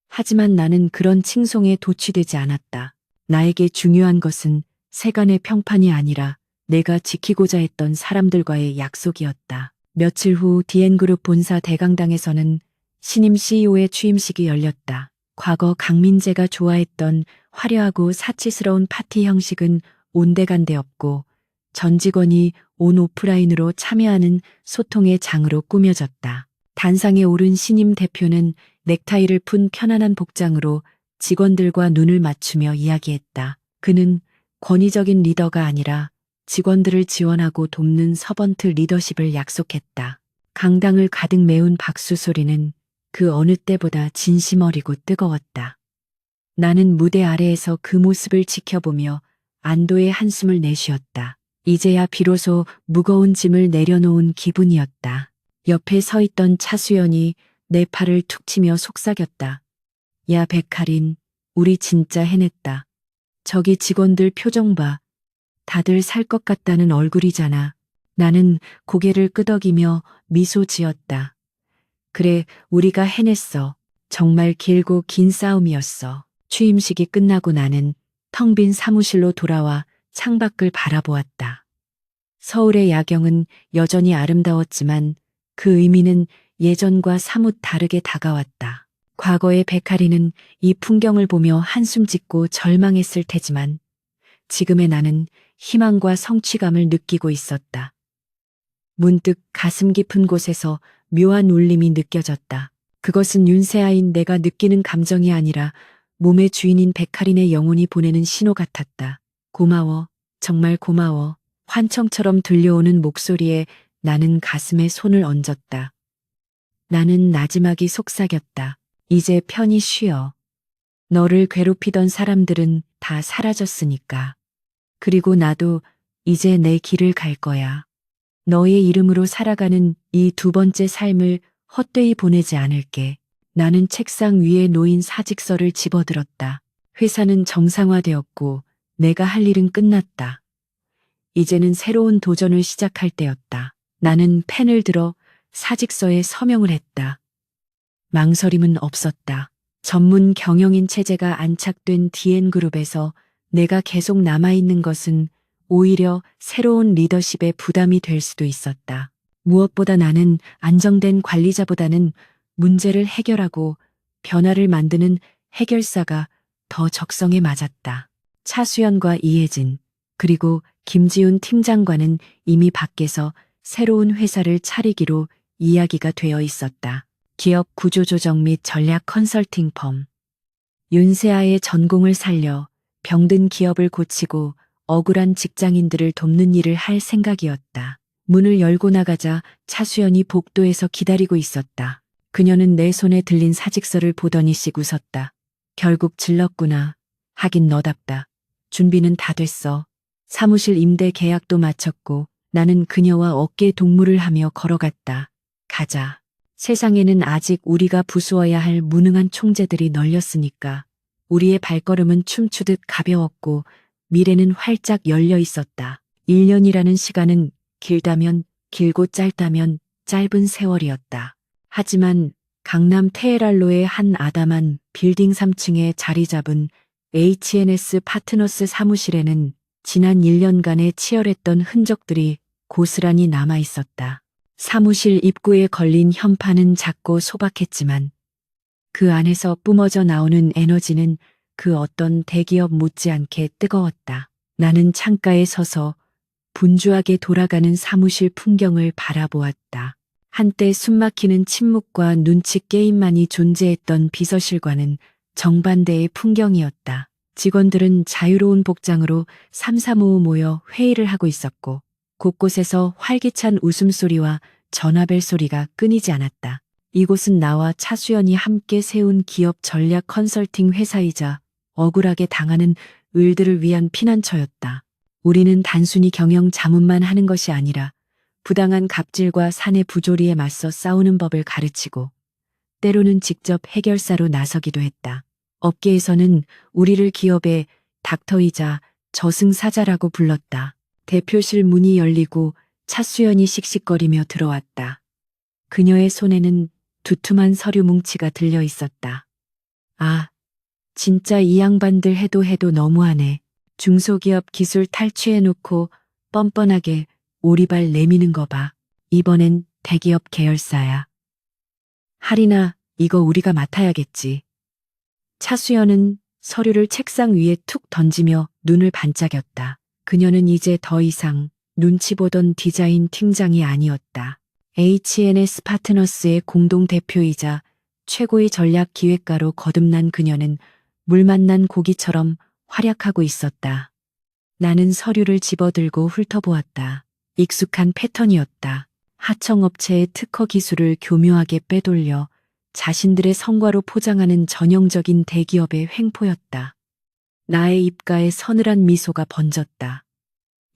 [SPEAKER 1] 하지만 나는 그런 칭송에 도취되지 않았다. 나에게 중요한 것은 세간의 평판이 아니라 내가 지키고자 했던 사람들과의 약속이었다. 며칠 후 DN그룹 본사 대강당에서는 신임 CEO의 취임식이 열렸다. 과거 강민재가 좋아했던 화려하고 사치스러운 파티 형식은 온데간데 없고 전 직원이 온 오프라인으로 참여하는 소통의 장으로 꾸며졌다. 단상에 오른 신임 대표는 넥타이를 푼 편안한 복장으로 직원들과 눈을 맞추며 이야기했다. 그는 권위적인 리더가 아니라 직원들을 지원하고 돕는 서번트 리더십을 약속했다. 강당을 가득 메운 박수 소리는 그 어느 때보다 진심 어리고 뜨거웠다. 나는 무대 아래에서 그 모습을 지켜보며 안도의 한숨을 내쉬었다. 이제야 비로소 무거운 짐을 내려놓은 기분이었다. 옆에 서 있던 차수연이 내 팔을 툭 치며 속삭였다. 야, 백할인, 우리 진짜 해냈다. 저기 직원들 표정 봐. 다들 살 것 같다는 얼굴이잖아. 나는 고개를 끄덕이며 미소 지었다. 그래, 우리가 해냈어. 정말 길고 긴 싸움이었어. 취임식이 끝나고 나는 텅 빈 사무실로 돌아와 창밖을 바라보았다. 서울의 야경은 여전히 아름다웠지만 그 의미는 예전과 사뭇 다르게 다가왔다. 과거의 백할이는 이 풍경을 보며 한숨 짓고 절망했을 테지만 지금의 나는 희망과 성취감을 느끼고 있었다. 문득 가슴 깊은 곳에서 묘한 울림이 느껴졌다. 그것은 윤세아인 내가 느끼는 감정이 아니라 몸의 주인인 백할인의 영혼이 보내는 신호 같았다. 고마워, 정말 고마워. 환청처럼 들려오는 목소리에 나는 가슴에 손을 얹었다. 나는 나지막이 속삭였다. 이제 편히 쉬어. 너를 괴롭히던 사람들은 다 사라졌으니까. 그리고 나도 이제 내 길을 갈 거야. 너의 이름으로 살아가는 이 두 번째 삶을 헛되이 보내지 않을게. 나는 책상 위에 놓인 사직서를 집어들었다. 회사는 정상화되었고 내가 할 일은 끝났다. 이제는 새로운 도전을 시작할 때였다. 나는 펜을 들어 사직서에 서명을 했다. 망설임은 없었다. 전문 경영인 체제가 안착된 DN그룹에서 내가 계속 남아있는 것은 오히려 새로운 리더십의 부담이 될 수도 있었다. 무엇보다 나는 안정된 관리자보다는 문제를 해결하고 변화를 만드는 해결사가 더 적성에 맞았다. 차수연과 이혜진, 그리고 김지훈 팀장과는 이미 밖에서 새로운 회사를 차리기로 이야기가 되어 있었다. 기업 구조조정 및 전략 컨설팅 펌. 윤세아의 전공을 살려 병든 기업을 고치고 억울한 직장인들을 돕는 일을 할 생각이었다. 문을 열고 나가자 차수연이 복도에서 기다리고 있었다. 그녀는 내 손에 들린 사직서를 보더니 씩 웃었다. 결국 질렀구나. 하긴 너답다. 준비는 다 됐어. 사무실 임대 계약도 마쳤고 나는 그녀와 어깨 동무를 하며 걸어갔다. 가자. 세상에는 아직 우리가 부수어야 할 무능한 총재들이 널렸으니까. 우리의 발걸음은 춤추듯 가벼웠고 미래는 활짝 열려 있었다. 1년이라는 시간은 길다면 길고 짧다면 짧은 세월이었다. 하지만 강남 테헤랄로의 한 아담한 빌딩 3층에 자리 잡은 HNS 파트너스 사무실에는 지난 1년간의 치열했던 흔적들이 고스란히 남아 있었다. 사무실 입구에 걸린 현판은 작고 소박했지만 그 안에서 뿜어져 나오는 에너지는 그 어떤 대기업 못지않게 뜨거웠다. 나는 창가에 서서 분주하게 돌아가는 사무실 풍경을 바라보았다. 한때 숨막히는 침묵과 눈치 게임만이 존재했던 비서실과는 정반대의 풍경이었다. 직원들은 자유로운 복장으로 삼삼오오 모여 회의를 하고 있었고 곳곳에서 활기찬 웃음소리와 전화벨 소리가 끊이지 않았다. 이곳은 나와 차수연이 함께 세운 기업 전략 컨설팅 회사이자 억울하게 당하는 을들을 위한 피난처였다. 우리는 단순히 경영 자문만 하는 것이 아니라 부당한 갑질과 사내 부조리에 맞서 싸우는 법을 가르치고 때로는 직접 해결사로 나서기도 했다. 업계에서는 우리를 기업의 닥터이자 저승사자라고 불렀다. 대표실 문이 열리고 차수연이 씩씩거리며 들어왔다. 그녀의 손에는 두툼한 서류 뭉치가 들려 있었다. 아, 진짜 이 양반들 해도 너무하네. 중소기업 기술 탈취해놓고 뻔뻔하게 오리발 내미는 거 봐. 이번엔 대기업 계열사야. 할인아, 이거 우리가 맡아야겠지. 차수연은 서류를 책상 위에 툭 던지며 눈을 반짝였다. 그녀는 이제 더 이상 눈치 보던 디자인 팀장이 아니었다. HNS 파트너스의 공동대표이자 최고의 전략 기획가로 거듭난 그녀는 물 만난 고기처럼 활약하고 있었다. 나는 서류를 집어들고 훑어보았다. 익숙한 패턴이었다. 하청업체의 특허 기술을 교묘하게 빼돌려 자신들의 성과로 포장하는 전형적인 대기업의 횡포였다. 나의 입가에 서늘한 미소가 번졌다.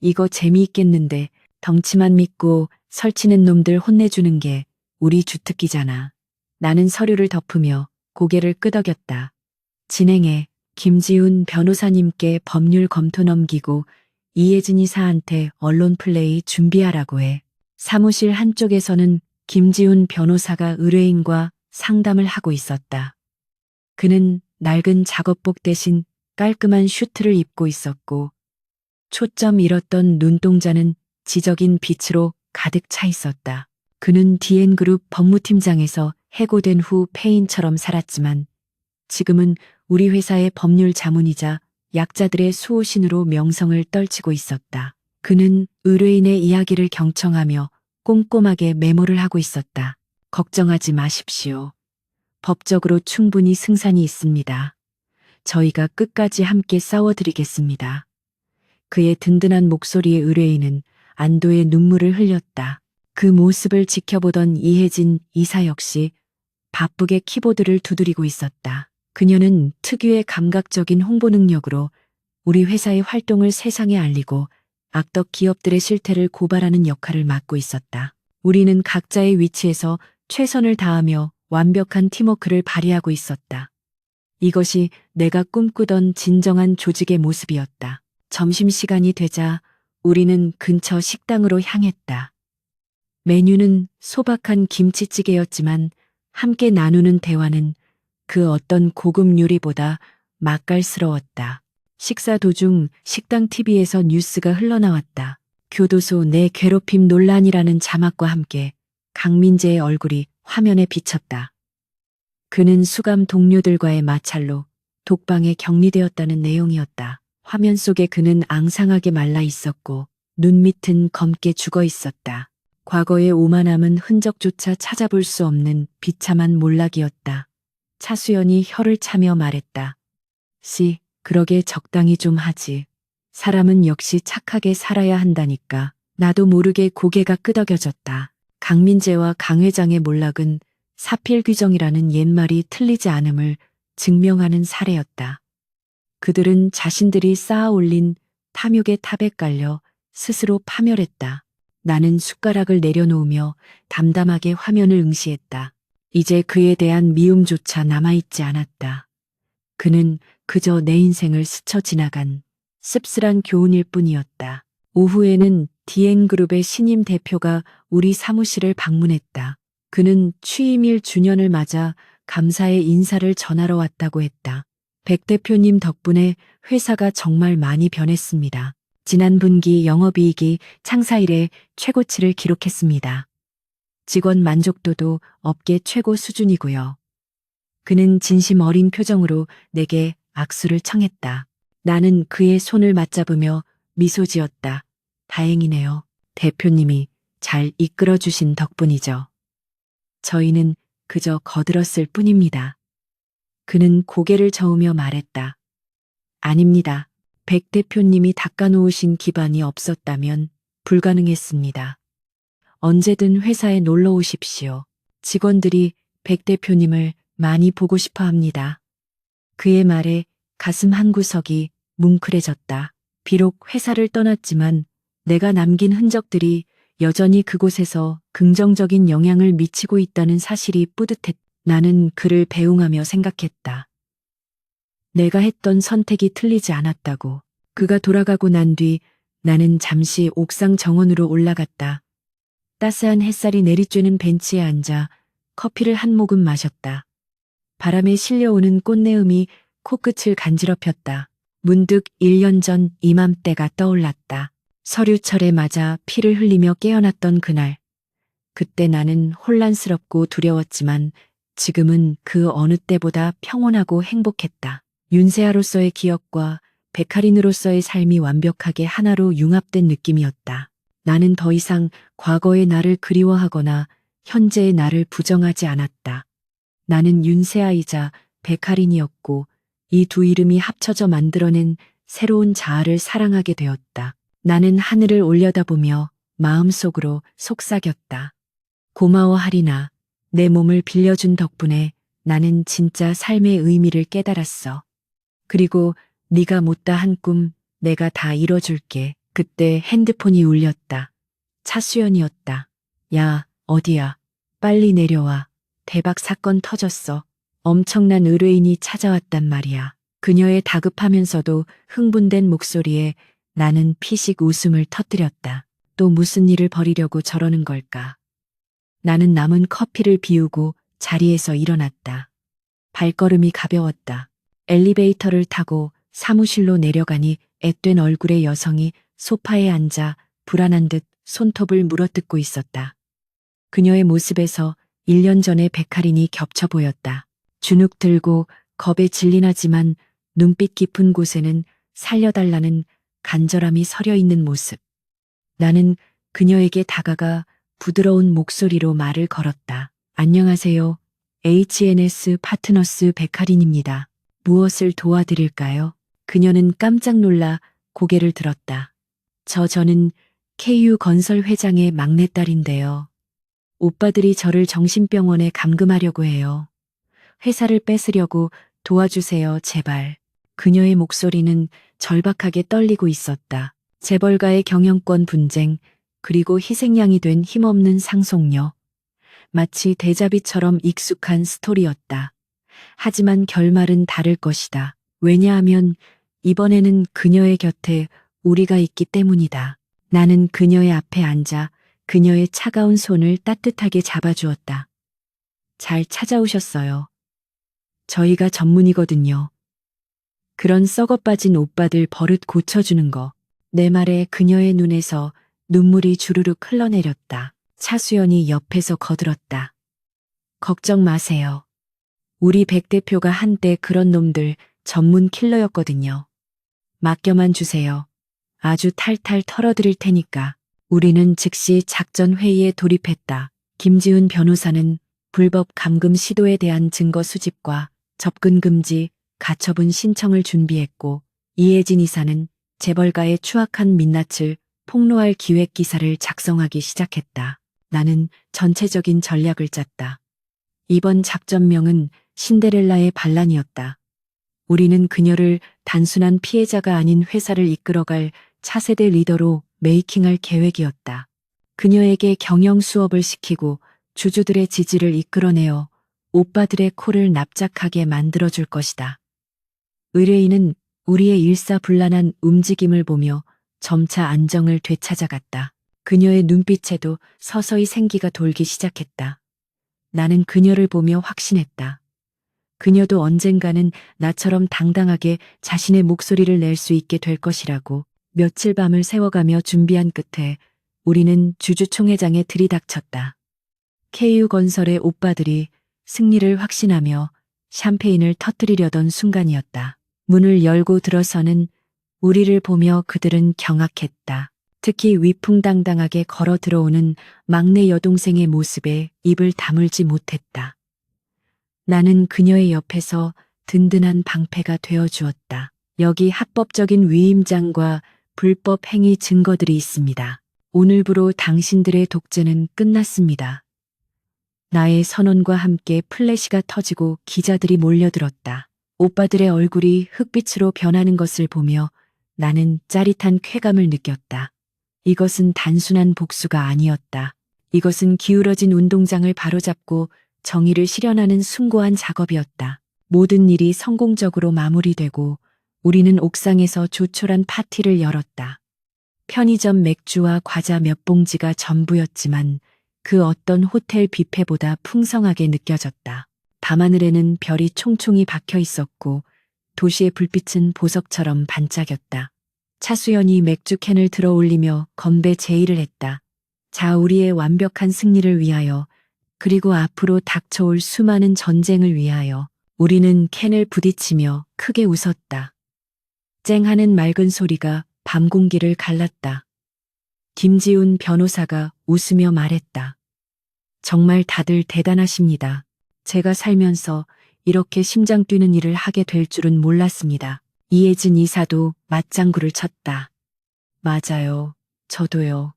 [SPEAKER 1] 이거 재미있겠는데 덩치만 믿고 설치는 놈들 혼내주는 게 우리 주특기잖아. 나는 서류를 덮으며 고개를 끄덕였다. 진행해. 김지훈 변호사님께 법률 검토 넘기고 이혜진 이사한테 언론 플레이 준비하라고 해. 사무실 한쪽에서는 김지훈 변호사가 의뢰인과 상담을 하고 있었다. 그는 낡은 작업복 대신 깔끔한 슈트를 입고 있었고 초점 잃었던 눈동자는 지적인 빛으로 가득 차 있었다. 그는 디엔그룹 법무팀장에서 해고된 후 폐인처럼 살았지만 지금은 우리 회사의 법률 자문이자 약자들의 수호신으로 명성을 떨치고 있었다. 그는 의뢰인의 이야기를 경청하며 꼼꼼하게 메모를 하고 있었다. 걱정하지 마십시오. 법적으로 충분히 승산이 있습니다. 저희가 끝까지 함께 싸워드리겠습니다. 그의 든든한 목소리의 의뢰인은 안도의 눈물을 흘렸다. 그 모습을 지켜보던 이혜진 이사 역시 바쁘게 키보드를 두드리고 있었다. 그녀는 특유의 감각적인 홍보 능력으로 우리 회사의 활동을 세상에 알리고 악덕 기업들의 실태를 고발하는 역할을 맡고 있었다. 우리는 각자의 위치에서 최선을 다하며 완벽한 팀워크를 발휘하고 있었다. 이것이 내가 꿈꾸던 진정한 조직의 모습이었다. 점심시간이 되자 우리는 근처 식당으로 향했다. 메뉴는 소박한 김치찌개였지만 함께 나누는 대화는 그 어떤 고급 요리보다 맛깔스러웠다. 식사 도중 식당 TV에서 뉴스가 흘러나왔다. 교도소 내 괴롭힘 논란이라는 자막과 함께 강민재의 얼굴이 화면에 비쳤다. 그는 수감 동료들과의 마찰로 독방에 격리되었다는 내용이었다. 화면 속에 그는 앙상하게 말라 있었고 눈 밑은 검게 죽어 있었다. 과거의 오만함은 흔적조차 찾아볼 수 없는 비참한 몰락이었다. 차수연이 혀를 차며 말했다. 그러게 적당히 좀 하지. 사람은 역시 착하게 살아야 한다니까. 나도 모르게 고개가 끄덕여졌다. 강민재와 강 회장의 몰락은 사필규정이라는 옛말이 틀리지 않음을 증명하는 사례였다. 그들은 자신들이 쌓아 올린 탐욕의 탑에 깔려 스스로 파멸했다. 나는 숟가락을 내려놓으며 담담하게 화면을 응시했다. 이제 그에 대한 미움조차 남아있지 않았다. 그는 그저 내 인생을 스쳐 지나간 씁쓸한 교훈일 뿐이었다. 오후에는 디엔그룹의 신임 대표가 우리 사무실을 방문했다. 그는 취임일 주년을 맞아 감사의 인사를 전하러 왔다고 했다. 백 대표님 덕분에 회사가 정말 많이 변했습니다. 지난 분기 영업이익이 창사 이래 최고치를 기록했습니다. 직원 만족도도 업계 최고 수준이고요. 그는 진심 어린 표정으로 내게 악수를 청했다. 나는 그의 손을 맞잡으며 미소 지었다. 다행이네요. 대표님이 잘 이끌어 주신 덕분이죠. 저희는 그저 거들었을 뿐입니다. 그는 고개를 저으며 말했다. 아닙니다. 백 대표님이 닦아놓으신 기반이 없었다면 불가능했습니다. 언제든 회사에 놀러 오십시오. 직원들이 백 대표님을 많이 보고 싶어 합니다. 그의 말에 가슴 한구석이 뭉클해졌다. 비록 회사를 떠났지만 내가 남긴 흔적들이 여전히 그곳에서 긍정적인 영향을 미치고 있다는 사실이 뿌듯했다. 나는 그를 배웅하며 생각했다. 내가 했던 선택이 틀리지 않았다고. 그가 돌아가고 난 뒤 나는 잠시 옥상 정원으로 올라갔다. 따스한 햇살이 내리쬐는 벤치에 앉아 커피를 한 모금 마셨다. 바람에 실려오는 꽃내음이 코끝을 간지럽혔다. 문득 1년 전 이맘때가 떠올랐다. 서류철에 맞아 피를 흘리며 깨어났던 그날. 그때 나는 혼란스럽고 두려웠지만 지금은 그 어느 때보다 평온하고 행복했다. 윤세아로서의 기억과 백할인으로서의 삶이 완벽하게 하나로 융합된 느낌이었다. 나는 더 이상 과거의 나를 그리워하거나 현재의 나를 부정하지 않았다. 나는 윤세아이자 백할인이었고 이 두 이름이 합쳐져 만들어낸 새로운 자아를 사랑하게 되었다. 나는 하늘을 올려다보며 마음속으로 속삭였다. 고마워 하리나. 내 몸을 빌려준 덕분에 나는 진짜 삶의 의미를 깨달았어. 그리고 네가 못다 한 꿈 내가 다 이뤄줄게. 그때 핸드폰이 울렸다. 차수연이었다. 야, 어디야? 빨리 내려와. 대박 사건 터졌어. 엄청난 의뢰인이 찾아왔단 말이야. 그녀의 다급하면서도 흥분된 목소리에 나는 피식 웃음을 터뜨렸다. 또 무슨 일을 벌이려고 저러는 걸까? 나는 남은 커피를 비우고 자리에서 일어났다. 발걸음이 가벼웠다. 엘리베이터를 타고 사무실로 내려가니 앳된 얼굴의 여성이 소파에 앉아 불안한 듯 손톱을 물어뜯고 있었다. 그녀의 모습에서 1년 전의 백할인이 겹쳐 보였다. 주눅 들고 겁에 질린 하지만 눈빛 깊은 곳에는 살려달라는 간절함이 서려 있는 모습. 나는 그녀에게 다가가 부드러운 목소리로 말을 걸었다. 안녕하세요. HNS 파트너스 백할인입니다. 무엇을 도와드릴까요? 그녀는 깜짝 놀라 고개를 들었다. 저는 KU 건설 회장의 막내딸인데요. 오빠들이 저를 정신병원에 감금하려고 해요. 회사를 뺏으려고 도와주세요, 제발. 그녀의 목소리는 절박하게 떨리고 있었다. 재벌가의 경영권 분쟁, 그리고 희생양이 된 힘없는 상속녀. 마치 데자비처럼 익숙한 스토리였다. 하지만 결말은 다를 것이다. 왜냐하면 이번에는 그녀의 곁에 우리가 있기 때문이다. 나는 그녀의 앞에 앉아 그녀의 차가운 손을 따뜻하게 잡아주었다. 잘 찾아오셨어요. 저희가 전문이거든요. 그런 썩어빠진 오빠들 버릇 고쳐주는 거. 내 말에 그녀의 눈에서 눈물이 주르륵 흘러내렸다. 차수연이 옆에서 거들었다. 걱정 마세요. 우리 백 대표가 한때 그런 놈들 전문 킬러였거든요. 맡겨만 주세요. 아주 탈탈 털어드릴 테니까. 우리는 즉시 작전 회의에 돌입했다. 김지훈 변호사는 불법 감금 시도에 대한 증거 수집과 접근 금지, 가처분 신청을 준비했고, 이혜진 이사는 재벌가의 추악한 민낯을 폭로할 기획 기사를 작성하기 시작했다. 나는 전체적인 전략을 짰다. 이번 작전명은 신데렐라의 반란이었다. 우리는 그녀를 단순한 피해자가 아닌 회사를 이끌어갈 차세대 리더로 메이킹할 계획이었다. 그녀에게 경영 수업을 시키고 주주들의 지지를 이끌어내어 오빠들의 코를 납작하게 만들어줄 것이다. 의뢰인은 우리의 일사불란한 움직임을 보며 점차 안정을 되찾아갔다. 그녀의 눈빛에도 서서히 생기가 돌기 시작했다. 나는 그녀를 보며 확신했다. 그녀도 언젠가는 나처럼 당당하게 자신의 목소리를 낼 수 있게 될 것이라고. 며칠 밤을 새워가며 준비한 끝에 우리는 주주총회장에 들이닥쳤다. KU건설의 오빠들이 승리를 확신하며 샴페인을 터뜨리려던 순간이었다. 문을 열고 들어서는 우리를 보며 그들은 경악했다. 특히 위풍당당하게 걸어 들어오는 막내 여동생의 모습에 입을 다물지 못했다. 나는 그녀의 옆에서 든든한 방패가 되어 주었다. 여기 합법적인 위임장과 불법 행위 증거들이 있습니다. 오늘부로 당신들의 독재는 끝났습니다. 나의 선언과 함께 플래시가 터지고 기자들이 몰려들었다. 오빠들의 얼굴이 흑빛으로 변하는 것을 보며 나는 짜릿한 쾌감을 느꼈다. 이것은 단순한 복수가 아니었다. 이것은 기울어진 운동장을 바로잡고 정의를 실현하는 숭고한 작업이었다. 모든 일이 성공적으로 마무리되고 우리는 옥상에서 조촐한 파티를 열었다. 편의점 맥주와 과자 몇 봉지가 전부였지만 그 어떤 호텔 뷔페보다 풍성하게 느껴졌다. 밤하늘에는 별이 총총히 박혀 있었고 도시의 불빛은 보석처럼 반짝였다. 차수연이 맥주캔을 들어 올리며 건배 제의를 했다. 자, 우리의 완벽한 승리를 위하여, 그리고 앞으로 닥쳐올 수많은 전쟁을 위하여. 우리는 캔을 부딪히며 크게 웃었다. 쨍하는 맑은 소리가 밤 공기를 갈랐다. 김지훈 변호사가 웃으며 말했다. 정말 다들 대단하십니다. 제가 살면서 이렇게 심장 뛰는 일을 하게 될 줄은 몰랐습니다. 이혜진 이사도 맞장구를 쳤다. 맞아요. 저도요.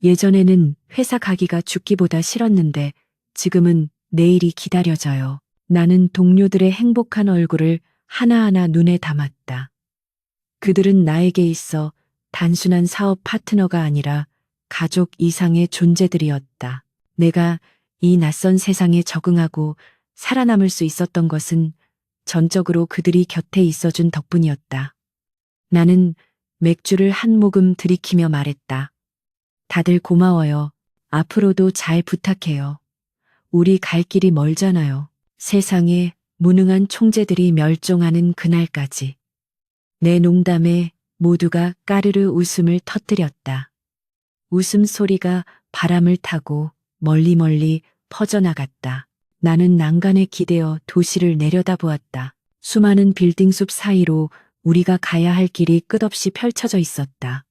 [SPEAKER 1] 예전에는 회사 가기가 죽기보다 싫었는데 지금은 내일이 기다려져요. 나는 동료들의 행복한 얼굴을 하나하나 눈에 담았다. 그들은 나에게 있어 단순한 사업 파트너가 아니라 가족 이상의 존재들이었다. 내가 이 낯선 세상에 적응하고 살아남을 수 있었던 것은 전적으로 그들이 곁에 있어준 덕분이었다. 나는 맥주를 한 모금 들이키며 말했다. 다들 고마워요. 앞으로도 잘 부탁해요. 우리 갈 길이 멀잖아요. 세상에 무능한 총재들이 멸종하는 그날까지. 내 농담에 모두가 까르르 웃음을 터뜨렸다. 웃음소리가 바람을 타고 멀리 퍼져나갔다. 나는 난간에 기대어 도시를 내려다보았다. 수많은 빌딩숲 사이로 우리가 가야 할 길이 끝없이 펼쳐져 있었다.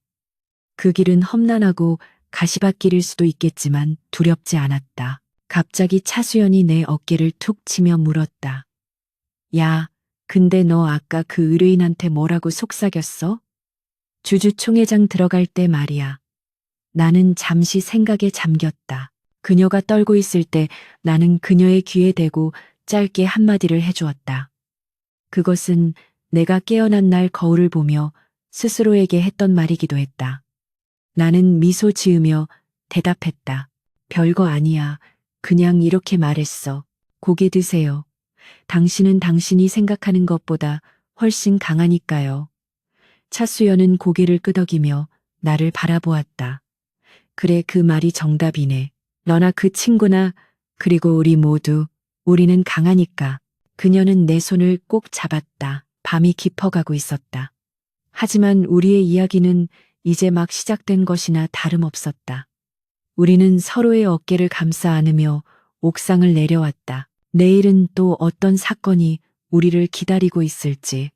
[SPEAKER 1] 그 길은 험난하고 가시밭길일 수도 있겠지만 두렵지 않았다. 갑자기 차수연이 내 어깨를 툭 치며 물었다. 야, 근데 너 아까 그 의뢰인한테 뭐라고 속삭였어? 주주총회장 들어갈 때 말이야. 나는 잠시 생각에 잠겼다. 그녀가 떨고 있을 때 나는 그녀의 귀에 대고 짧게 한마디를 해주었다. 그것은 내가 깨어난 날 거울을 보며 스스로에게 했던 말이기도 했다. 나는 미소 지으며 대답했다. 별거 아니야. 그냥 이렇게 말했어. 고개 드세요. 당신은 당신이 생각하는 것보다 훨씬 강하니까요. 차수연은 고개를 끄덕이며 나를 바라보았다. 그래, 그 말이 정답이네. 너나 그 친구나 그리고 우리 모두 우리는 강하니까. 그녀는 내 손을 꼭 잡았다. 밤이 깊어가고 있었다. 하지만 우리의 이야기는 이제 막 시작된 것이나 다름없었다. 우리는 서로의 어깨를 감싸 안으며 옥상을 내려왔다. 내일은 또 어떤 사건이 우리를 기다리고 있을지,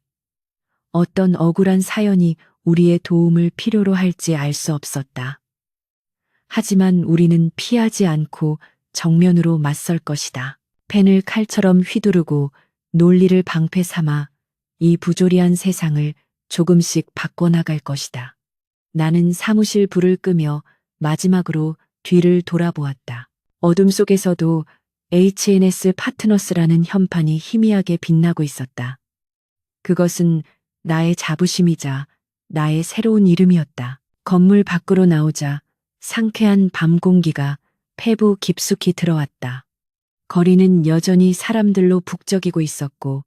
[SPEAKER 1] 어떤 억울한 사연이 우리의 도움을 필요로 할지 알 수 없었다. 하지만 우리는 피하지 않고 정면으로 맞설 것이다. 펜을 칼처럼 휘두르고 논리를 방패 삼아 이 부조리한 세상을 조금씩 바꿔나갈 것이다. 나는 사무실 불을 끄며 마지막으로 뒤를 돌아보았다. 어둠 속에서도 HNS 파트너스라는 현판이 희미하게 빛나고 있었다. 그것은 나의 자부심이자 나의 새로운 이름이었다. 건물 밖으로 나오자 상쾌한 밤 공기가 폐부 깊숙이 들어왔다. 거리는 여전히 사람들로 북적이고 있었고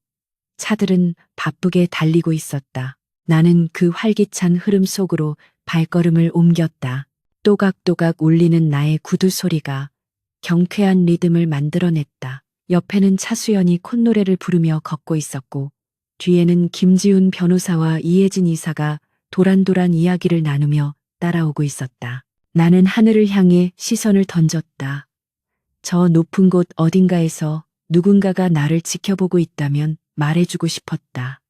[SPEAKER 1] 차들은 바쁘게 달리고 있었다. 나는 그 활기찬 흐름 속으로 발걸음을 옮겼다. 또각또각 울리는 나의 구두 소리가 경쾌한 리듬을 만들어냈다. 옆에는 차수연이 콧노래를 부르며 걷고 있었고 뒤에는 김지훈 변호사와 이혜진 이사가 도란도란 이야기를 나누며 따라오고 있었다. 나는 하늘을 향해 시선을 던졌다. 저 높은 곳 어딘가에서 누군가가 나를 지켜보고 있다면 말해주고 싶었다.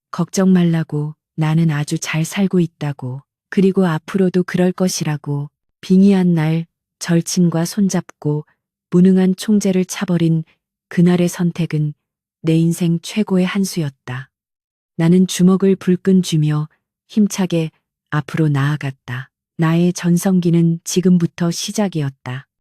[SPEAKER 1] 걱정 말라고, 나는 아주 잘 살고 있다고, 그리고 앞으로도 그럴 것이라고. 빙의한 날 절친과 손잡고 무능한 총재를 차버린 그날의 선택은 내 인생 최고의 한 수였다. 나는 주먹을 불끈 쥐며 힘차게 앞으로 나아갔다. 나의 전성기는 지금부터 시작이었다.